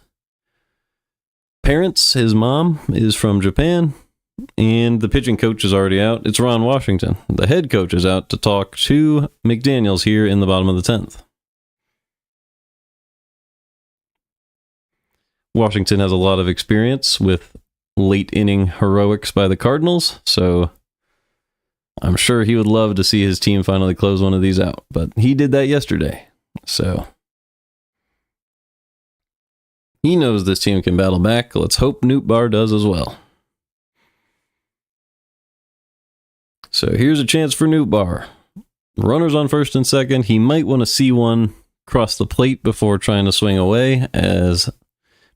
parents. His mom is from Japan. And the pitching coach is already out. It's Ron Washington. The head coach is out to talk to McDaniels here in the bottom of the 10th. Washington has a lot of experience with late inning heroics by the Cardinals, so I'm sure he would love to see his team finally close one of these out. But he did that yesterday, so he knows this team can battle back. Let's hope Nootbaar does as well. So here's a chance for Nootbaar. Runners on first and second. He might want to see one cross the plate before trying to swing away, as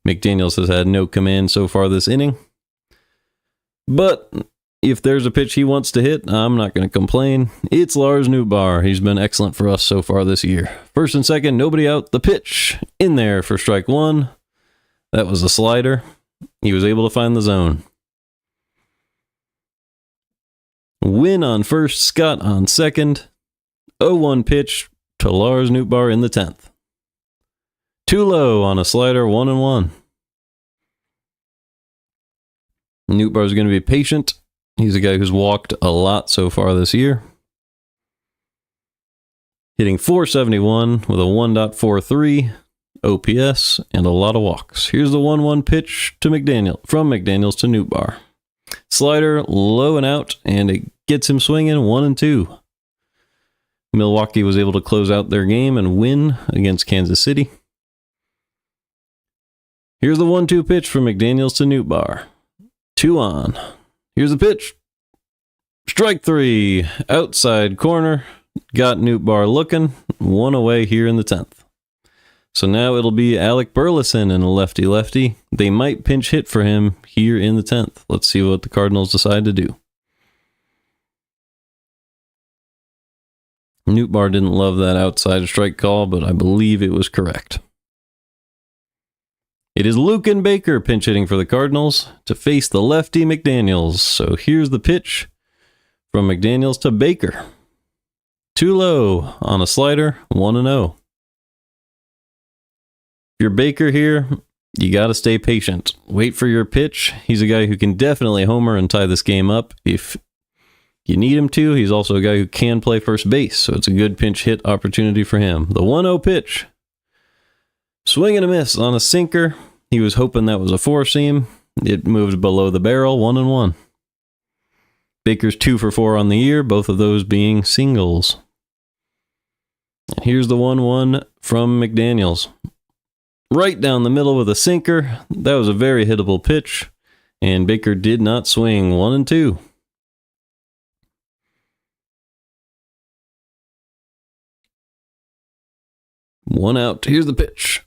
McDaniels has had no command so far this inning. But if there's a pitch he wants to hit, I'm not going to complain. It's Lars Nootbaar. He's been excellent for us so far this year. First and second, nobody out. The pitch in there for strike 1. That was a slider. He was able to find the zone. Win on first, Scott on second. 0-1 pitch to Lars Nootbaar in the 10th. Too low on a slider, 1-1. Nootbaar is going to be patient. He's a guy who's walked a lot so far this year. Hitting .471 with a 1.43 OPS and a lot of walks. Here's the 1-1 pitch to from McDaniels to Nootbaar. Slider low and out, and it gets him swinging 1-2. Milwaukee was able to close out their game and win against Kansas City. Here's the 1-2 pitch from McDaniels to Nootbaar. 2 on. Here's the pitch. Strike 3. Outside corner. Got Nootbaar looking. 1 away here in the 10th. So now it'll be Alec Burleson and a lefty-lefty. They might pinch hit for him here in the 10th. Let's see what the Cardinals decide to do. Nootbaar didn't love that outside strike call, but I believe it was correct. It is Luken Baker pinch hitting for the Cardinals to face the lefty McDaniels. So here's the pitch from McDaniels to Baker. Too low on a slider, 1-0. If you're Baker here, you got to stay patient. Wait for your pitch. He's a guy who can definitely homer and tie this game up if you need him to. He's also a guy who can play first base, so it's a good pinch hit opportunity for him. The 1-0 pitch. Swing and a miss on a sinker. He was hoping that was a 4-seam. It moved below the barrel, 1-1. Baker's 2 for 4 on the year, both of those being singles. And here's the 1-1 from McDaniels. Right down the middle with a sinker. That was a very hittable pitch, and Baker did not swing. 1-2. One out. Here's the pitch.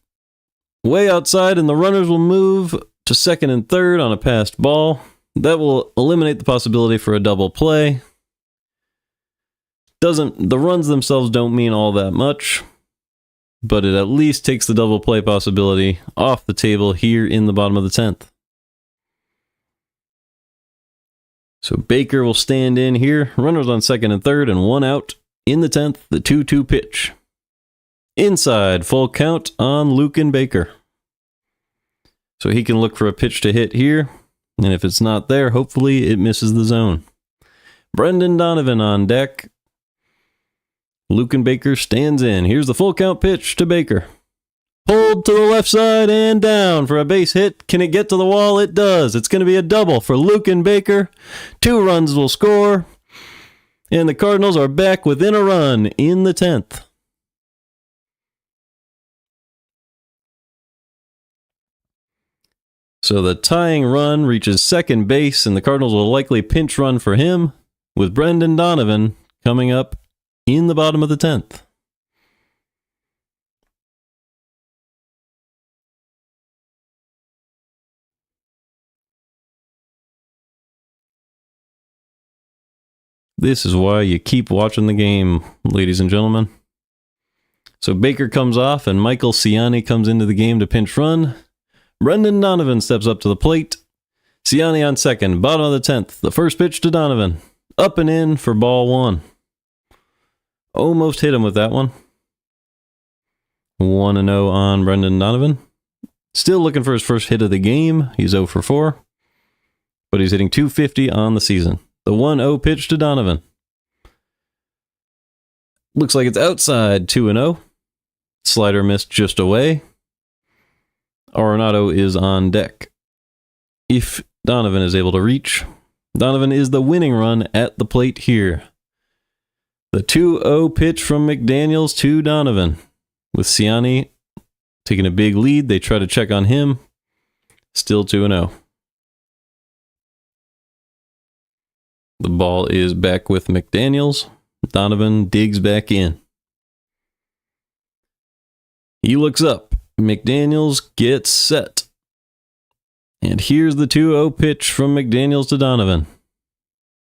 Way outside, and the runners will move to second and third on a passed ball. That will eliminate the possibility for a double play. The runs themselves don't mean all that much, but it at least takes the double play possibility off the table here in the bottom of the 10th. So Baker will stand in here. Runners on second and third, and 1 out in the 10th. The 2-2 pitch. Inside, full count on Luken Baker. So he can look for a pitch to hit here, and if it's not there, hopefully it misses the zone. Brendan Donovan on deck. Luken Baker stands in. Here's the full count pitch to Baker. Pulled to the left side and down for a base hit. Can it get to the wall? It does. It's going to be a double for Luken Baker. 2 runs will score, and the Cardinals are back within a run in the 10th. So the tying run reaches second base, and the Cardinals will likely pinch run for him, with Brendan Donovan coming up in the bottom of the 10th. This is why you keep watching the game, ladies and gentlemen. So Baker comes off, and Michael Ciani comes into the game to pinch run. Brendan Donovan steps up to the plate. Ciani on second, bottom of the 10th. The first pitch to Donovan. Up and in for ball 1. Almost hit him with that one. 1-0 on Brendan Donovan. Still looking for his first hit of the game. He's 0 for 4. But he's hitting .250 on the season. The 1-0 pitch to Donovan. Looks like it's outside, 2-0. Slider missed just away. Arenado is on deck. If Donovan is able to reach, Donovan is the winning run at the plate here. The 2-0 pitch from McDaniels to Donovan. With Ciani taking a big lead, they try to check on him. Still 2-0. The ball is back with McDaniels. Donovan digs back in. He looks up. McDaniels gets set. And here's the 2-0 pitch from McDaniels to Donovan.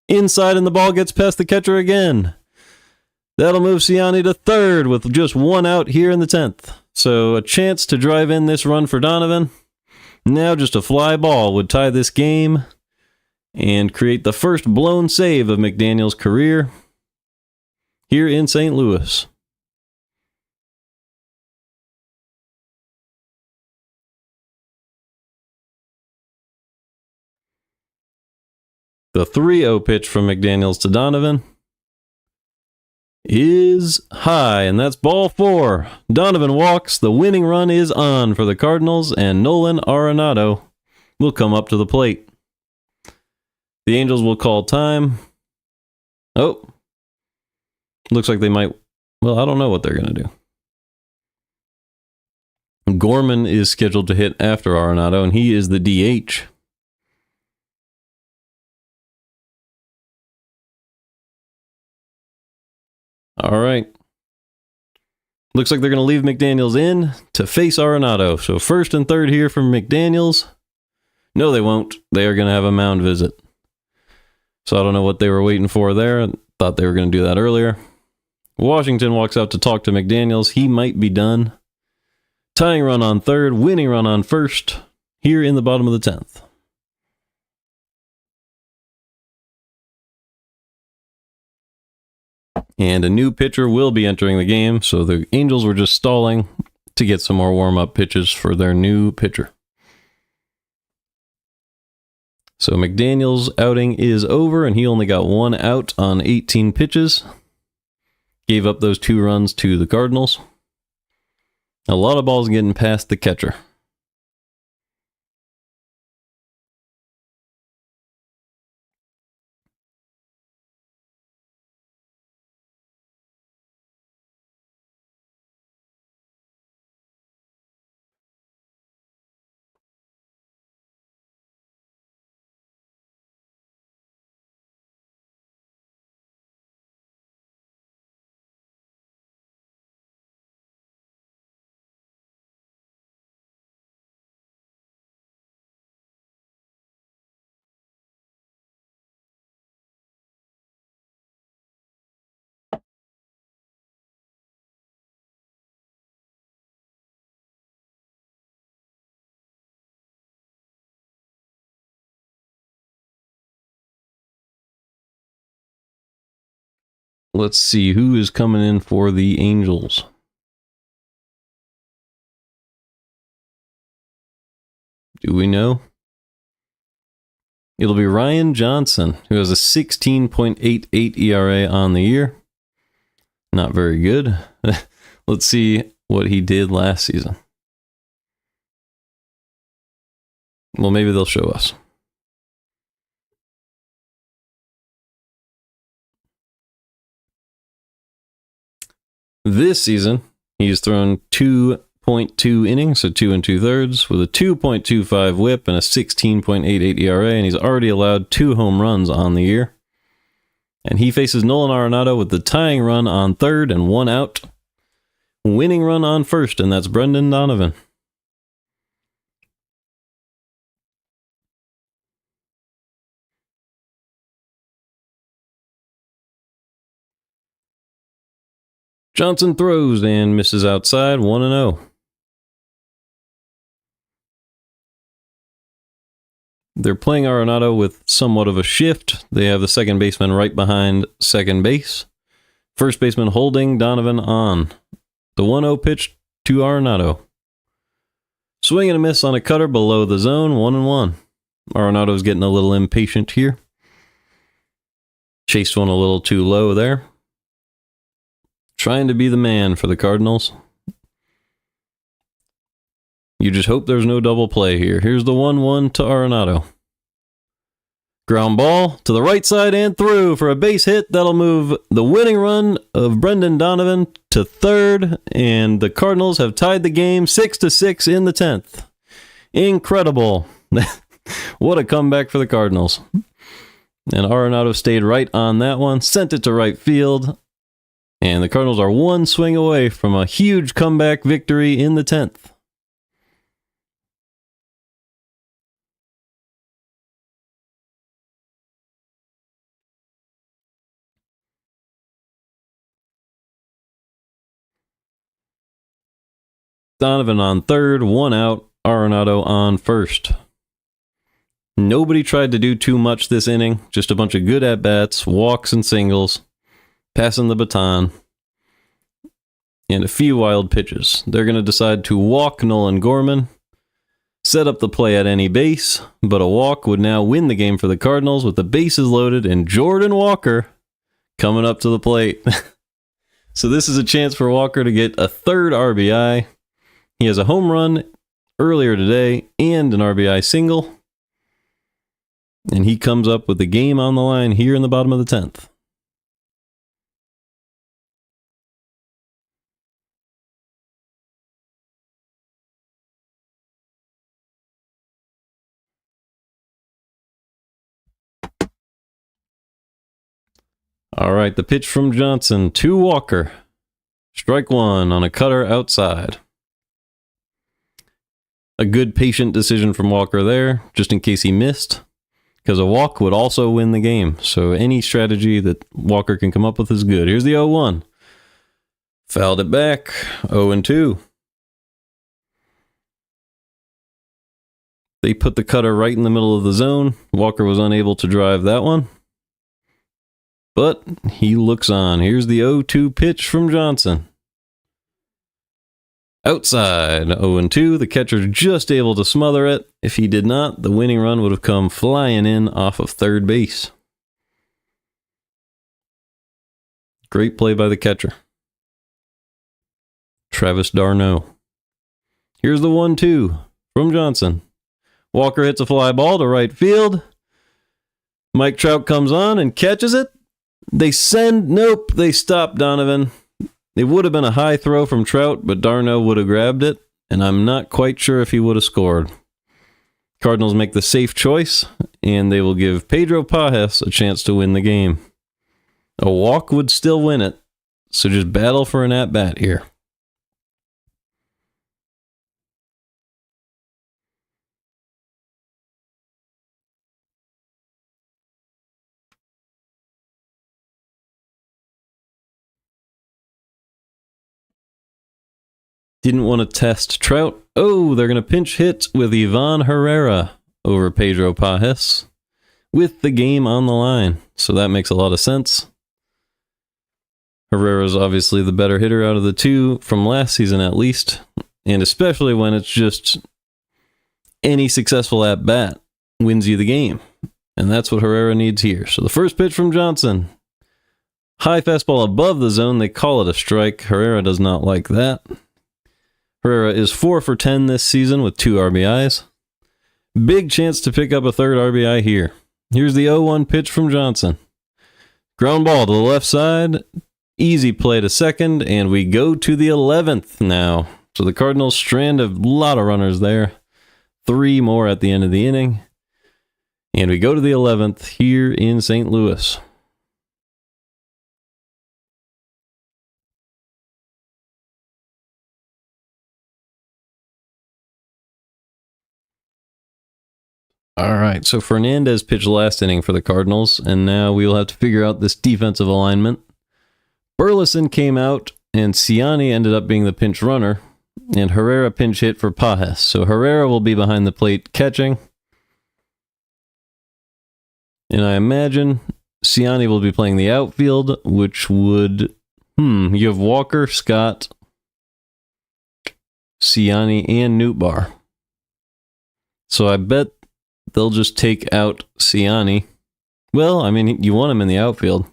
Inside, and the ball gets past the catcher again. That'll move Ciani to third with just 1 out here in the 10th. So a chance to drive in this run for Donovan. Now just a fly ball would tie this game and create the first blown save of McDaniels' career here in St. Louis. The 3-0 pitch from McDaniels to Donovan is high, and that's ball 4. Donovan walks. The winning run is on for the Cardinals, and Nolan Arenado will come up to the plate. The Angels will call time. Oh, looks like they might. Well, I don't know what they're going to do. Gorman is scheduled to hit after Arenado, and he is the DH. All right. Looks like they're going to leave McDaniels in to face Arenado. So first and third here from McDaniels. No, they won't. They are going to have a mound visit. So I don't know what they were waiting for there. Thought they were going to do that earlier. Washington walks out to talk to McDaniels. He might be done. Tying run on third, winning run on first, here in the bottom of the 10th. And a new pitcher will be entering the game, so the Angels were just stalling to get some more warm-up pitches for their new pitcher. So McDaniels' outing is over, and he only got 1 out on 18 pitches. Gave up those 2 runs to the Cardinals. A lot of balls getting past the catcher. Let's see who is coming in for the Angels. Do we know? It'll be Ryan Johnson, who has a 16.88 ERA on the year. Not very good. Let's see what he did last season. Well, maybe they'll show us. This season, he's thrown 2.2 innings, so 2 2/3, with a 2.25 whip and a 16.88 ERA, and he's already allowed 2 home runs on the year. And he faces Nolan Arenado with the tying run on third and 1 out. Winning run on first, and that's Brendan Donovan. Johnson throws and misses outside, 1-0. They're playing Arenado with somewhat of a shift. They have the second baseman right behind second base. First baseman holding Donovan on. The 1-0 pitch to Arenado. Swing and a miss on a cutter below the zone, 1-1. Arenado's getting a little impatient here. Chased one a little too low there. Trying to be the man for the Cardinals. You just hope there's no double play here. Here's the 1-1 to Arenado. Ground ball to the right side and through for a base hit. That'll move the winning run of Brendan Donovan to third, and the Cardinals have tied the game 6-6 in the 10th. Incredible. What a comeback for the Cardinals. And Arenado stayed right on that one, sent it to right field, and the Cardinals are one swing away from a huge comeback victory in the 10th. Donovan on third, one out, Arenado on first. Nobody tried to do too much this inning, just a bunch of good at-bats, walks and singles, passing the baton, and a few wild pitches. They're going to decide to walk Nolan Gorman, set up the play at any base, but a walk would now win the game for the Cardinals with the bases loaded and Jordan Walker coming up to the plate. So this is a chance for Walker to get a third RBI. He has a home run earlier today and an RBI single. And he comes up with the game on the line here in the bottom of the 10th. All right, the pitch from Johnson to Walker. Strike one on a cutter outside. A good patient decision from Walker there, just in case he missed, because a walk would also win the game. So any strategy that Walker can come up with is good. Here's the 0-1. Fouled it back, 0-2. They put the cutter right in the middle of the zone. Walker was unable to drive that one, but he looks on. Here's the 0-2 pitch from Johnson. Outside, 0-2. The catcher's just able to smother it. If he did not, the winning run would have come flying in off of third base. Great play by the catcher, Travis d'Arnaud. Here's the 1-2 from Johnson. Walker hits a fly ball to right field. Mike Trout comes on and catches it. They stop Donovan. It would have been a high throw from Trout, but d'Arnaud would have grabbed it, and I'm not quite sure if he would have scored. Cardinals make the safe choice, and they will give Pedro Pajes a chance to win the game. A walk would still win it, so just battle for an at-bat here. Didn't want to test Trout. Oh, they're going to pinch hit with Ivan Herrera over Pedro Pajes with the game on the line. So that makes a lot of sense. Herrera's obviously the better hitter out of the two from last season at least, and especially when it's just any successful at-bat wins you the game. And that's what Herrera needs here. So the first pitch from Johnson. High fastball above the zone. They call it a strike. Herrera does not like that. Herrera is 4 for 10 this season with 2 RBIs. Big chance to pick up a third RBI here. Here's the 0-1 pitch from Johnson. Ground ball to the left side. Easy play to second, and we go to the 11th now. So the Cardinals strand a lot of runners there. 3 more at the end of the inning. And we go to the 11th here in St. Louis. All right, so Fernandez pitched last inning for the Cardinals, and now we will have to figure out this defensive alignment. Burleson came out and Ciani ended up being the pinch runner, and Herrera pinch hit for Pajes. So Herrera will be behind the plate catching, and I imagine Ciani will be playing the outfield, which would... you have Walker, Scott, Ciani, and Nootbaar. So I bet they'll just take out Ciani. Well, I mean, you want him in the outfield.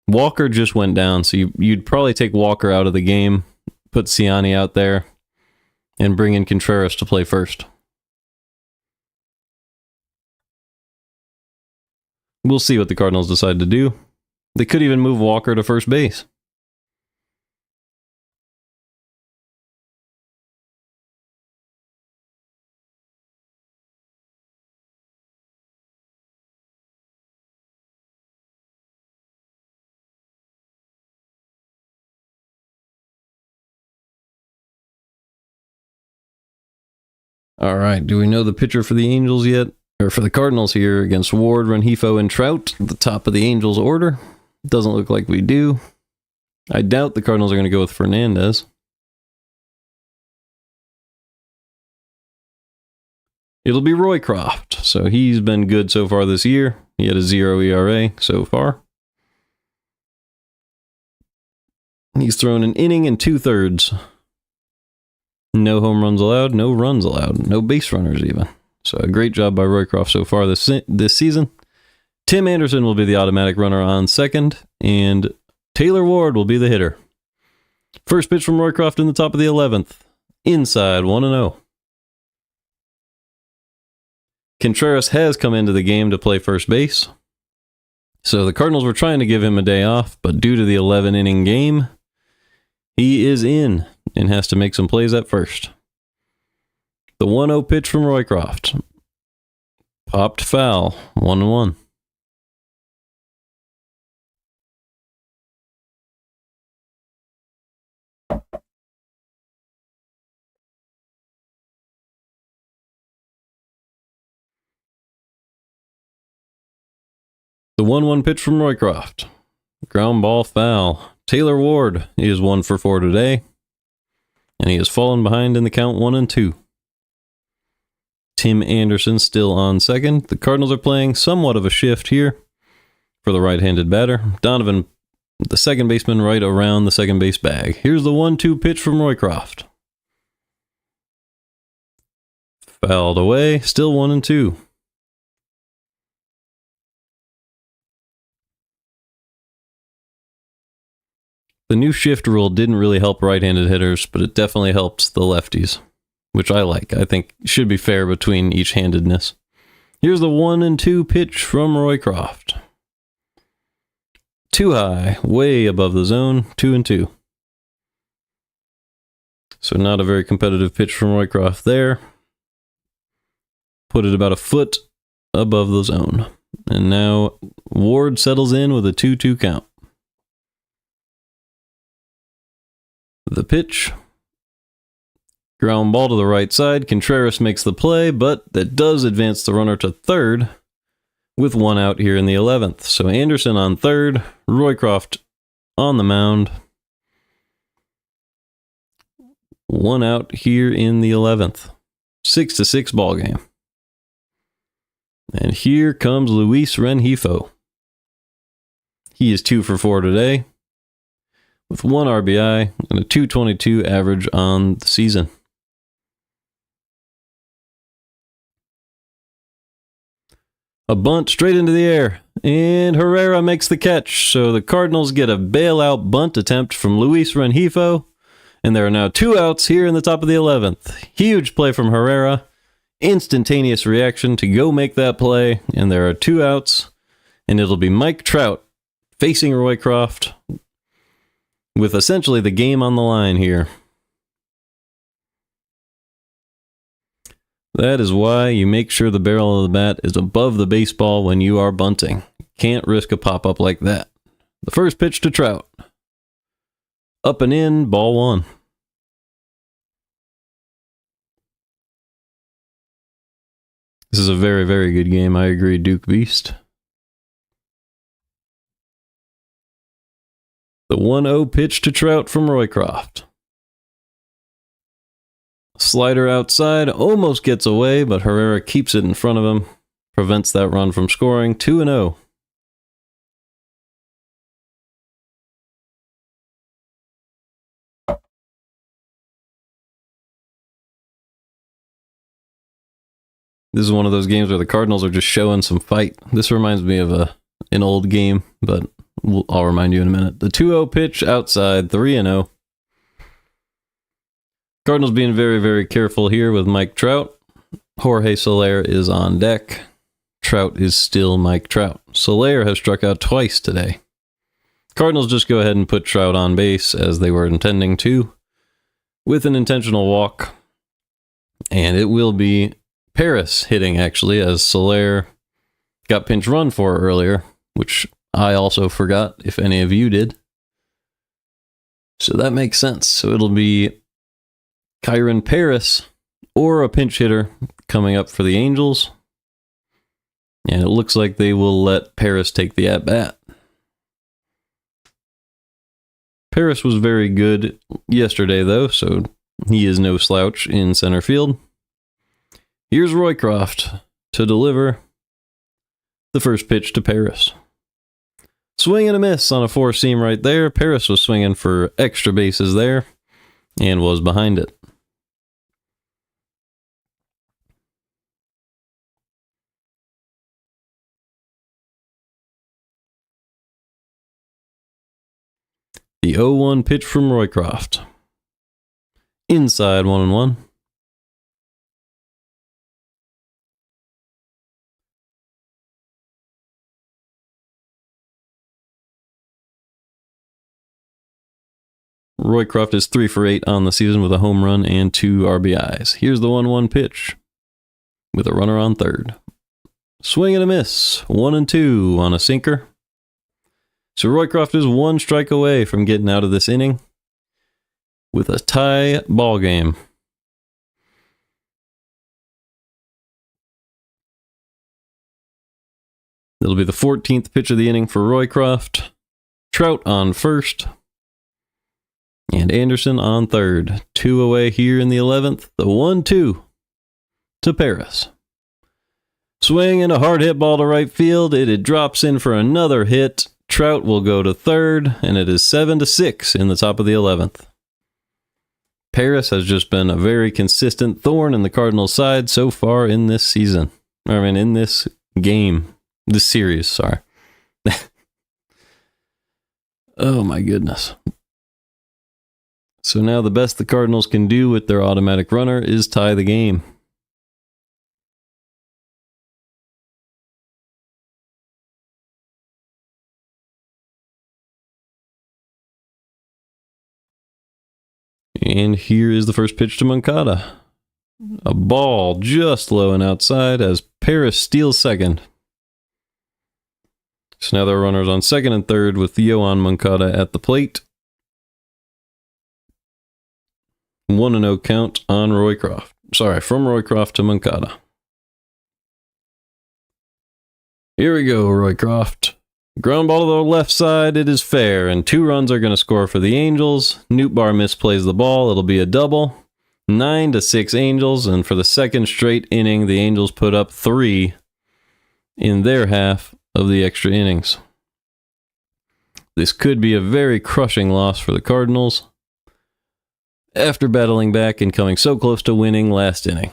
Walker just went down, so you'd probably take Walker out of the game, put Ciani out there, and bring in Contreras to play first. We'll see what the Cardinals decide to do. They could even move Walker to first base. All right, do we know the pitcher for the Angels yet? Or for the Cardinals here against Ward, Rengifo, and Trout at the top of the Angels order? Doesn't look like we do. I doubt the Cardinals are going to go with Fernandez. It'll be Roycroft. So he's been good so far this year. He had a 0 ERA so far. He's thrown an inning and 2/3. No home runs allowed, no runs allowed, no base runners even. So a great job by Roycroft so far this season. Tim Anderson will be the automatic runner on second, and Taylor Ward will be the hitter. First pitch from Roycroft in the top of the 11th. Inside, 1-0. Contreras has come into the game to play first base. So the Cardinals were trying to give him a day off, but due to the 11-inning game, he is in and has to make some plays at first. The 1-0 pitch from Roycroft. Popped foul, 1-1. The 1-1 pitch from Roycroft. Ground ball foul. Taylor Ward is 1 for 4 today, and he has fallen behind in the count 1-2. Tim Anderson still on second. The Cardinals are playing somewhat of a shift here for the right-handed batter. Donovan, the second baseman, right around the second base bag. Here's the 1-2 pitch from Roycroft. Fouled away, still 1-2. The new shift rule didn't really help right-handed hitters, but it definitely helps the lefties, which I like. I think should be fair between each handedness. Here's the 1-2 pitch from Roycroft. Too high, way above the zone, 2-2. So not a very competitive pitch from Roycroft there. Put it about a foot above the zone. And now Ward settles in with a 2-2 count. The pitch. Ground ball to the right side. Contreras makes the play, but that does advance the runner to third with 1 out here in the 11th. So Anderson on third, Roycroft on the mound. 1 out here in the 11th. 6-6 ball game. And here comes Luis Rengifo. He is 2 for 4 today, with 1 RBI and a .222 average on the season. A bunt straight into the air, and Herrera makes the catch. So the Cardinals get a bailout bunt attempt from Luis Rengifo, and there are now 2 outs here in the top of the 11th. Huge play from Herrera. Instantaneous reaction to go make that play, and there are 2 outs, and it'll be Mike Trout facing Roycroft with essentially the game on the line here. That is why you make sure the barrel of the bat is above the baseball when you are bunting. Can't risk a pop-up like that. The first pitch to Trout. Up and in, ball 1. This is a very, very good game. I agree, Duke Beast. The 1-0 pitch to Trout from Roycroft. Slider outside, almost gets away, but Herrera keeps it in front of him, prevents that run from scoring. 2-0. This is one of those games where the Cardinals are just showing some fight. This reminds me of an old game, but I'll remind you in a minute. The 2-0 pitch outside, 3-0. Cardinals being very, very careful here with Mike Trout. Jorge Soler is on deck. Trout is still Mike Trout. Soler has struck out twice today. Cardinals just go ahead and put Trout on base as they were intending to, with an intentional walk. And it will be Paris hitting, actually, as Soler got pinch run for earlier, which I also forgot, if any of you did. So that makes sense. So it'll be Kyron Paris or a pinch hitter coming up for the Angels. And it looks like they will let Paris take the at-bat. Paris was very good yesterday, though, so he is no slouch in center field. Here's Roycroft to deliver the first pitch to Paris. Swing and a miss on a four-seam right there. Paris was swinging for extra bases there and was behind it. The 0-1 pitch from Roycroft. Inside 1-1. Roycroft is 3 for 8 on the season with a home run and 2 RBIs. Here's the 1-1 pitch with a runner on third. Swing and a miss. 1-2 on a sinker. So Roycroft is 1 strike away from getting out of this inning with a tie ball game. It'll be the 14th pitch of the inning for Roycroft. Trout on first. And Anderson on third. 2 away here in the 11th. The 1-2 to Paris. Swing and a hard hit ball to right field. It drops in for another hit. Trout will go to third, and it is 7-6 in the top of the 11th. Paris has just been a very consistent thorn in the Cardinals' side so far in this season. In this game. This series, sorry. Oh my goodness. So now the best the Cardinals can do with their automatic runner is tie the game. And here is the first pitch to Moncada. A ball just low and outside as Paris steals second. So now there are runners on second and third with Yohan Moncada at the plate. 1-0 count on Roycroft. Sorry, from Roycroft to Moncada. Here we go, Roycroft. Ground ball to the left side, it is fair, and 2 runs are going to score for the Angels. Nootbaar misplays the ball, it'll be a double. 9-6 Angels, and for the second straight inning, the Angels put up 3 in their half of the extra innings. This could be a very crushing loss for the Cardinals after battling back and coming so close to winning last inning.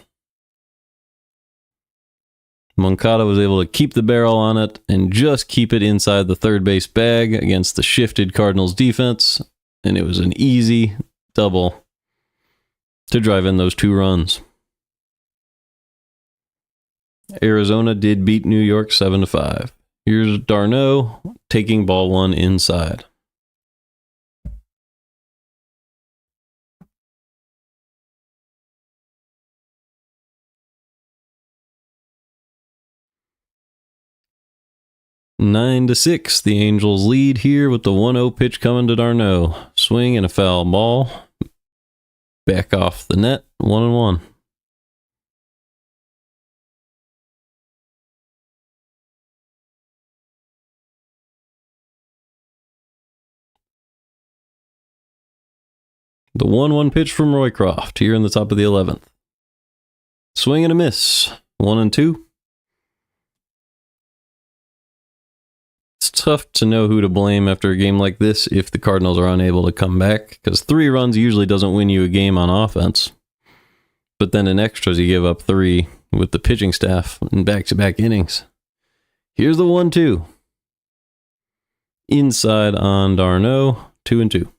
Moncada was able to keep the barrel on it and just keep it inside the third base bag against the shifted Cardinals defense, and it was an easy double to drive in those 2 runs. Arizona did beat New York 7-5. Here's d'Arnaud taking ball 1 inside. Nine to 6, the Angels lead here with the 1-0 pitch coming to d'Arnaud. Swing and a foul ball. Back off the net, 1-1. The 1-1 pitch from Roycroft here in the top of the 11th. Swing and a miss. 1-2. It's tough to know who to blame after a game like this if the Cardinals are unable to come back, because 3 runs usually doesn't win you a game on offense. But then in extras, you give up 3 with the pitching staff in back-to-back innings. Here's the 1-2. Inside on d'Arnaud, 2-2.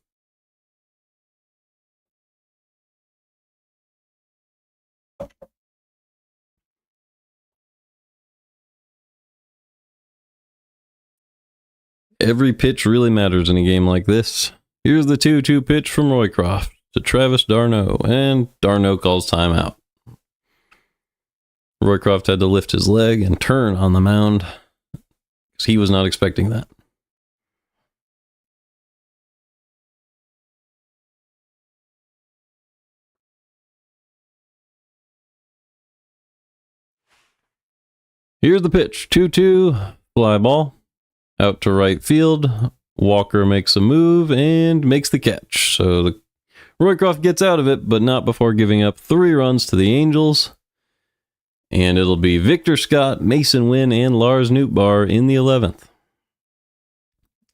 Every pitch really matters in a game like this. Here's the 2-2 pitch from Roycroft to Travis d'Arnaud, and d'Arnaud calls timeout. Roycroft had to lift his leg and turn on the mound because he was not expecting that. Here's the pitch, 2-2, fly ball. Out to right field, Walker makes a move and makes the catch. So Roycroft gets out of it, but not before giving up 3 runs to the Angels. And it'll be Victor Scott, Mason Wynn, and Lars Nootbaar in the 11th.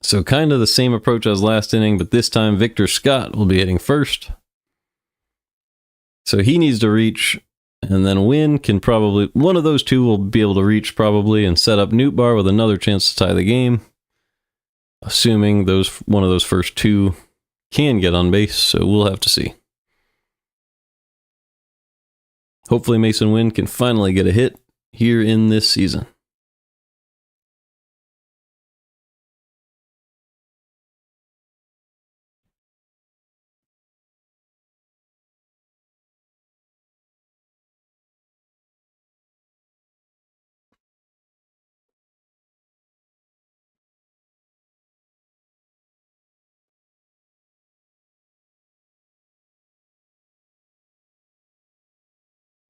So kind of the same approach as last inning, but this time Victor Scott will be hitting first. So he needs to reach, and then Wynn can probably, one of those two will be able to reach probably and set up Nootbaar with another chance to tie the game. Assuming one of those first 2 can get on base, so we'll have to see. Hopefully Mason Wynn can finally get a hit here in this season.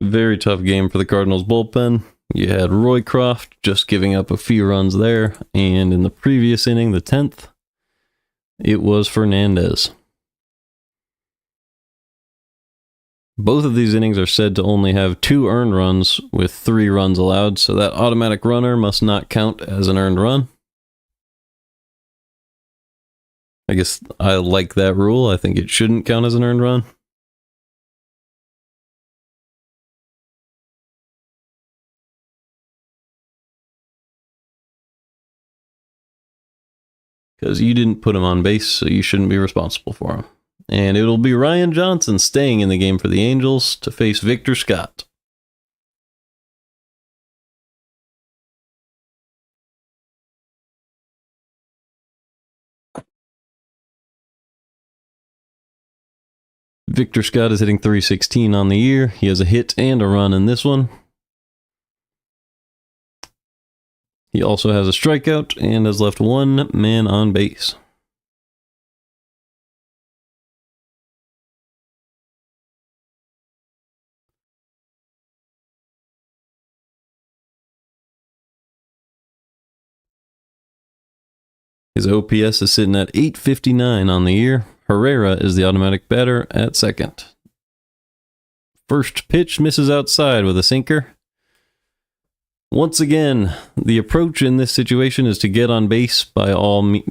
Very tough game for the Cardinals bullpen. You had Roycroft just giving up a few runs there, and in the previous inning, the 10th, it was Fernandez. Both of these innings are said to only have 2 earned runs with 3 runs allowed, so that automatic runner must not count as an earned run. I guess I like that rule. I think it shouldn't count as an earned run. Because you didn't put him on base, so you shouldn't be responsible for him. And it'll be Ryan Johnson staying in the game for the Angels to face Victor Scott. Victor Scott is hitting .316 on the year. He has a hit and a run in this one. He also has a strikeout and has left 1 man on base. His OPS is sitting at .859 on the year. Herrera is the automatic batter at second. First pitch misses outside with a sinker. Once again, the approach in this situation is to get on base by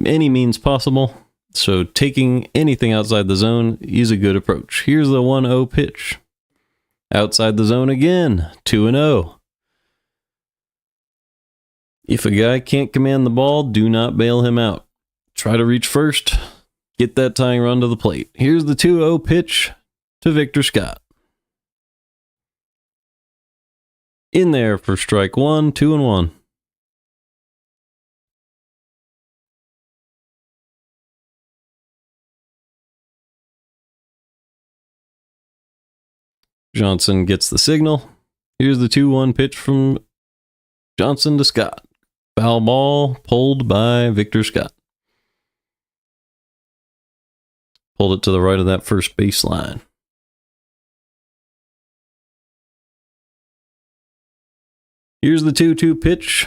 any means possible. So taking anything outside the zone is a good approach. Here's the 1-0 pitch. Outside the zone again, 2-0. If a guy can't command the ball, do not bail him out. Try to reach first, get that tying run to the plate. Here's the 2-0 pitch to Victor Scott. In there for strike 1, 2-1. Johnson gets the signal. Here's the 2-1 pitch from Johnson to Scott. Foul ball pulled by Victor Scott. Pulled it to the right of that first baseline. Here's the 2-2 pitch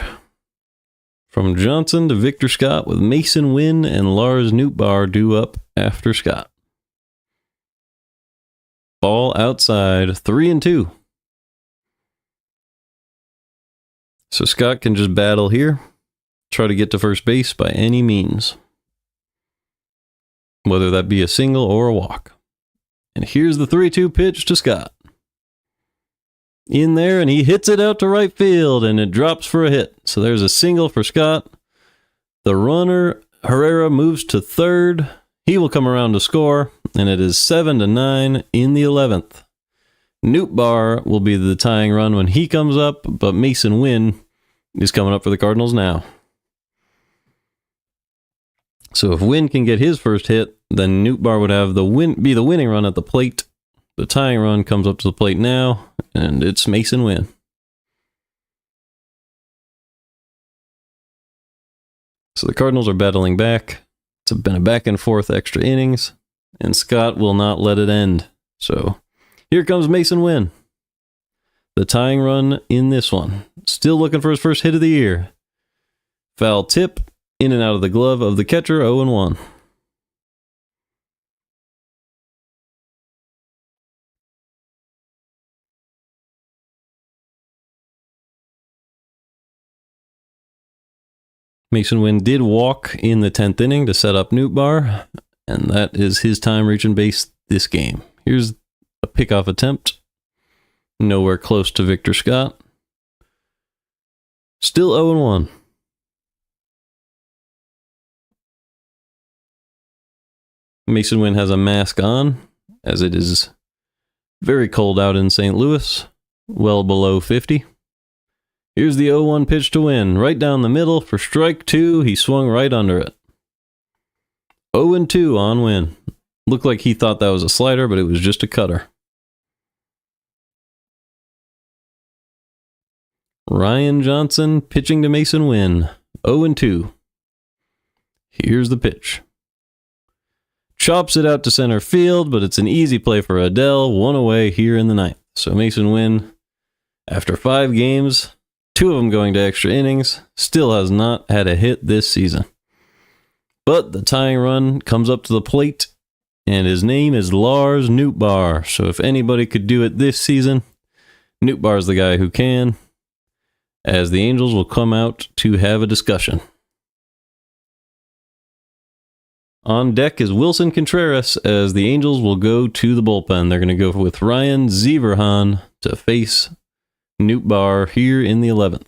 from Johnson to Victor Scott with Mason Wynn and Lars Nootbaar due up after Scott. Ball outside, 3-2. So Scott can just battle here, try to get to first base by any means, whether that be a single or a walk. And here's the 3-2 pitch to Scott. In there, and he hits it out to right field, and it drops for a hit. So there's a single for Scott. The runner, Herrera, moves to third. He will come around to score, and it is 7-9 in the 11th. Nootbaar will be the tying run when he comes up, but Mason Wynn is coming up for the Cardinals now. So if Wynn can get his first hit, then Nootbaar would have be the winning run at the plate. The tying run comes up to the plate now, and it's Mason Wynn. So the Cardinals are battling back. It's been a back and forth extra innings, and Scott will not let it end. So here comes Mason Wynn. The tying run in this one. Still looking for his first hit of the year. Foul tip, in and out of the glove of the catcher, 0-1. Mason Wynn did walk in the 10th inning to set up Nootbaar, and that is his time reaching base this game. Here's a pickoff attempt. Nowhere close to Victor Scott. Still 0-1. Mason Wynn has a mask on, as it is very cold out in St. Louis, well below 50. Here's the 0-1 pitch to Wynn, right down the middle for strike 2. He swung right under it. 0-2 on Wynn. Looked like he thought that was a slider, but it was just a cutter. Ryan Johnson pitching to Mason Wynn. 0-2. Here's the pitch. Chops it out to center field, but it's an easy play for Adele. One away here in the ninth. So Mason Wynn, after 5 games, 2 of them going to extra innings, still has not had a hit this season. But the tying run comes up to the plate, and his name is Lars Nootbaar. So if anybody could do it this season, Nootbaar is the guy who can, as the Angels will come out to have a discussion. On deck is Wilson Contreras, as the Angels will go to the bullpen. They're going to go with Ryan Zeverhan to face Nootbaar here in the 11th.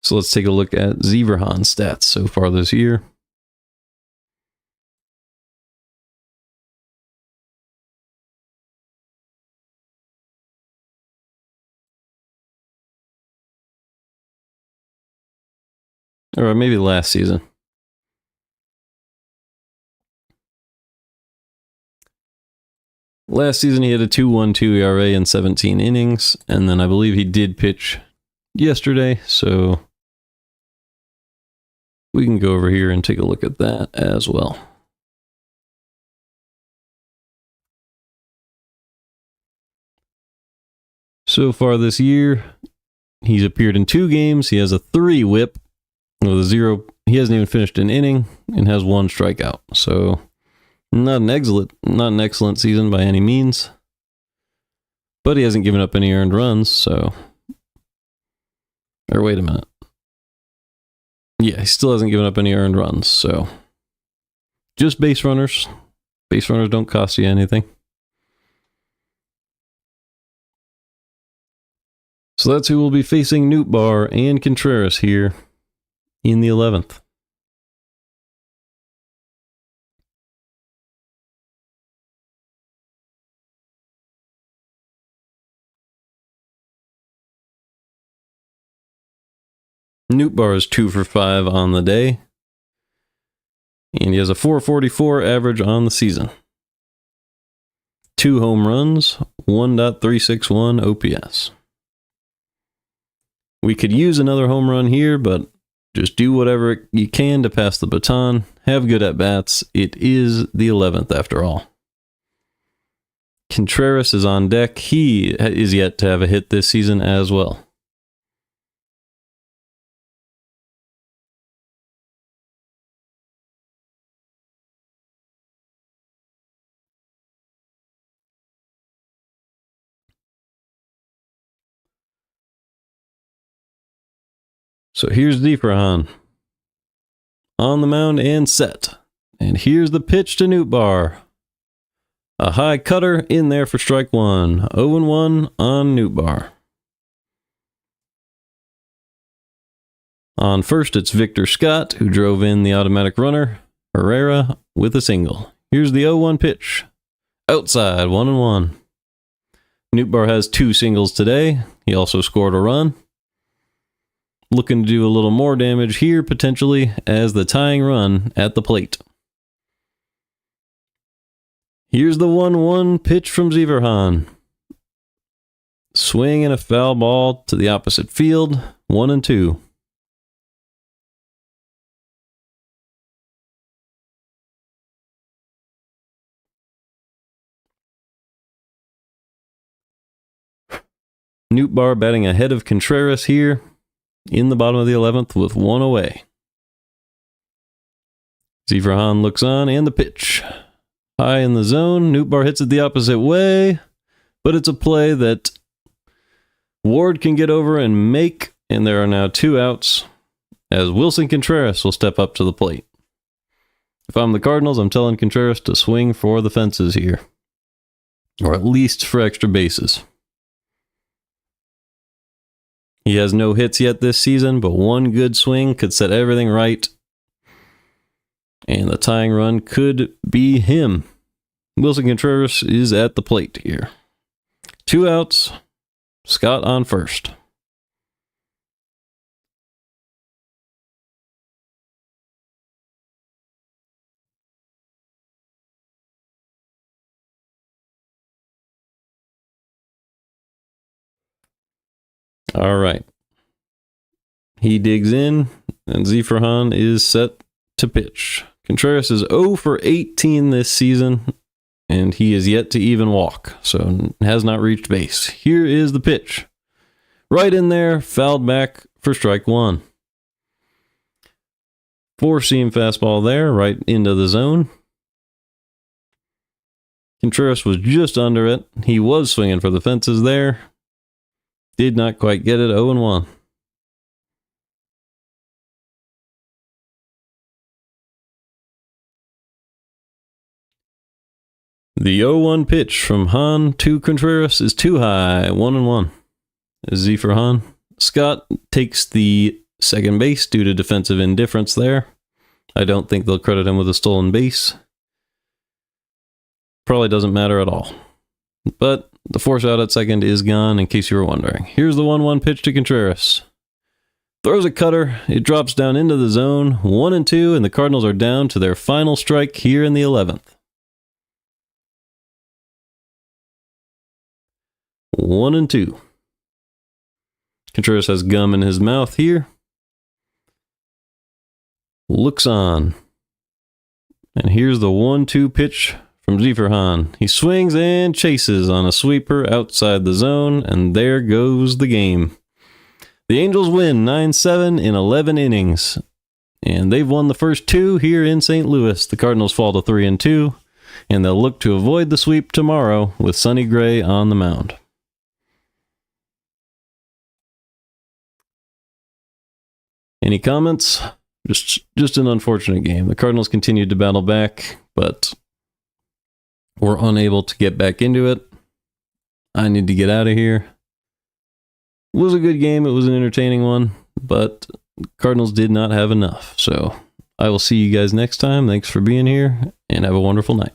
So let's take a look at Zeverhan's stats so far this year. Or maybe last season. Last season he had a 2.12 ERA in 17 innings, and then I believe he did pitch yesterday, so we can go over here and take a look at that as well. So far this year, he's appeared in 2 games. He has a 3 whip with a 0. He hasn't even finished an inning and has 1 strikeout. So not an excellent season by any means. But he hasn't given up any earned runs, so. Or wait a minute. Yeah, he still hasn't given up any earned runs, so just base runners. Base runners don't cost you anything. So that's who will be facing Nootbaar and Contreras here in the 11th. Nootbaar is 2 for 5 on the day, and he has a 4.44 average on the season. 2 home runs, 1.361 OPS. We could use another home run here, but Just do whatever you can to pass the baton. Have good at-bats. It is the 11th after all. Contreras is on deck. He is yet to have a hit this season as well. So here's Zifrahan on the mound and set. And here's the pitch to Nootbaar. A high cutter in there for strike one. 0-1 on Nootbaar. On first, it's Victor Scott, who drove in the automatic runner, Herrera, with a single. Here's the 0-1 pitch. Outside, 1-1. Nootbaar has 2 singles today. He also scored a run. Looking to do a little more damage here, potentially, as the tying run at the plate. Here's the 1-1 pitch from Zifrahan. Swing and a foul ball to the opposite field, 1-2. Nootbaar batting ahead of Contreras here in the bottom of the 11th with 1 away. Zifrahan looks on and the pitch. High in the zone. Nootbaar hits it the opposite way, but it's a play that Ward can get over and make, and there are now 2 outs as Wilson Contreras will step up to the plate. If I'm the Cardinals, I'm telling Contreras to swing for the fences here, or at least for extra bases. He has no hits yet this season, but one good swing could set everything right. And the tying run could be him. Wilson Contreras is at the plate here. 2 outs. Scott on first. All right. He digs in, and Zifrahan is set to pitch. Contreras is 0 for 18 this season, and he is yet to even walk, so has not reached base. Here is the pitch. Right in there, fouled back for strike one. 4-seam fastball there, right into the zone. Contreras was just under it. He was swinging for the fences there. Did not quite get it, 0-1. The 0-1 pitch from Hahn to Contreras is too high, 1-1. Zifrahan. Scott takes the second base due to defensive indifference there. I don't think they'll credit him with a stolen base. Probably doesn't matter at all. But the force out at second is gone, in case you were wondering. Here's the 1-1 pitch to Contreras. Throws a cutter. It drops down into the zone. 1-2, and the Cardinals are down to their final strike here in the 11th. 1-2. Contreras has gum in his mouth here. Looks on. And here's the 1-2 pitch from Zifrahan. He swings and chases on a sweeper outside the zone, and there goes the game. The Angels win 9-7 in 11 innings, and they've won the first 2 here in St. Louis. The Cardinals fall to 3-2, and they'll look to avoid the sweep tomorrow with Sonny Gray on the mound. Any comments? Just an unfortunate game. The Cardinals continued to battle back, but were unable to get back into it. I need to get out of here. It was a good game. It was an entertaining one, but Cardinals did not have enough. So I will see you guys next time. Thanks for being here, and have a wonderful night.